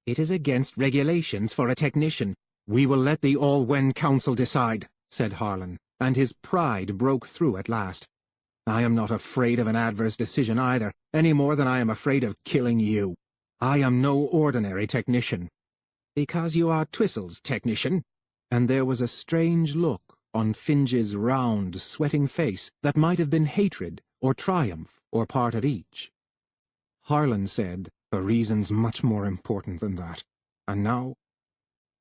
Speaker 2: It is against regulations for a technician. We will let the All-Wen Council decide, said Harlan, and his pride broke through at last. I am not afraid of an adverse decision either, any more than I am afraid of killing you. I am no ordinary technician. Because you are Twistle's technician? And there was a strange look on Finge's round, sweating face that might have been hatred or triumph or part of each. Harlan said, For reasons much more important than that. And now?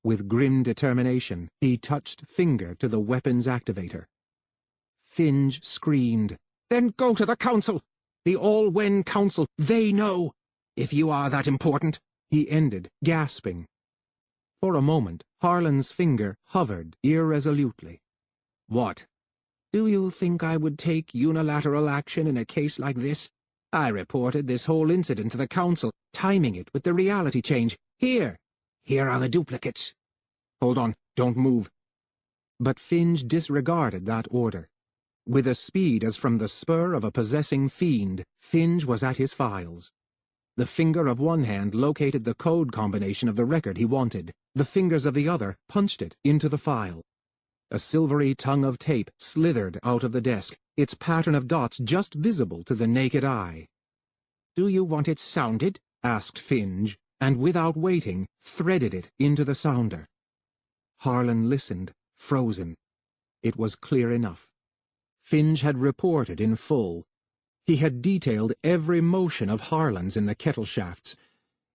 Speaker 2: With grim determination, he touched finger to the weapon's activator. Finge screamed, Then go to the Council! The All-Wen Council! They know! If you are that important! He ended, gasping. For a moment, Harlan's finger hovered irresolutely. What? Do you think I would take unilateral action in a case like this? I reported this whole incident to the Council, timing it with the reality change. Here are the duplicates. Hold on, don't move. But Finge disregarded that order. With a speed as from the spur of a possessing fiend, Finge was at his files. The finger of one hand located the code combination of the record he wanted. The fingers of the other punched it into the file. A silvery tongue of tape slithered out of the desk, its pattern of dots just visible to the naked eye. Do you want it sounded? Asked Finge, and without waiting, threaded it into the sounder. Harlan listened, frozen. It was clear enough. Finge had reported in full. He had detailed every motion of Harlan's in the kettle shafts.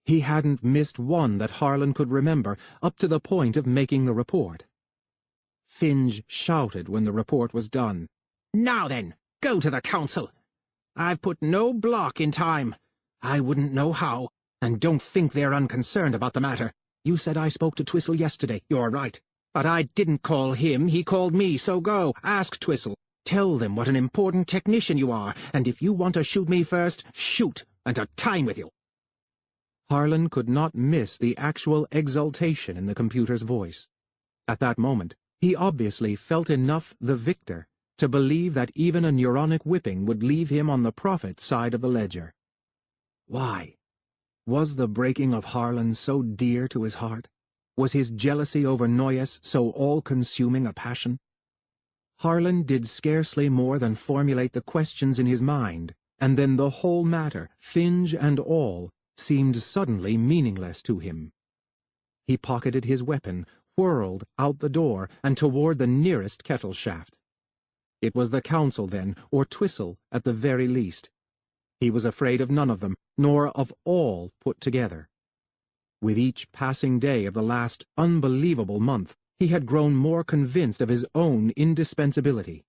Speaker 2: He hadn't missed one that Harlan could remember, up to the point of making the report. Finge shouted when the report was done. "Now then, go to the council. I've put no block in time. I wouldn't know how, and don't think they're unconcerned about the matter. You said I spoke to Twistle yesterday. You're right. But I didn't call him, he called me, so go. Ask Twistle. Tell them what an important technician you are, and if you want to shoot me first, shoot, and to time with you." Harlan could not miss the actual exultation in the computer's voice. At that moment, he obviously felt enough the victor to believe that even a neuronic whipping would leave him on the profit side of the ledger. Why? Was the breaking of Harlan so dear to his heart? Was his jealousy over Noyes so all-consuming a passion? Harlan did scarcely more than formulate the questions in his mind, and then the whole matter, Finge and all, seemed suddenly meaningless to him. He pocketed his weapon, whirled out the door, and toward the nearest kettle shaft. It was the council, then, or Twistle, at the very least. He was afraid of none of them, nor of all put together. With each passing day of the last unbelievable month, he had grown more convinced of his own indispensability.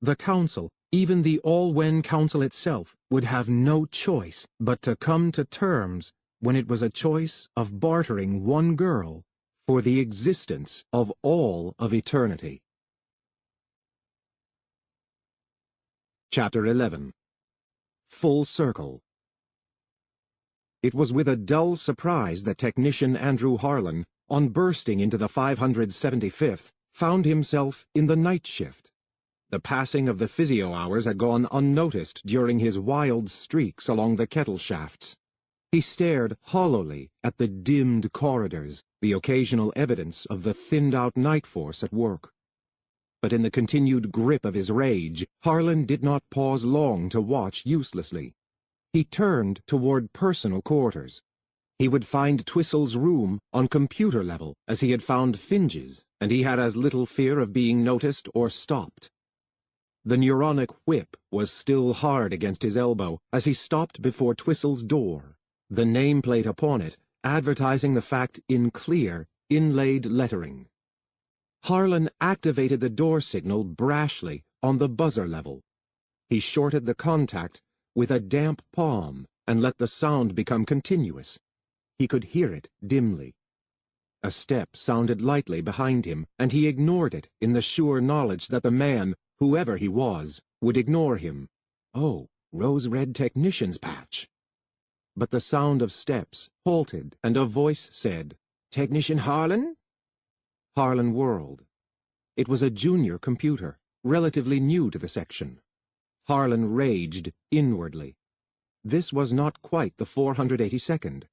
Speaker 2: The council, even the All-Wen Council itself, would have no choice but to come to terms when it was a choice of bartering one girl for the existence of all of eternity. Chapter 11. Full Circle. It was with a dull surprise that technician Andrew Harlan, on bursting into the 575th, found himself in the night shift. The passing of the physio hours had gone unnoticed during his wild streaks along the kettle shafts. He stared hollowly at the dimmed corridors, the occasional evidence of the thinned-out night force at work. But in the continued grip of his rage, Harlan did not pause long to watch uselessly. He turned toward personal quarters. He would find Twistle's room on computer level, as he had found Finge's, and he had as little fear of being noticed or stopped. The neuronic whip was still hard against his elbow as he stopped before Twistle's door, the nameplate upon it advertising the fact in clear, inlaid lettering. Harlan activated the door signal brashly on the buzzer level. He shorted the contact with a damp palm and let the sound become continuous. He could hear it dimly. A step sounded lightly behind him, and he ignored it in the sure knowledge that the man, whoever he was, would ignore him. Oh, rose-red technician's patch. But the sound of steps halted, and a voice said, "Technician Harlan?" Harlan whirled. It was a junior computer, relatively new to the section. Harlan raged inwardly. This was not quite the 482nd.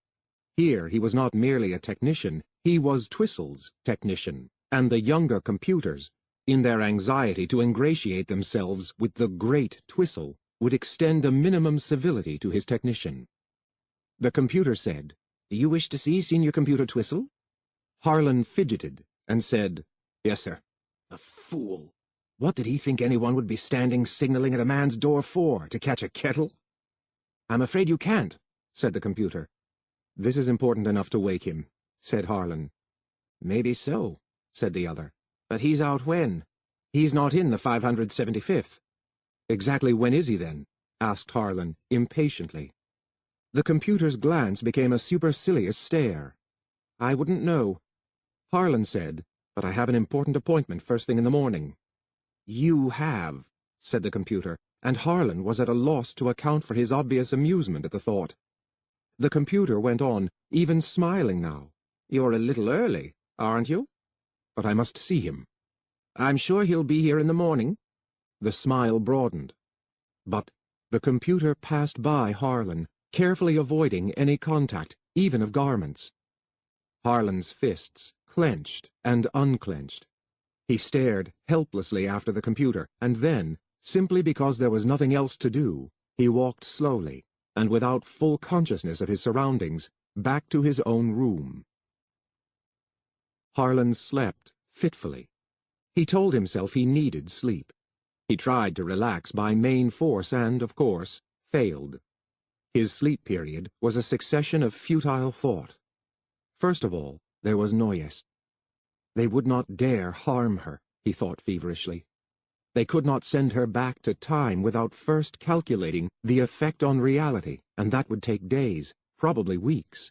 Speaker 2: Here he was not merely a technician, he was Twistle's technician, and the younger computers, in their anxiety to ingratiate themselves with the great Twistle, would extend a minimum civility to his technician. The computer said, "Do you wish to see Senior Computer Twistle?" Harlan fidgeted and said, "Yes, sir." The fool! What did he think anyone would be standing signaling at a man's door for, to catch a kettle? "I'm afraid you can't," said the computer. "This is important enough to wake him," said Harlan. "Maybe so," said the other. "But he's out when? He's not in the 575th. "Exactly when is he, then?" asked Harlan, impatiently. The computer's glance became a supercilious stare. "I wouldn't know." Harlan said, "But I have an important appointment first thing in the morning." "You have," said the computer, and Harlan was at a loss to account for his obvious amusement at the thought. The computer went on, even smiling now. "You're a little early, aren't you?" "But I must see him." "I'm sure he'll be here in the morning." The smile broadened. But the computer passed by Harlan, carefully avoiding any contact, even of garments. Harlan's fists clenched and unclenched. He stared helplessly after the computer, and then, simply because there was nothing else to do, he walked slowly, and without full consciousness of his surroundings, back to his own room. Harlan slept fitfully. He told himself he needed sleep. He tried to relax by main force and, of course, failed. His sleep period was a succession of futile thought. First of all, there was Noyes. They would not dare harm her, he thought feverishly. They could not send her back to time without first calculating the effect on reality, and that would take days, probably weeks.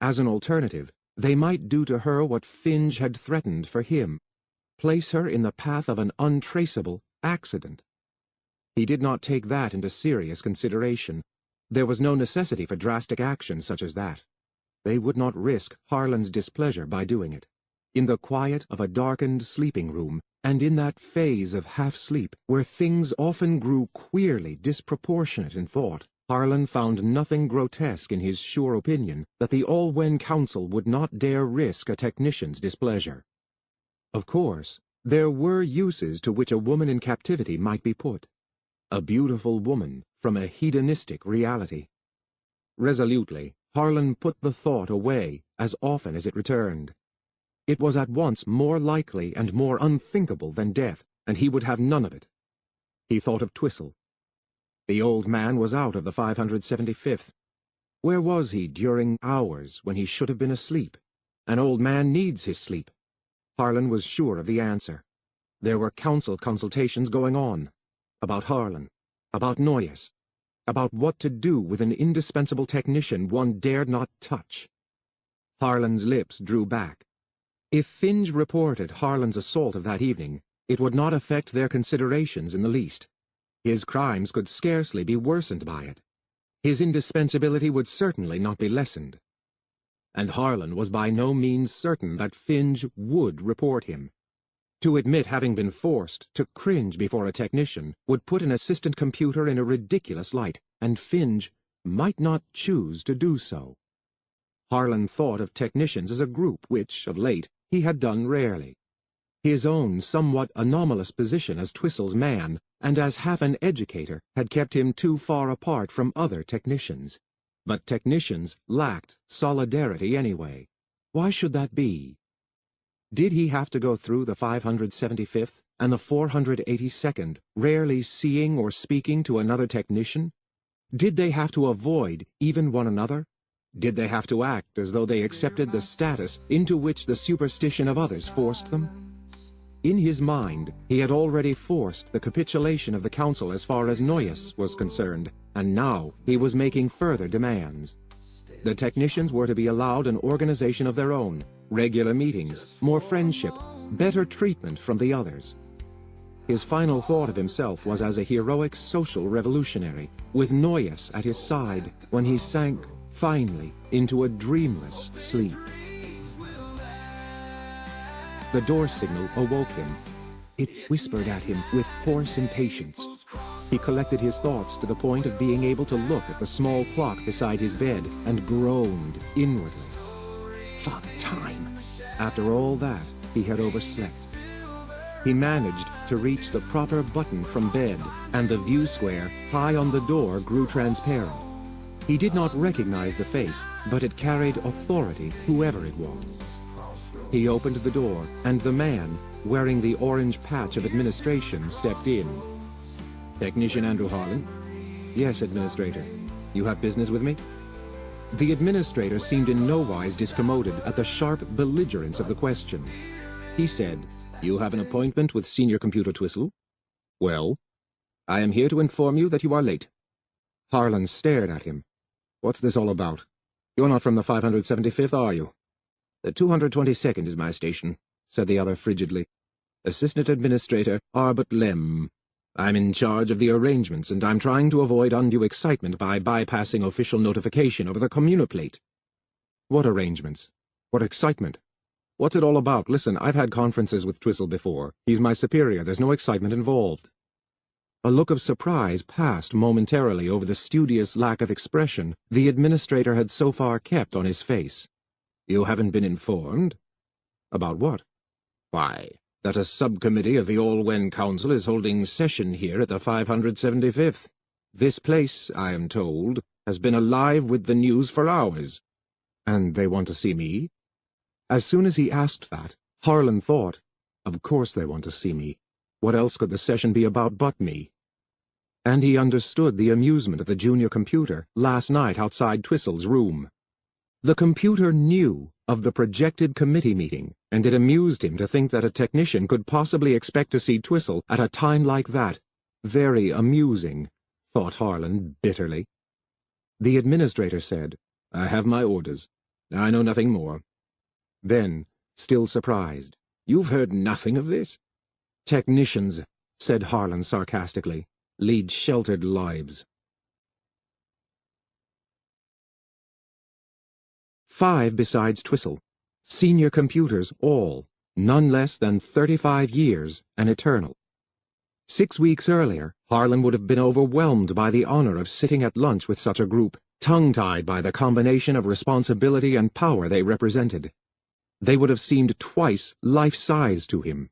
Speaker 2: As an alternative, they might do to her what Finge had threatened for him, place her in the path of an untraceable accident. He did not take that into serious consideration. There was no necessity for drastic action such as that. They would not risk Harlan's displeasure by doing it. In the quiet of a darkened sleeping room, and in that phase of half-sleep where things often grew queerly disproportionate in thought, Harlan found nothing grotesque in his sure opinion that the All-Wen Council would not dare risk a technician's displeasure. Of course, there were uses to which a woman in captivity might be put. A beautiful woman from a hedonistic reality. Resolutely, Harlan put the thought away as often as it returned. It was at once more likely and more unthinkable than death, and he would have none of it. He thought of Twistle. The old man was out of the 575th. Where was he during hours when he should have been asleep? An old man needs his sleep. Harlan was sure of the answer. There were council consultations going on. About Harlan. About Noyes. About what to do with an indispensable technician one dared not touch. Harlan's lips drew back. If Finge reported Harlan's assault of that evening, it would not affect their considerations in the least. His crimes could scarcely be worsened by it. His indispensability would certainly not be lessened. And Harlan was by no means certain that Finge would report him. To admit having been forced to cringe before a technician would put an assistant computer in a ridiculous light, and Finge might not choose to do so. Harlan thought of technicians as a group which, of late, he had done rarely. His own somewhat anomalous position as Twistle's man and as half an educator had kept him too far apart from other technicians. But technicians lacked solidarity anyway. Why should that be? Did he have to go through the 575th and the 482nd, rarely seeing or speaking to another technician? Did they have to avoid even one another? Did they have to act as though they accepted the status into which the superstition of others forced them? In his mind, he had already forced the capitulation of the council as far as Noyes was concerned, and now he was making further demands. The technicians were to be allowed an organization of their own, regular meetings, more friendship, better treatment from the others. His final thought of himself was as a heroic social revolutionary, with Noyes at his side when he sank, finally, into a dreamless sleep. The door signal awoke him. It whispered at him with hoarse impatience. He collected his thoughts to the point of being able to look at the small clock beside his bed and groaned inwardly. Father Time! After all that, he had overslept. He managed to reach the proper button from bed, and the view square high on the door grew transparent. He did not recognize the face, but it carried authority, whoever it was. He opened the door, and the man, wearing the orange patch of administration, stepped in. Technician Andrew Harlan? Yes, Administrator. You have business with me? The Administrator seemed in no wise discommoded at the sharp belligerence of the question. He said, You have an appointment with Senior Computer Twistle? Well, I am here to inform you that you are late. Harlan stared at him. What's this all about? You're not from the 575th, are you? The 222nd is my station, said the other frigidly. Assistant Administrator Arbut Lem. I'm in charge of the arrangements, and I'm trying to avoid undue excitement by bypassing official notification over the communiplate. What arrangements? What excitement? What's it all about? Listen, I've had conferences with Twistle before. He's my superior. There's no excitement involved. A look of surprise passed momentarily over the studious lack of expression the Administrator had so far kept on his face. You haven't been informed? About what? Why, that a subcommittee of the All-Wen Council is holding session here at the 575th. This place, I am told, has been alive with the news for hours. And they want to see me? As soon as he asked that, Harlan thought, Of course they want to see me. What else could the session be about but me? And he understood the amusement of the junior computer last night outside Twistle's room. The computer knew of the projected committee meeting, and it amused him to think that a technician could possibly expect to see Twistle at a time like that. Very amusing, thought Harlan bitterly. The administrator said, "I have my orders. I know nothing more." Then, still surprised, "You've heard nothing of this?" "Technicians," said Harlan sarcastically, "lead sheltered lives." 5 besides Twistle. Senior computers all, none less than 35 years, an eternal. 6 weeks earlier, Harlan would have been overwhelmed by the honor of sitting at lunch with such a group, tongue-tied by the combination of responsibility and power they represented. They would have seemed twice life-size to him.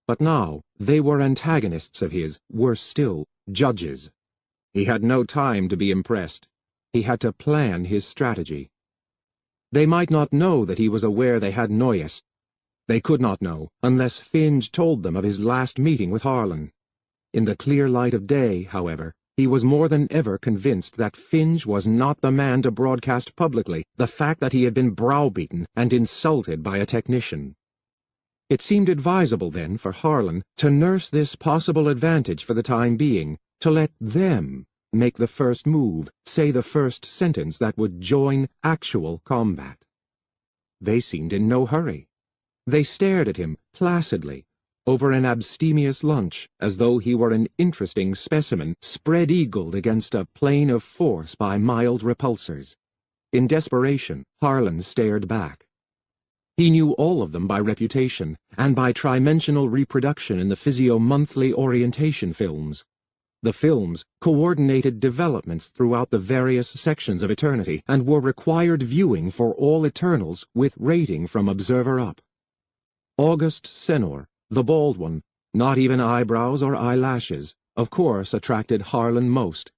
Speaker 2: But now, they were antagonists of his, worse still, judges. He had no time to be impressed. He had to plan his strategy. They might not know that he was aware they had Noyes. They could not know, unless Finge told them of his last meeting with Harlan. In the clear light of day, however, he was more than ever convinced that Finge was not the man to broadcast publicly the fact that he had been browbeaten and insulted by a technician. It seemed advisable, then, for Harlan to nurse this possible advantage for the time being, to let them make the first move, say the first sentence that would join actual combat. They seemed in no hurry. They stared at him placidly over an abstemious lunch, as though he were an interesting specimen spread-eagled against a plane of force by mild repulsors. In desperation, Harlan stared back. He knew all of them by reputation, and by trimensional reproduction in the Physio-monthly orientation films. The films coordinated developments throughout the various sections of eternity, and were required viewing for all Eternals with rating from Observer up. August Senor, the bald one, not even eyebrows or eyelashes, of course attracted Harlan most.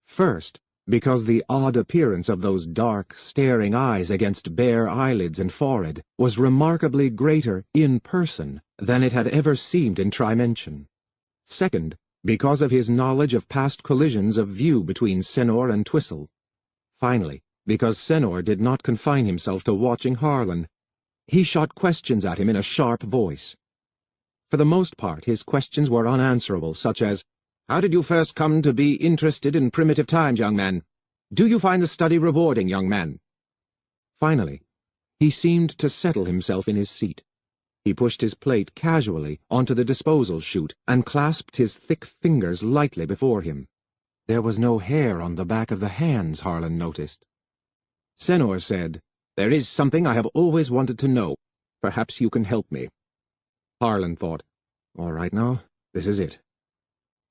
Speaker 2: First, because the odd appearance of those dark, staring eyes against bare eyelids and forehead was remarkably greater in person than it had ever seemed in Trimension. Second, because of his knowledge of past collisions of view between Senor and Twistle. Finally, because Senor did not confine himself to watching Harlan. He shot questions at him in a sharp voice. For the most part, his questions were unanswerable, such as, "How did you first come to be interested in primitive times, young man? Do you find the study rewarding, young man?" Finally, he seemed to settle himself in his seat. He pushed his plate casually onto the disposal chute and clasped his thick fingers lightly before him. There was no hair on the back of the hands, Harlan noticed. Senor said, "There is something I have always wanted to know. Perhaps you can help me." Harlan thought, "All right now, this is it."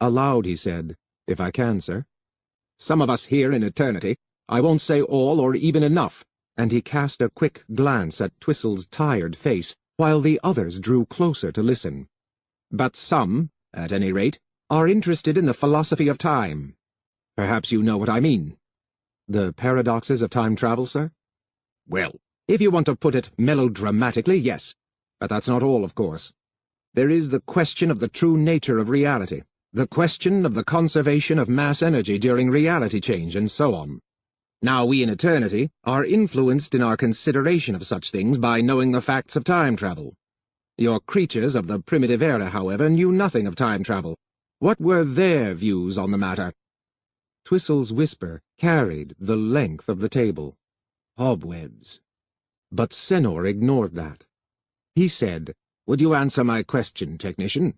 Speaker 2: Aloud he said, "If I can, sir." "Some of us here in eternity, I won't say all or even enough," and he cast a quick glance at Twistle's tired face, while the others drew closer to listen. "But some, at any rate, are interested in the philosophy of time. Perhaps you know what I mean." "The paradoxes of time travel, sir?" "Well, if you want to put it melodramatically, yes. But that's not all, of course. There is the question of the true nature of reality, the question of the conservation of mass energy during reality change, and so on. Now we in eternity are influenced in our consideration of such things by knowing the facts of time travel. Your creatures of the primitive era, however, knew nothing of time travel. What were their views on the matter?" Twistle's whisper carried the length of the table. "Cobwebs." But Senor ignored that. He said, "Would you answer my question, technician?"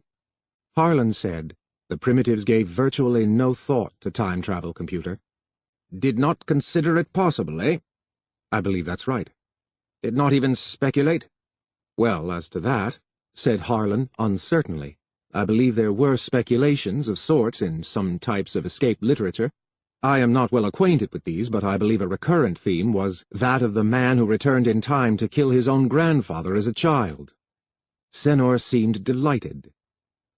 Speaker 2: Harlan said, "The primitives gave virtually no thought to time travel, computer." "Did not consider it possible, eh?" "I believe that's right." "Did not even speculate?" "Well, as to that," said Harlan uncertainly, "I believe there were speculations of sorts in some types of escape literature. I am not well acquainted with these, but I believe a recurrent theme was that of the man who returned in time to kill his own grandfather as a child." Senor seemed delighted.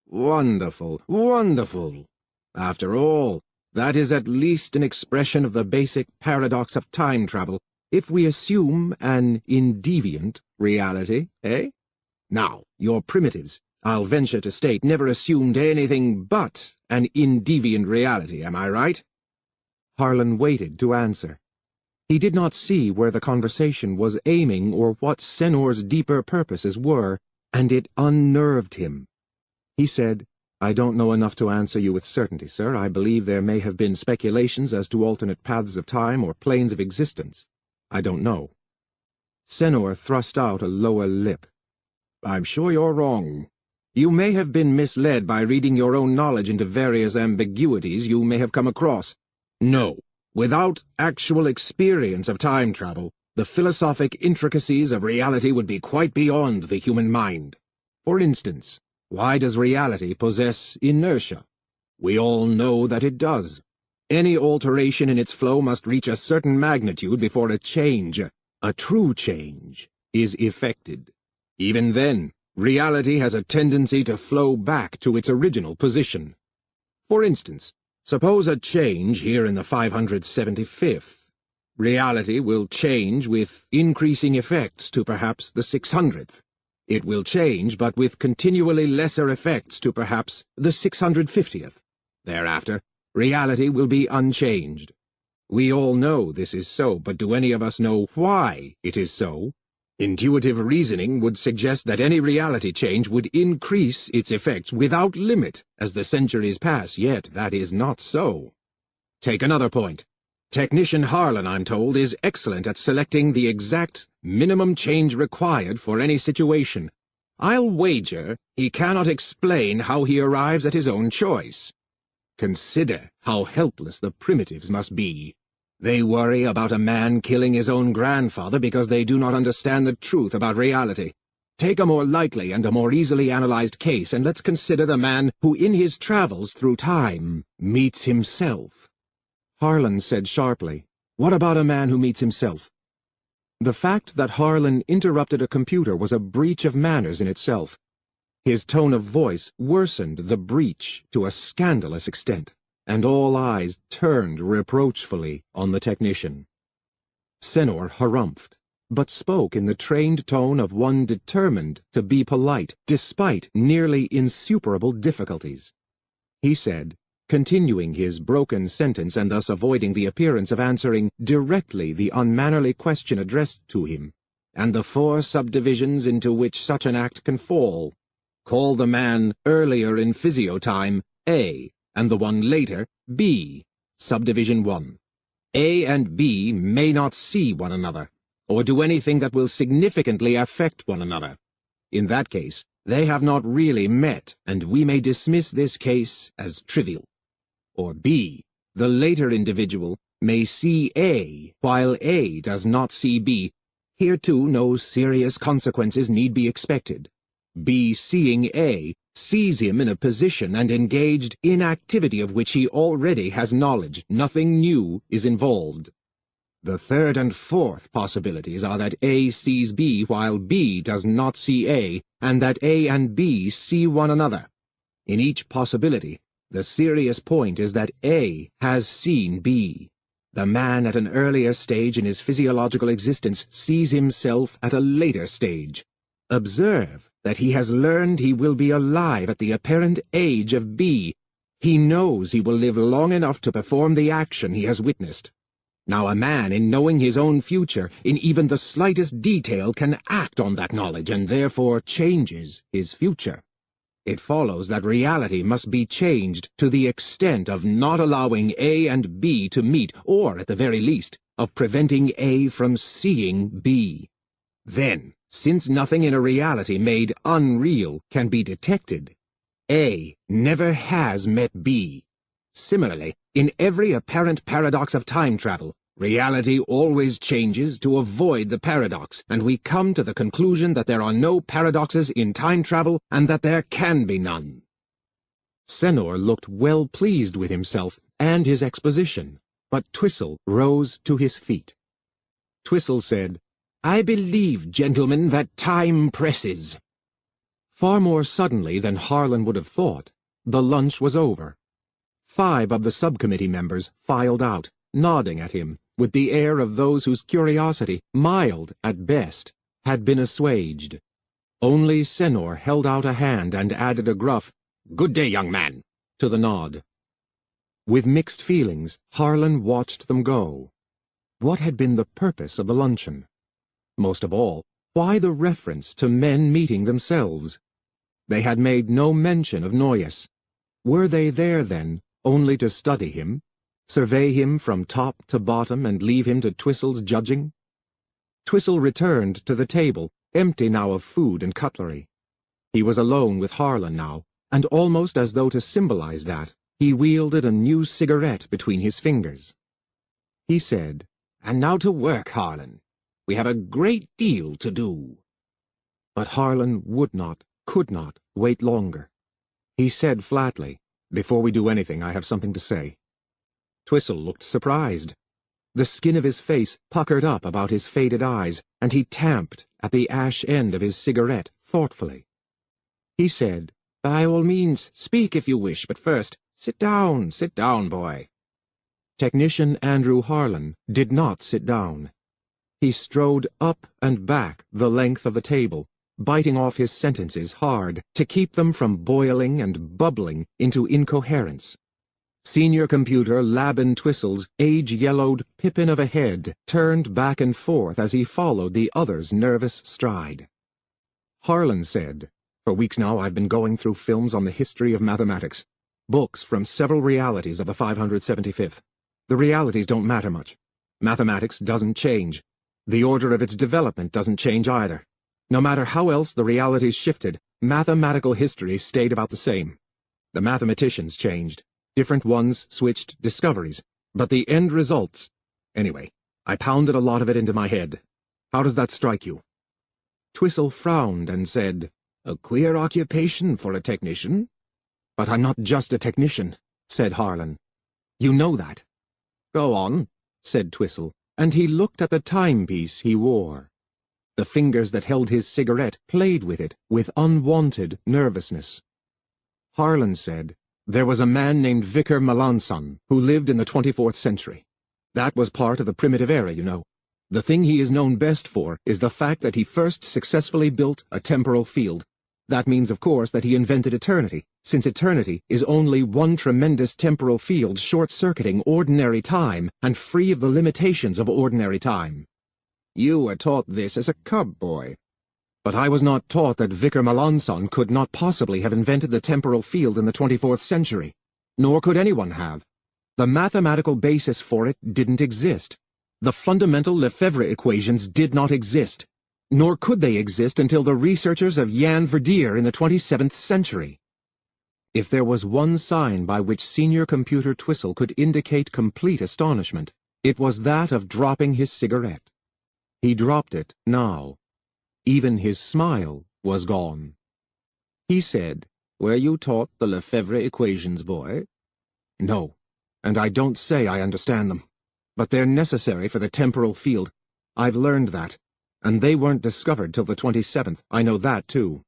Speaker 2: "Wonderful, wonderful. After all, that is at least an expression of the basic paradox of time travel, if we assume an indeviant reality, eh?" Now, your primitives, I'll venture to state, never assumed anything but an indeviant reality, am I right? Harlan waited to answer. He did not see where the conversation was aiming or what Senor's deeper purposes were, and it unnerved him. He said, "I don't know enough to answer you with certainty, sir. I believe there may have been speculations as to alternate paths of time or planes of existence. I don't know." Senor thrust out a lower lip. "I'm sure you're wrong. You may have been misled by reading your own knowledge into various ambiguities you may have come across. No, without actual experience of time travel, the philosophic intricacies of reality would be quite beyond the human mind. For instance, why does reality possess inertia? We all know that it does. Any alteration in its flow must reach a certain magnitude before a change, a true change, is effected. Even then, reality has a tendency to flow back to its original position. For instance, suppose a change here in the 575th. Reality will change with increasing effects to perhaps the 600th. It will change, but with continually lesser effects to perhaps the 650th. Thereafter, reality will be unchanged. We all know this is so, but do any of us know why it is so? Intuitive reasoning would suggest that any reality change would increase its effects without limit as the centuries pass, yet that is not so. Take another point. Technician Harlan, I'm told, is excellent at selecting the exact minimum change required for any situation. I'll wager he cannot explain how he arrives at his own choice. Consider how helpless the primitives must be. They worry about a man killing his own grandfather because they do not understand the truth about reality. Take a more likely and a more easily analyzed case, and let's consider the man who in his travels through time meets himself. Harlan said sharply, "What about a man who meets himself?" The fact that Harlan interrupted a computer was a breach of manners in itself. His tone of voice worsened the breach to a scandalous extent, and all eyes turned reproachfully on the technician. Senor harumphed, but spoke in the trained tone of one determined to be polite, despite nearly insuperable difficulties. He said, continuing his broken sentence and thus avoiding the appearance of answering directly the unmannerly question addressed to him, "And the 4 subdivisions into which such an act can fall. Call the man earlier in physio-time A, and the one later B, subdivision 1. A and B may not see one another, or do anything that will significantly affect one another. In that case, they have not really met, and we may dismiss this case as trivial. Or B, the later individual may see A, while A does not see B. Here too no serious consequences need be expected. B, seeing A, sees him in a position and engaged in activity of which he already has knowledge. Nothing new is involved. The third and fourth possibilities are that A sees B while B does not see A, and that A and B see one another. In each possibility, the serious point is that A has seen B. The man at an earlier stage in his physiological existence sees himself at a later stage. Observe that he has learned he will be alive at the apparent age of B. He knows he will live long enough to perform the action he has witnessed. Now a man, in knowing his own future, in even the slightest detail, can act on that knowledge and therefore changes his future. It follows that reality must be changed to the extent of not allowing A and B to meet, or, at the very least, of preventing A from seeing B. Then, since nothing in a reality made unreal can be detected, A never has met B. Similarly, in every apparent paradox of time travel, reality always changes to avoid the paradox, and we come to the conclusion that there are no paradoxes in time travel and that there can be none. Senor looked well pleased with himself and his exposition, but Twistle rose to his feet. Twistle said, "I believe, gentlemen, that time presses." Far more suddenly than Harlan would have thought, the lunch was over. 5 of the subcommittee members filed out, nodding at him, with the air of those whose curiosity, mild at best, had been assuaged. Only Senor held out a hand and added a gruff, "Good day, young man," to the nod. With mixed feelings, Harlan watched them go. What had been the purpose of the luncheon? Most of all, why the reference to men meeting themselves? They had made no mention of Noyes. Were they there, then, only to study him, survey him from top to bottom and leave him to Twistle's judging? Twistle returned to the table, empty now of food and cutlery. He was alone with Harlan now, and almost as though to symbolize that, he wielded a new cigarette between his fingers. He said, "And now to work, Harlan. We have a great deal to do." But Harlan would not, could not, wait longer. He said flatly, "Before we do anything, I have something to say." Twistle looked surprised. The skin of his face puckered up about his faded eyes, and he tamped at the ash end of his cigarette thoughtfully. He said, "By all means, speak if you wish, but first, sit down, boy." Technician Andrew Harlan did not sit down. He strode up and back the length of the table, biting off his sentences hard to keep them from boiling and bubbling into incoherence. Senior computer Laban Twistle's age-yellowed pippin of a head turned back and forth as he followed the other's nervous stride. Harlan said, "For weeks now I've been going through films on the history of mathematics, books from several realities of the 575th. The realities don't matter much. Mathematics doesn't change. The order of its development doesn't change either. No matter how else the realities shifted, mathematical history stayed about the same. The mathematicians changed. Different ones switched discoveries. But the end results... Anyway, I pounded a lot of it into my head. How does that strike you?" Twistle frowned and said, "A queer occupation for a technician." "But I'm not just a technician," said Harlan. "You know that." "Go on," said Twistle, and he looked at the timepiece he wore. The fingers that held his cigarette played with it with unwanted nervousness. Harlan said, "There was a man named Vicar Melanson who lived in the 24th century. That was part of the primitive era, you know. The thing he is known best for is the fact that he first successfully built a temporal field. That means, of course, that he invented eternity, since eternity is only one tremendous temporal field short-circuiting ordinary time and free of the limitations of ordinary time. You were taught this as a cub boy. But I was not taught that Vicar Melanson could not possibly have invented the temporal field in the 24th century. Nor could anyone have. The mathematical basis for it didn't exist. The fundamental Lefebvre equations did not exist. Nor could they exist until the researchers of Jan Verdier in the 27th century. If there was one sign by which Senior Computer Twistle could indicate complete astonishment, it was that of dropping his cigarette. He dropped it now. Even his smile was gone. He said, "Were you taught the Lefebvre equations, boy?" "No, and I don't say I understand them. But they're necessary for the temporal field. I've learned that. And they weren't discovered till the 27th, I know that too."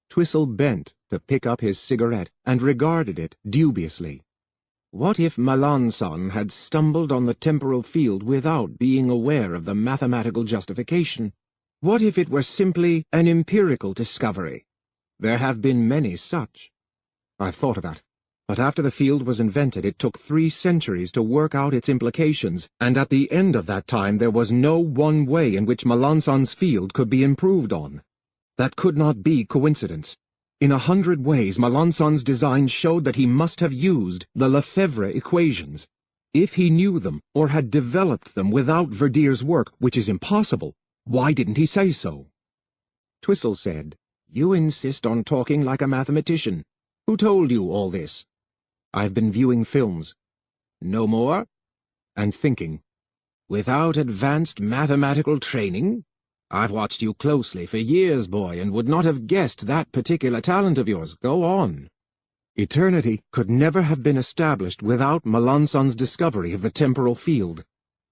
Speaker 2: Twistle bent to pick up his cigarette and regarded it dubiously. What if Melanson had stumbled on the temporal field without being aware of the mathematical justification? What if it were simply an empirical discovery? There have been many such. I've thought of that. But after the field was invented, it took 3 centuries to work out its implications, and at the end of that time there was no one way in which Melanson's field could be improved on. That could not be coincidence. In 100 ways, Melanson's design showed that he must have used the Lefebvre equations. If he knew them, or had developed them without Verdier's work, which is impossible, why didn't he say so? Twistle said, "You insist on talking like a mathematician. Who told you all this?" "I've been viewing films." "No more?" "And thinking." "Without advanced mathematical training? I've watched you closely for years, boy, and would not have guessed that particular talent of yours. Go on." Eternity could never have been established without Melanson's discovery of the temporal field.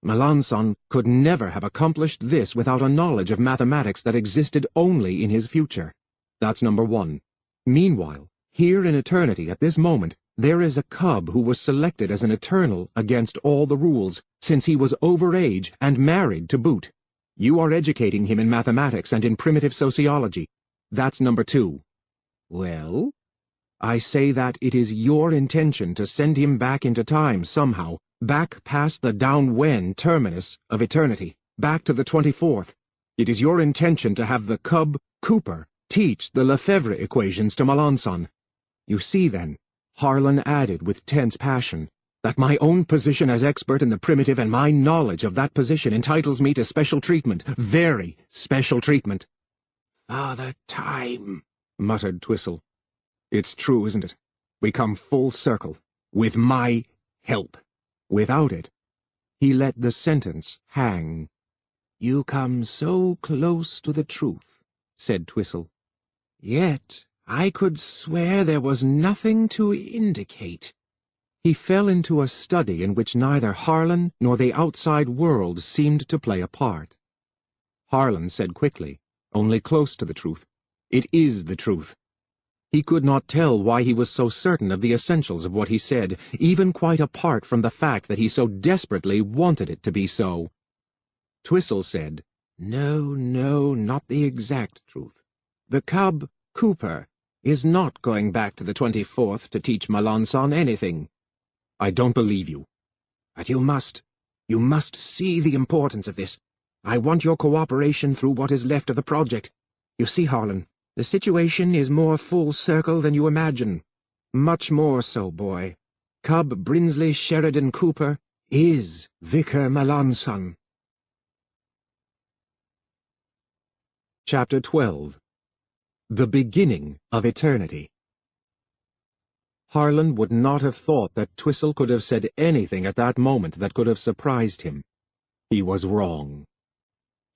Speaker 2: Melanson could never have accomplished this without a knowledge of mathematics that existed only in his future. That's number 1. Meanwhile, here in eternity at this moment, there is a cub who was selected as an eternal against all the rules, since he was over age and married to boot. You are educating him in mathematics and in primitive sociology. That's number 2. Well? I say that it is your intention to send him back into time somehow, back past the down-when terminus of eternity, back to the 24th. It is your intention to have the cub, Cooper, teach the Lefebvre equations to Melanson. You see, then, Harlan added with tense passion, that my own position as expert in the primitive and my knowledge of that position entitles me to special treatment, very special treatment. Father Time, muttered Twistle. It's true, isn't it? We come full circle, with my help. Without it, he let the sentence hang. You come so close to the truth, said Twistle. Yet I could swear there was nothing to indicate. He fell into a study in which neither Harlan nor the outside world seemed to play a part. Harlan said quickly, only close to the truth, "It is the truth." He could not tell why he was so certain of the essentials of what he said, even quite apart from the fact that he so desperately wanted it to be so. Twistle said, No, not the exact truth. The cub, Cooper, is not going back to the 24th to teach Melanson anything. I don't believe you. But you must see the importance of this. I want your cooperation through what is left of the project. You see, Harlan, the situation is more full circle than you imagine. Much more so, boy. Cub Brinsley Sheridan Cooper is Vicar Melanson. Chapter 12. The Beginning of Eternity. Harlan would not have thought that Twistle could have said anything at that moment that could have surprised him. He was wrong.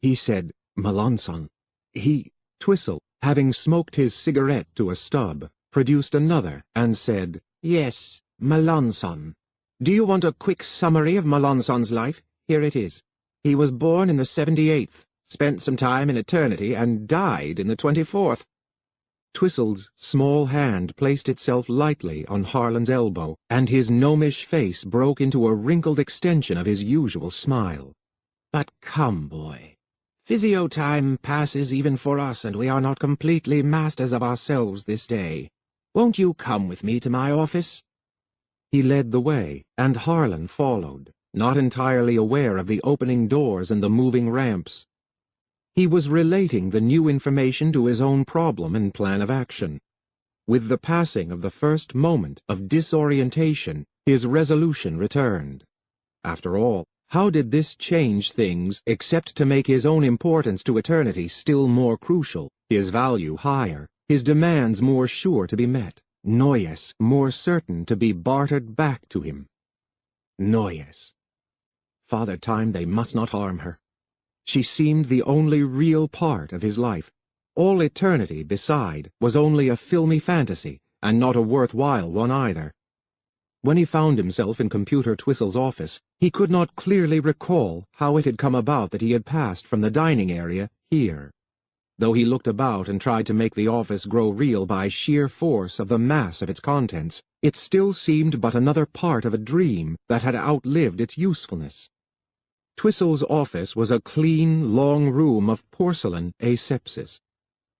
Speaker 2: He said, Melanson. Twistle, having smoked his cigarette to a stub, produced another and said, Yes, Melanson. Do you want a quick summary of Melanson's life? Here it is. He was born in the 78th, spent some time in eternity, and died in the 24th. Twistle's small hand placed itself lightly on Harlan's elbow, and his gnomish face broke into a wrinkled extension of his usual smile. But come, boy. Physio-time passes even for us, and we are not completely masters of ourselves this day. Won't you come with me to my office? He led the way, and Harlan followed, not entirely aware of the opening doors and the moving ramps. He was relating the new information to his own problem and plan of action. With the passing of the first moment of disorientation, his resolution returned. After all, how did this change things except to make his own importance to eternity still more crucial, his value higher, his demands more sure to be met, Noyes more certain to be bartered back to him? Noyes. Father Time, they must not harm her. She seemed the only real part of his life. All eternity beside was only a filmy fantasy, and not a worthwhile one either. When he found himself in Computer Twistle's office, he could not clearly recall how it had come about that he had passed from the dining area here. Though he looked about and tried to make the office grow real by sheer force of the mass of its contents, it still seemed but another part of a dream that had outlived its usefulness. Twistle's office was a clean, long room of porcelain asepsis.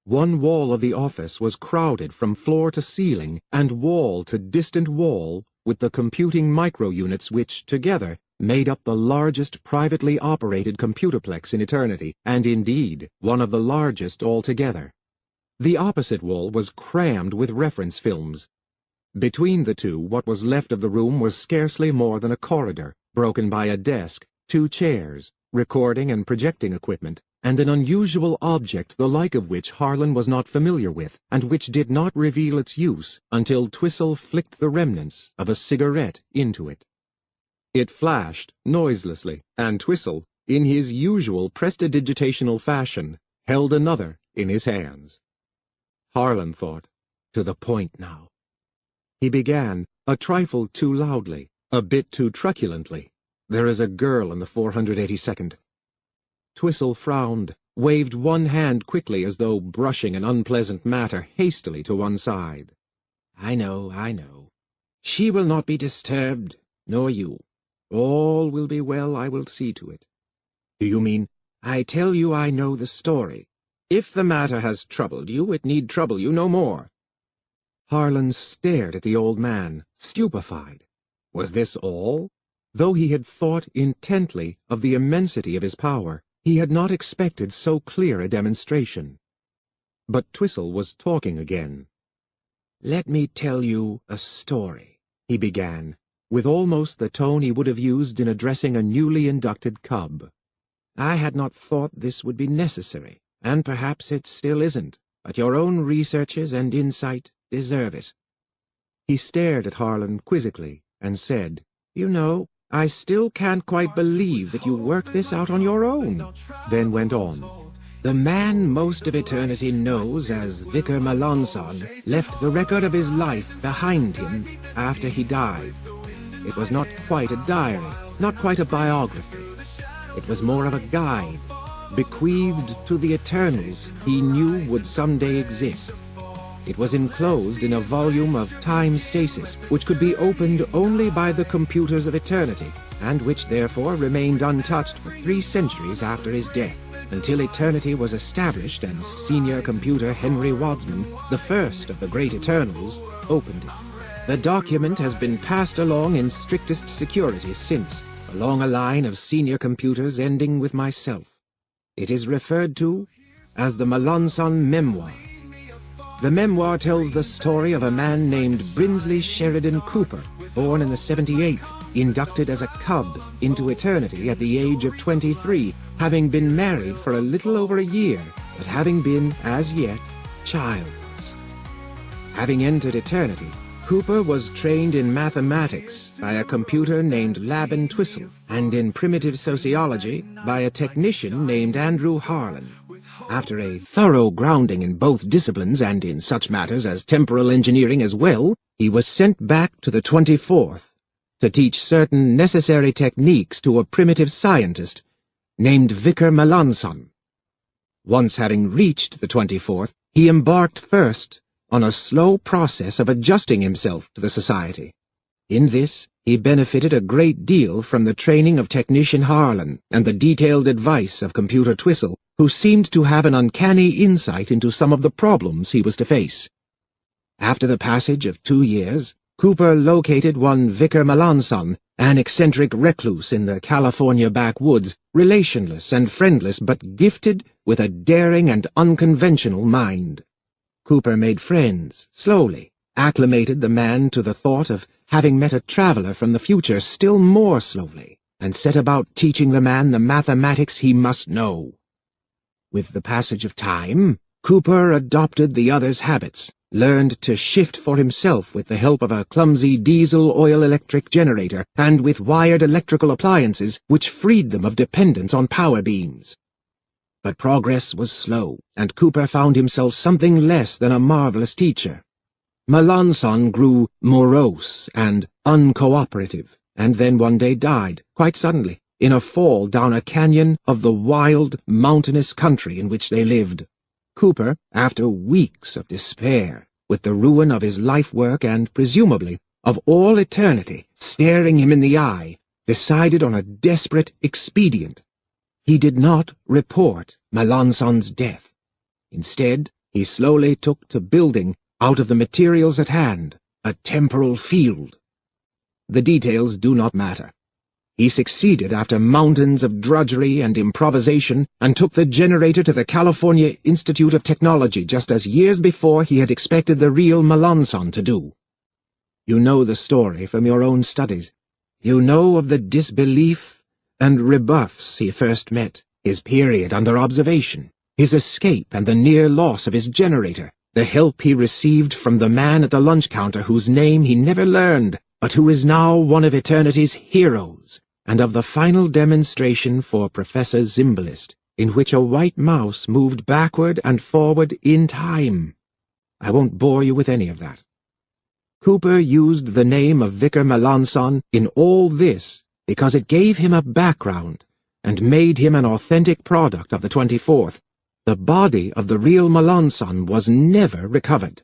Speaker 2: One wall of the office was crowded from floor to ceiling and wall to distant wall with the computing micro-units which, together, made up the largest privately operated computerplex in eternity, and indeed one of the largest altogether. The opposite wall was crammed with reference films. Between the two, what was left of the room was scarcely more than a corridor, broken by a desk, 2 chairs, recording and projecting equipment, and an unusual object the like of which Harlan was not familiar with, and which did not reveal its use until Twistle flicked the remnants of a cigarette into it. It flashed noiselessly, and Twistle, in his usual prestidigitational fashion, held another in his hands. Harlan thought, to the point now. He began, a trifle too loudly, a bit too truculently. There is a girl in the 482nd. Twistle frowned, waved one hand quickly as though brushing an unpleasant matter hastily to one side. I know. She will not be disturbed, nor you. All will be well, I will see to it. Do you mean? I tell you I know the story. If the matter has troubled you, it need trouble you no more." Harlan stared at the old man, stupefied. Was this all? Though he had thought intently of the immensity of his power, he had not expected so clear a demonstration. But Twistle was talking again. "Let me tell you a story," he began, with almost the tone he would have used in addressing a newly inducted cub. "I had not thought this would be necessary, and perhaps it still isn't, but your own researches and insight deserve it." He stared at Harlan quizzically and said, "You know, I still can't quite believe that you worked this out on your own," then went on. "The man most of eternity knows as Vicar Melanson left the record of his life behind him after he died. It was not quite a diary, not quite a biography. It was more of a guide, bequeathed to the Eternals he knew would someday exist. It was enclosed in a volume of time stasis, which could be opened only by the computers of eternity, and which therefore remained untouched for 3 centuries after his death, until eternity was established and senior computer Henry Wadsman, the first of the great Eternals, opened it. The document has been passed along in strictest security since, along a line of senior computers ending with myself. It is referred to as the Melanson Memoir. The memoir tells the story of a man named Brinsley Sheridan Cooper, born in the 78th, inducted as a cub into eternity at the age of 23, having been married for a little over a year, but having been, as yet, childless. Having entered eternity, Cooper was trained in mathematics by a computer named Laban Twistle, and in primitive sociology by a technician named Andrew Harlan. After a thorough grounding in both disciplines and in such matters as temporal engineering as well, he was sent back to the 24th to teach certain necessary techniques to a primitive scientist named Vicar Melanson. Once having reached the 24th, he embarked first on a slow process of adjusting himself to the society. In this, he benefited a great deal from the training of technician Harlan and the detailed advice of computer Twistle, who seemed to have an uncanny insight into some of the problems he was to face. After the passage of 2 years, Cooper located one Vicar Melanson, an eccentric recluse in the California backwoods, relationless and friendless but gifted with a daring and unconventional mind. Cooper made friends, slowly, acclimated the man to the thought of having met a traveler from the future still more slowly, and set about teaching the man the mathematics he must know. With the passage of time, Cooper adopted the other's habits, learned to shift for himself with the help of a clumsy diesel-oil-electric generator and with wired electrical appliances which freed them of dependence on power beams. But progress was slow, and Cooper found himself something less than a marvelous teacher. Melanson grew morose and uncooperative, and then one day died, quite suddenly, in a fall down a canyon of the wild, mountainous country in which they lived. Cooper, after weeks of despair, with the ruin of his life work and, presumably, of all eternity staring him in the eye, decided on a desperate expedient. He did not report Melanson's death. Instead, he slowly took to building, out of the materials at hand, a temporal field. The details do not matter. He succeeded after mountains of drudgery and improvisation, and took the generator to the California Institute of Technology just as years before he had expected the real Melanson to do. You know the story from your own studies. You know of the disbelief and rebuffs he first met, his period under observation, his escape and the near loss of his generator, the help he received from the man at the lunch counter whose name he never learned, but who is now one of eternity's heroes, and of the final demonstration for Professor Zimbalist, in which a white mouse moved backward and forward in time. I won't bore you with any of that. Cooper used the name of Vicar Melanson in all this because it gave him a background and made him an authentic product of the 24th. The body of the real Melanson was never recovered.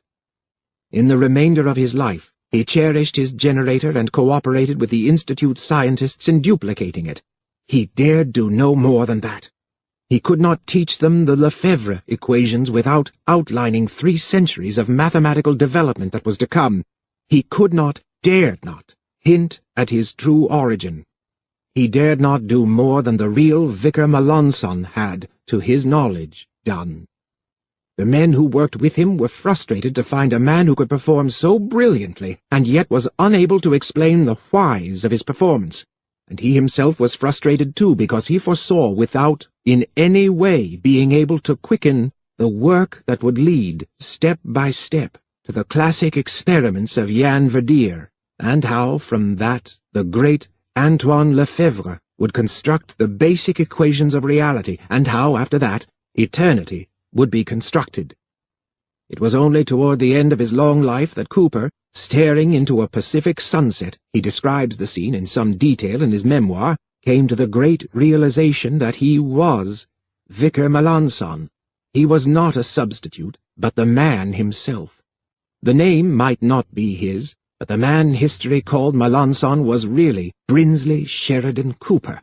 Speaker 2: In the remainder of his life, he cherished his generator and cooperated with the Institute scientists in duplicating it. He dared do no more than that. He could not teach them the Lefebvre equations without outlining 3 centuries of mathematical development that was to come. He could not, dared not, hint at his true origin. He dared not do more than the real Vicar Melanson had, to his knowledge, done. The men who worked with him were frustrated to find a man who could perform so brilliantly, and yet was unable to explain the whys of his performance. And he himself was frustrated too, because he foresaw without, in any way, being able to quicken the work that would lead, step by step, to the classic experiments of Jan Verdier, and how, from that, the great Antoine Lefebvre would construct the basic equations of reality, and how, after that, eternity would be constructed. It was only toward the end of his long life that Cooper, staring into a Pacific sunset, he describes the scene in some detail in his memoir, came to the great realization that he was Vicar Melanson. He was not a substitute, but the man himself. The name might not be his, but the man history called Melanson was really Brinsley Sheridan Cooper.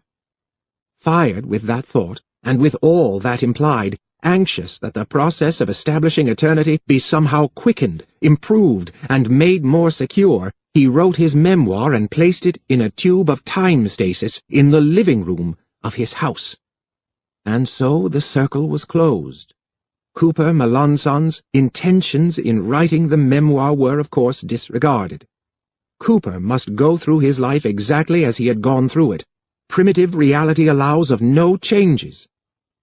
Speaker 2: Fired with that thought, and with all that implied, anxious that the process of establishing eternity be somehow quickened, improved, and made more secure, he wrote his memoir and placed it in a tube of time stasis in the living room of his house. And so the circle was closed. Cooper Melanson's intentions in writing the memoir were, of course, disregarded. Cooper must go through his life exactly as he had gone through it. Primitive reality allows of no changes.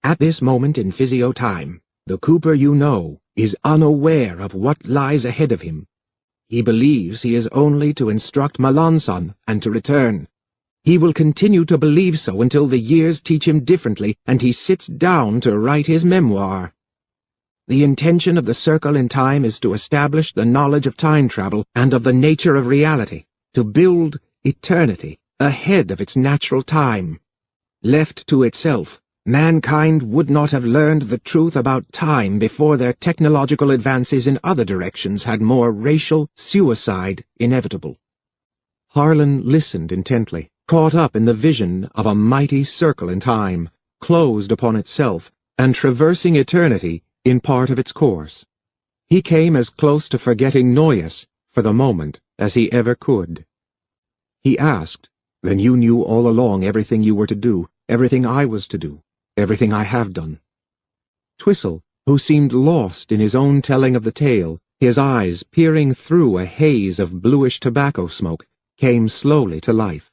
Speaker 2: At this moment in physio-time, the Cooper you know is unaware of what lies ahead of him. He believes he is only to instruct Melanson and to return. He will continue to believe so until the years teach him differently and he sits down to write his memoir. The intention of the circle in time is to establish the knowledge of time travel and of the nature of reality, to build eternity ahead of its natural time. Left to itself, mankind would not have learned the truth about time before their technological advances in other directions had more racial suicide inevitable. Harlan listened intently, caught up in the vision of a mighty circle in time, closed upon itself, and traversing eternity in part of its course. He came as close to forgetting Noyes, for the moment, as he ever could. He asked, "Then you knew all along everything you were to do, everything I was to do, everything I have done?" Twistle, who seemed lost in his own telling of the tale, his eyes peering through a haze of bluish tobacco smoke, came slowly to life.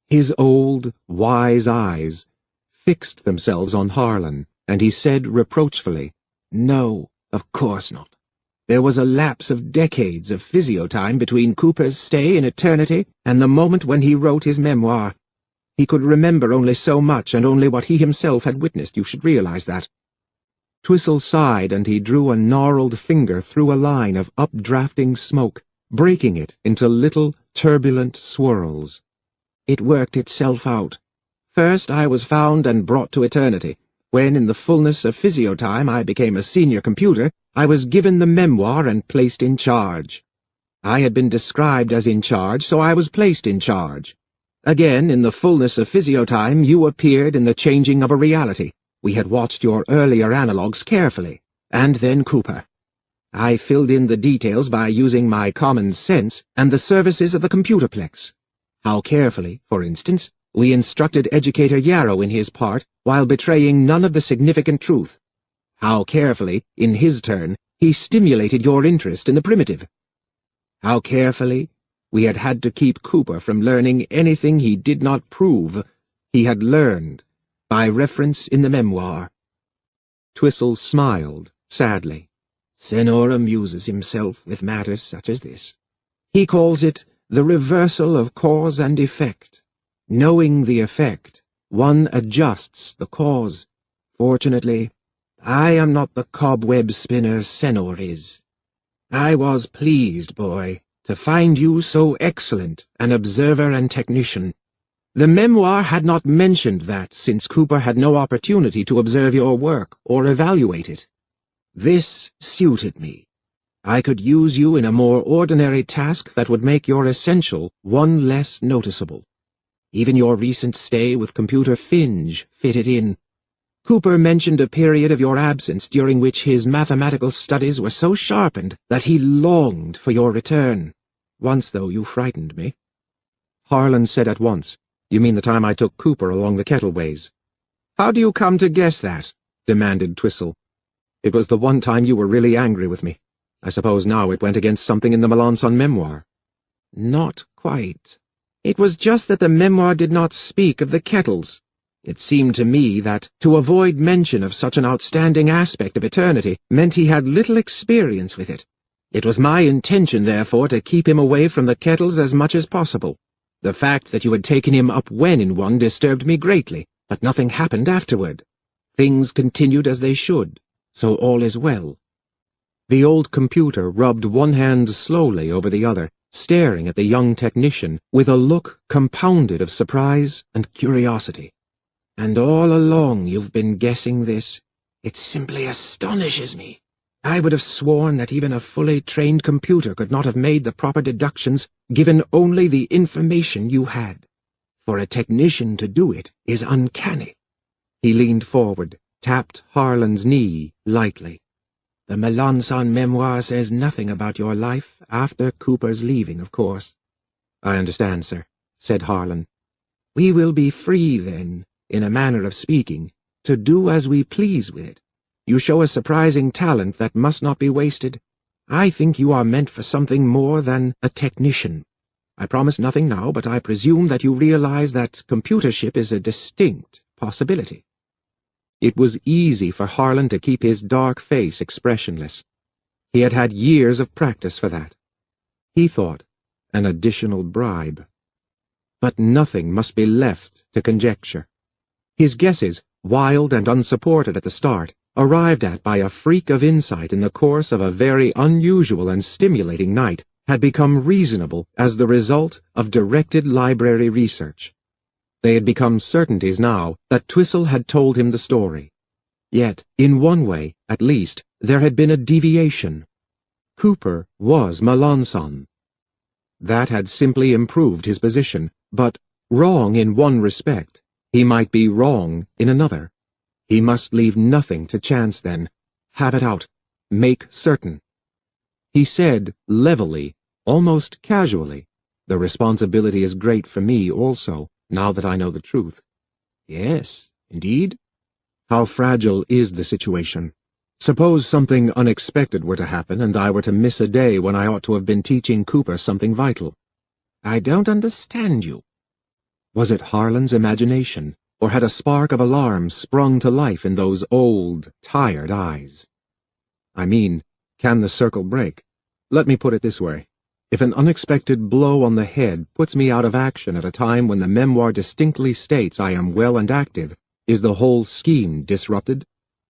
Speaker 2: His old, wise eyes fixed themselves on Harlan, and he said reproachfully, "No, of course not. There was a lapse of decades of physio-time between Cooper's stay in eternity and the moment when he wrote his memoir. He could remember only so much, and only what he himself had witnessed. You should realize that." Twistle sighed, and he drew a gnarled finger through a line of updrafting smoke, breaking it into little, turbulent swirls. "It worked itself out. First I was found and brought to eternity. When, in the fullness of physio-time, I became a senior computer, I was given the memoir and placed in charge. I had been described as in charge, so I was placed in charge. Again, in the fullness of physio-time, you appeared in the changing of a reality. We had watched your earlier analogues carefully. And then Cooper. I filled in the details by using my common sense and the services of the computerplex. How carefully, for instance, we instructed Educator Yarrow in his part, while betraying none of the significant truth. How carefully, in his turn, he stimulated your interest in the primitive. How carefully we had to keep Cooper from learning anything he did not prove he had learned, by reference in the memoir." Twistle smiled, sadly. "Senor amuses himself with matters such as this. He calls it the reversal of cause and effect. Knowing the effect, one adjusts the cause. Fortunately, I am not the cobweb spinner Senor is. I was pleased, boy, to find you so excellent an observer and technician. The memoir had not mentioned that, since Cooper had no opportunity to observe your work or evaluate it. This suited me. I could use you in a more ordinary task that would make your essential one less noticeable. Even your recent stay with Computer Finge fitted in. Cooper mentioned a period of your absence during which his mathematical studies were so sharpened that he longed for your return. Once, though, you frightened me." Harlan said at once, "You mean the time I took Cooper along the kettleways?" "How do you come to guess that?" demanded Twistle. "It was the one time you were really angry with me. I suppose now it went against something in the Melanson memoir." "Not quite. It was just that the memoir did not speak of the kettles. It seemed to me that to avoid mention of such an outstanding aspect of eternity meant he had little experience with it. It was my intention, therefore, to keep him away from the kettles as much as possible. The fact that you had taken him up when in one disturbed me greatly, but nothing happened afterward. Things continued as they should, so all is well." The old computer rubbed one hand slowly over the other, staring at the young technician with a look compounded of surprise and curiosity. "And all along you've been guessing this? It simply astonishes me. I would have sworn that even a fully trained computer could not have made the proper deductions given only the information you had. For a technician to do it is uncanny." He leaned forward, tapped Harlan's knee lightly. "The Melanson memoir says nothing about your life after Cooper's leaving, of course." "I understand, sir," said Harlan. "We will be free, then, in a manner of speaking, to do as we please with it. You show a surprising talent that must not be wasted. I think you are meant for something more than a technician. I promise nothing now, but I presume that you realize that computership is a distinct possibility." It was easy for Harlan to keep his dark face expressionless. He had had years of practice for that. He thought, an additional bribe. But nothing must be left to conjecture. His guesses, wild and unsupported at the start, arrived at by a freak of insight in the course of a very unusual and stimulating night, had become reasonable as the result of directed library research. They had become certainties now that Twistle had told him the story. Yet, in one way, at least, there had been a deviation. Cooper was Melanson. That had simply improved his position, but, wrong in one respect, he might be wrong in another. He must leave nothing to chance then. Have it out. Make certain. He said, levelly, almost casually, "The responsibility is great for me also, now that I know the truth." "Yes, indeed." "How fragile is the situation? Suppose something unexpected were to happen and I were to miss a day when I ought to have been teaching Cooper something vital." "I don't understand you." Was it Harlan's imagination, or had a spark of alarm sprung to life in those old, tired eyes? "I mean, can the circle break? Let me put it this way. If an unexpected blow on the head puts me out of action at a time when the memoir distinctly states I am well and active, is the whole scheme disrupted?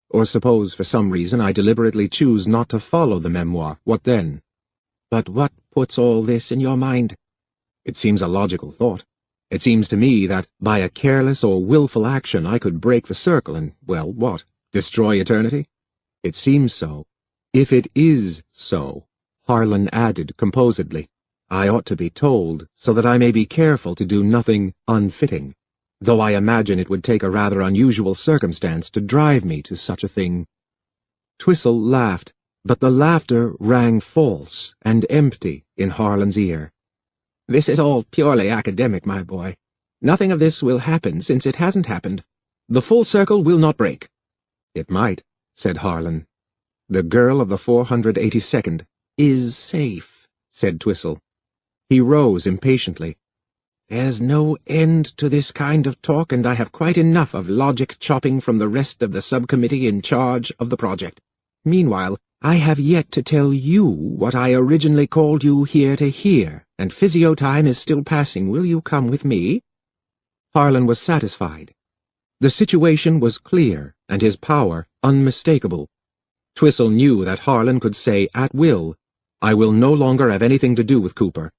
Speaker 2: Or suppose for some reason I deliberately choose not to follow the memoir, what then?" "But what puts all this in your mind?" "It seems a logical thought. It seems to me that, by a careless or willful action, I could break the circle and, well, what? Destroy eternity? It seems so. If it is so," Harlan added composedly, "I ought to be told, so that I may be careful to do nothing unfitting, though I imagine it would take a rather unusual circumstance to drive me to such a thing." Twistle laughed, but the laughter rang false and empty in Harlan's ear. "This is all purely academic, my boy. Nothing of this will happen since it hasn't happened. The full circle will not break." "It might," said Harlan. "The girl of the 482nd is safe," said Twistle. He rose impatiently. "There's no end to this kind of talk, and I have quite enough of logic chopping from the rest of the subcommittee in charge of the project. Meanwhile, I have yet to tell you what I originally called you here to hear, and physio time is still passing. Will you come with me?" Harlan was satisfied. The situation was clear, and his power unmistakable. Twistle knew that Harlan could say at will, "I will no longer have anything to do with Cooper."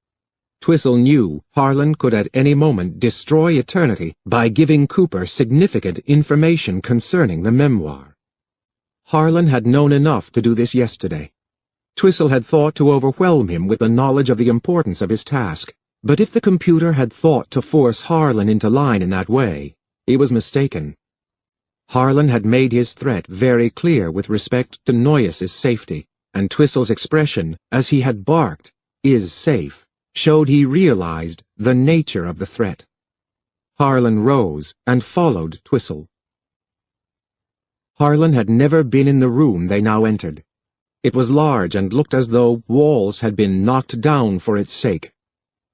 Speaker 2: Twistle knew Harlan could at any moment destroy eternity by giving Cooper significant information concerning the memoir. Harlan had known enough to do this yesterday. Twistle had thought to overwhelm him with the knowledge of the importance of his task, but if the computer had thought to force Harlan into line in that way, he was mistaken. Harlan had made his threat very clear with respect to Noyes' safety, and Twistle's expression, as he had barked, "is safe," showed he realized the nature of the threat. Harlan rose and followed Twistle. Harlan had never been in the room they now entered. It was large and looked as though walls had been knocked down for its sake.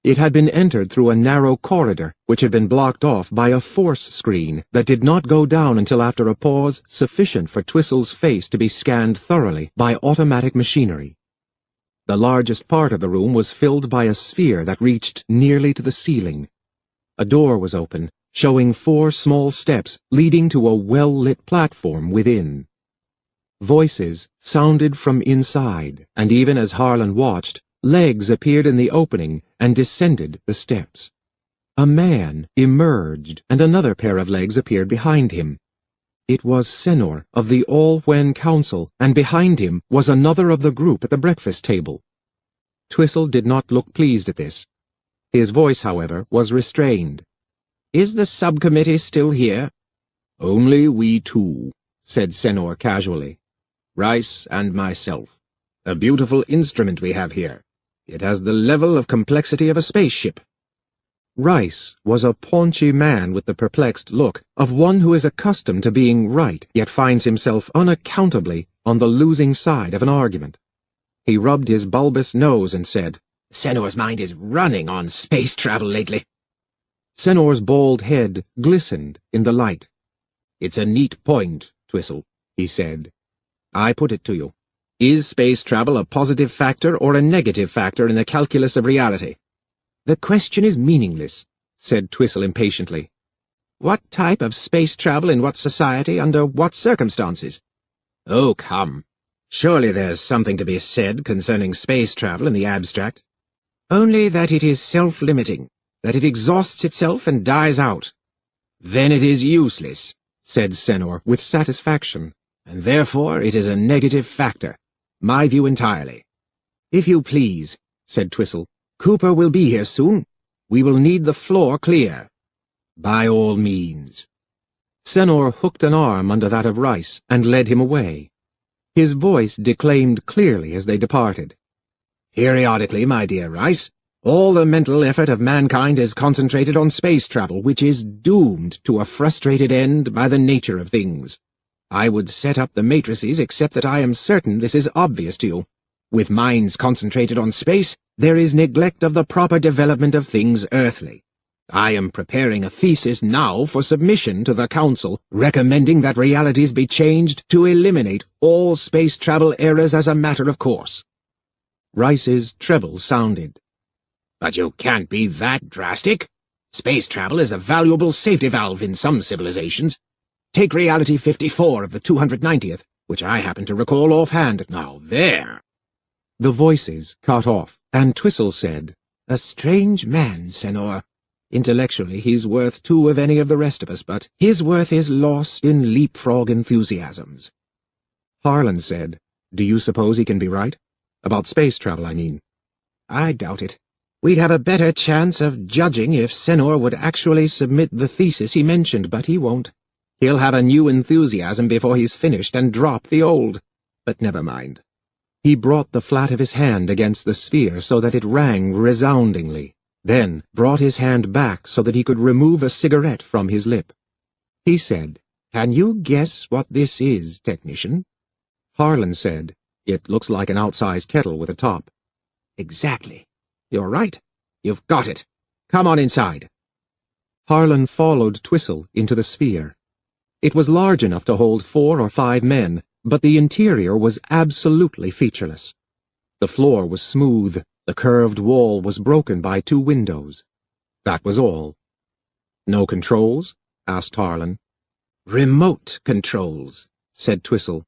Speaker 2: It had been entered through a narrow corridor, which had been blocked off by a force screen that did not go down until after a pause sufficient for Twistle's face to be scanned thoroughly by automatic machinery. The largest part of the room was filled by a sphere that reached nearly to the ceiling. A door was open, showing 4 small steps leading to a well-lit platform within. Voices sounded from inside, and even as Harlan watched, legs appeared in the opening and descended the steps. A man emerged, and another pair of legs appeared behind him. It was Senor of the All-When Council, and behind him was another of the group at the breakfast table. Twistle did not look pleased at this. His voice, however, was restrained. "Is the subcommittee still here?" "Only we two," said Senor casually. "Rice and myself. A beautiful instrument we have here. It has the level of complexity of a spaceship." Rice was a paunchy man with the perplexed look of one who is accustomed to being right, yet finds himself unaccountably on the losing side of an argument. He rubbed his bulbous nose and said, "Senor's mind is running on space travel lately." Senor's bald head glistened in the light. "It's a neat point, Twistle," he said. "I put it to you. Is space travel a positive factor or a negative factor in the calculus of reality?" "The question is meaningless," said Twistle impatiently. "What type of space travel in what society under what circumstances?" "Oh, come. Surely there's something to be said concerning space travel in the abstract." "Only that it is self-limiting, that it exhausts itself and dies out." "Then it is useless," said Senor with satisfaction, "and therefore it is a negative factor. My view entirely." "If you please," said Twistle. "Cooper will be here soon. We will need the floor clear." "By all means." Senor hooked an arm under that of Rice and led him away. His voice declaimed clearly as they departed. "Periodically, my dear Rice, all the mental effort of mankind is concentrated on space travel, which is doomed to a frustrated end by the nature of things. I would set up the matrices except that I am certain this is obvious to you. With minds concentrated on space, there is neglect of the proper development of things earthly. I am preparing a thesis now for submission to the Council, recommending that realities be changed to eliminate all space travel errors as a matter of course." Rice's treble sounded. "But you can't be that drastic. Space travel is a valuable safety valve in some civilizations. Take Reality 54 of the 290th, which I happen to recall offhand. Now there." The voices cut off, and Twistle said, "A strange man, Senor. Intellectually he's worth 2 of any of the rest of us, but his worth is lost in leapfrog enthusiasms." Harlan said, "Do you suppose he can be right? About space travel, I mean." "I doubt it. We'd have a better chance of judging if Senor would actually submit the thesis he mentioned, but he won't. He'll have a new enthusiasm before he's finished and drop the old. But never mind." He brought the flat of his hand against the sphere so that it rang resoundingly, then brought his hand back so that he could remove a cigarette from his lip. He said, "Can you guess what this is, technician?" Harlan said, "It looks like an outsized kettle with a top." "Exactly. You're right. You've got it. Come on inside." Harlan followed Twistle into the sphere. It was large enough to hold 4 or 5 men, but the interior was absolutely featureless. The floor was smooth, the curved wall was broken by 2 windows. That was all. "No controls?" asked Harlan. "Remote controls," said Twistle.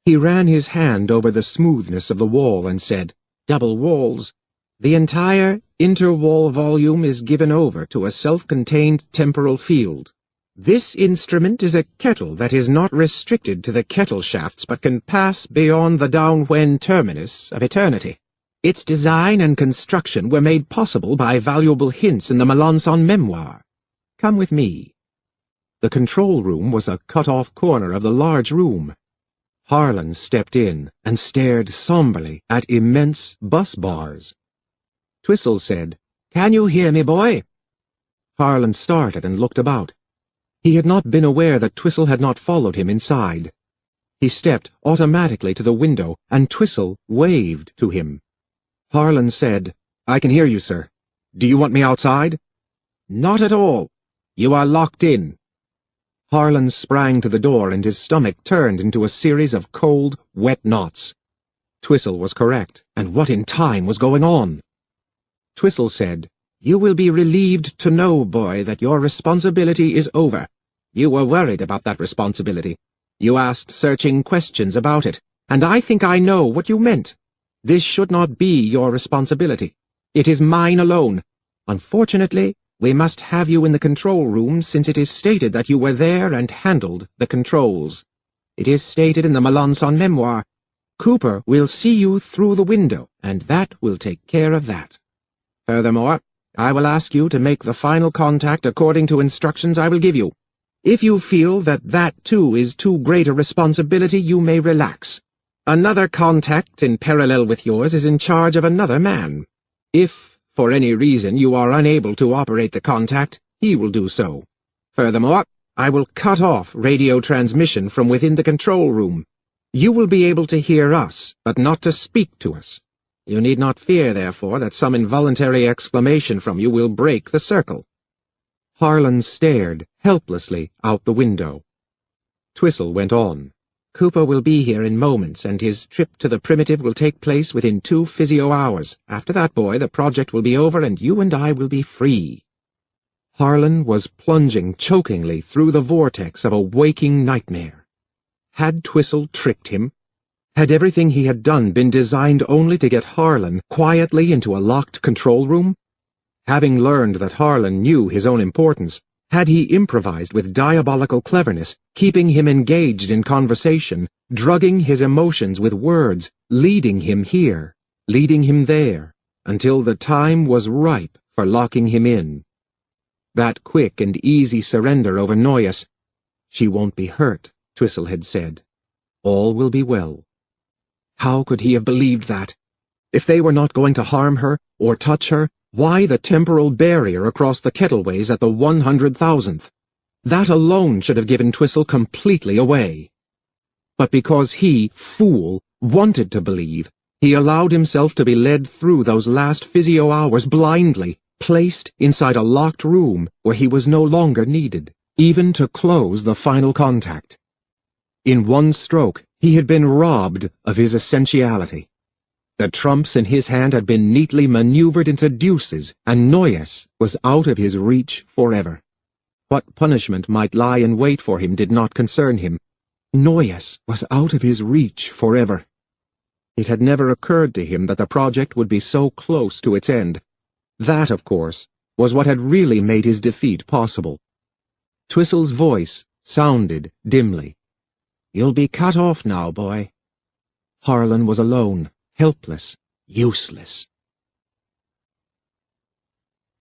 Speaker 2: He ran his hand over the smoothness of the wall and said, "Double walls. The entire interwall volume is given over to a self-contained temporal field. This instrument is a kettle that is not restricted to the kettle shafts but can pass beyond the down-when terminus of eternity. Its design and construction were made possible by valuable hints in the Melanson memoir. Come with me." The control room was a cut-off corner of the large room. Harlan stepped in and stared somberly at immense bus bars. Twistle said, "Can you hear me, boy?" Harlan started and looked about. He had not been aware that Twistle had not followed him inside. He stepped automatically to the window, and Twistle waved to him. Harlan said, "I can hear you, sir. Do you want me outside?" "Not at all. You are locked in." Harlan sprang to the door, and his stomach turned into a series of cold, wet knots. Twistle was correct, and what in time was going on? Twistle said, "You will be relieved to know, boy, that your responsibility is over. You were worried about that responsibility. You asked searching questions about it, and I think I know what you meant. This should not be your responsibility. It is mine alone. Unfortunately, we must have you in the control room since it is stated that you were there and handled the controls. It is stated in the Melanson memoir. Cooper will see you through the window, and that will take care of that. Furthermore, I will ask you to make the final contact according to instructions I will give you. If you feel that that too is too great a responsibility, you may relax. Another contact in parallel with yours is in charge of another man. If, for any reason, you are unable to operate the contact, he will do so. Furthermore, I will cut off radio transmission from within the control room. You will be able to hear us, but not to speak to us. You need not fear, therefore, that some involuntary exclamation from you will break the circle." Harlan stared helplessly out the window. Twistle went on. "Cooper will be here in moments, and his trip to the primitive will take place within 2 physio-hours. After that, boy, the project will be over, and you and I will be free." Harlan was plunging chokingly through the vortex of a waking nightmare. Had Twistle tricked him? Had everything he had done been designed only to get Harlan quietly into a locked control room? Having learned that Harlan knew his own importance, had he improvised with diabolical cleverness, keeping him engaged in conversation, drugging his emotions with words, leading him here, leading him there, until the time was ripe for locking him in? That quick and easy surrender over Noyes. "She won't be hurt," Twistle had said. "All will be well." How could he have believed that? If they were not going to harm her, or touch her, why the temporal barrier across the kettleways at the 100,000th? That alone should have given Twistle completely away. But because he, fool, wanted to believe, he allowed himself to be led through those last physio-hours blindly, placed inside a locked room where he was no longer needed, even to close the final contact. In one stroke, he had been robbed of his essentiality. The trumps in his hand had been neatly maneuvered into deuces, and Noyes was out of his reach forever. What punishment might lie in wait for him did not concern him. Noyes was out of his reach forever. It had never occurred to him that the project would be so close to its end. That, of course, was what had really made his defeat possible. Twistle's voice sounded dimly. "You'll be cut off now, boy." Harlan was alone, helpless, useless.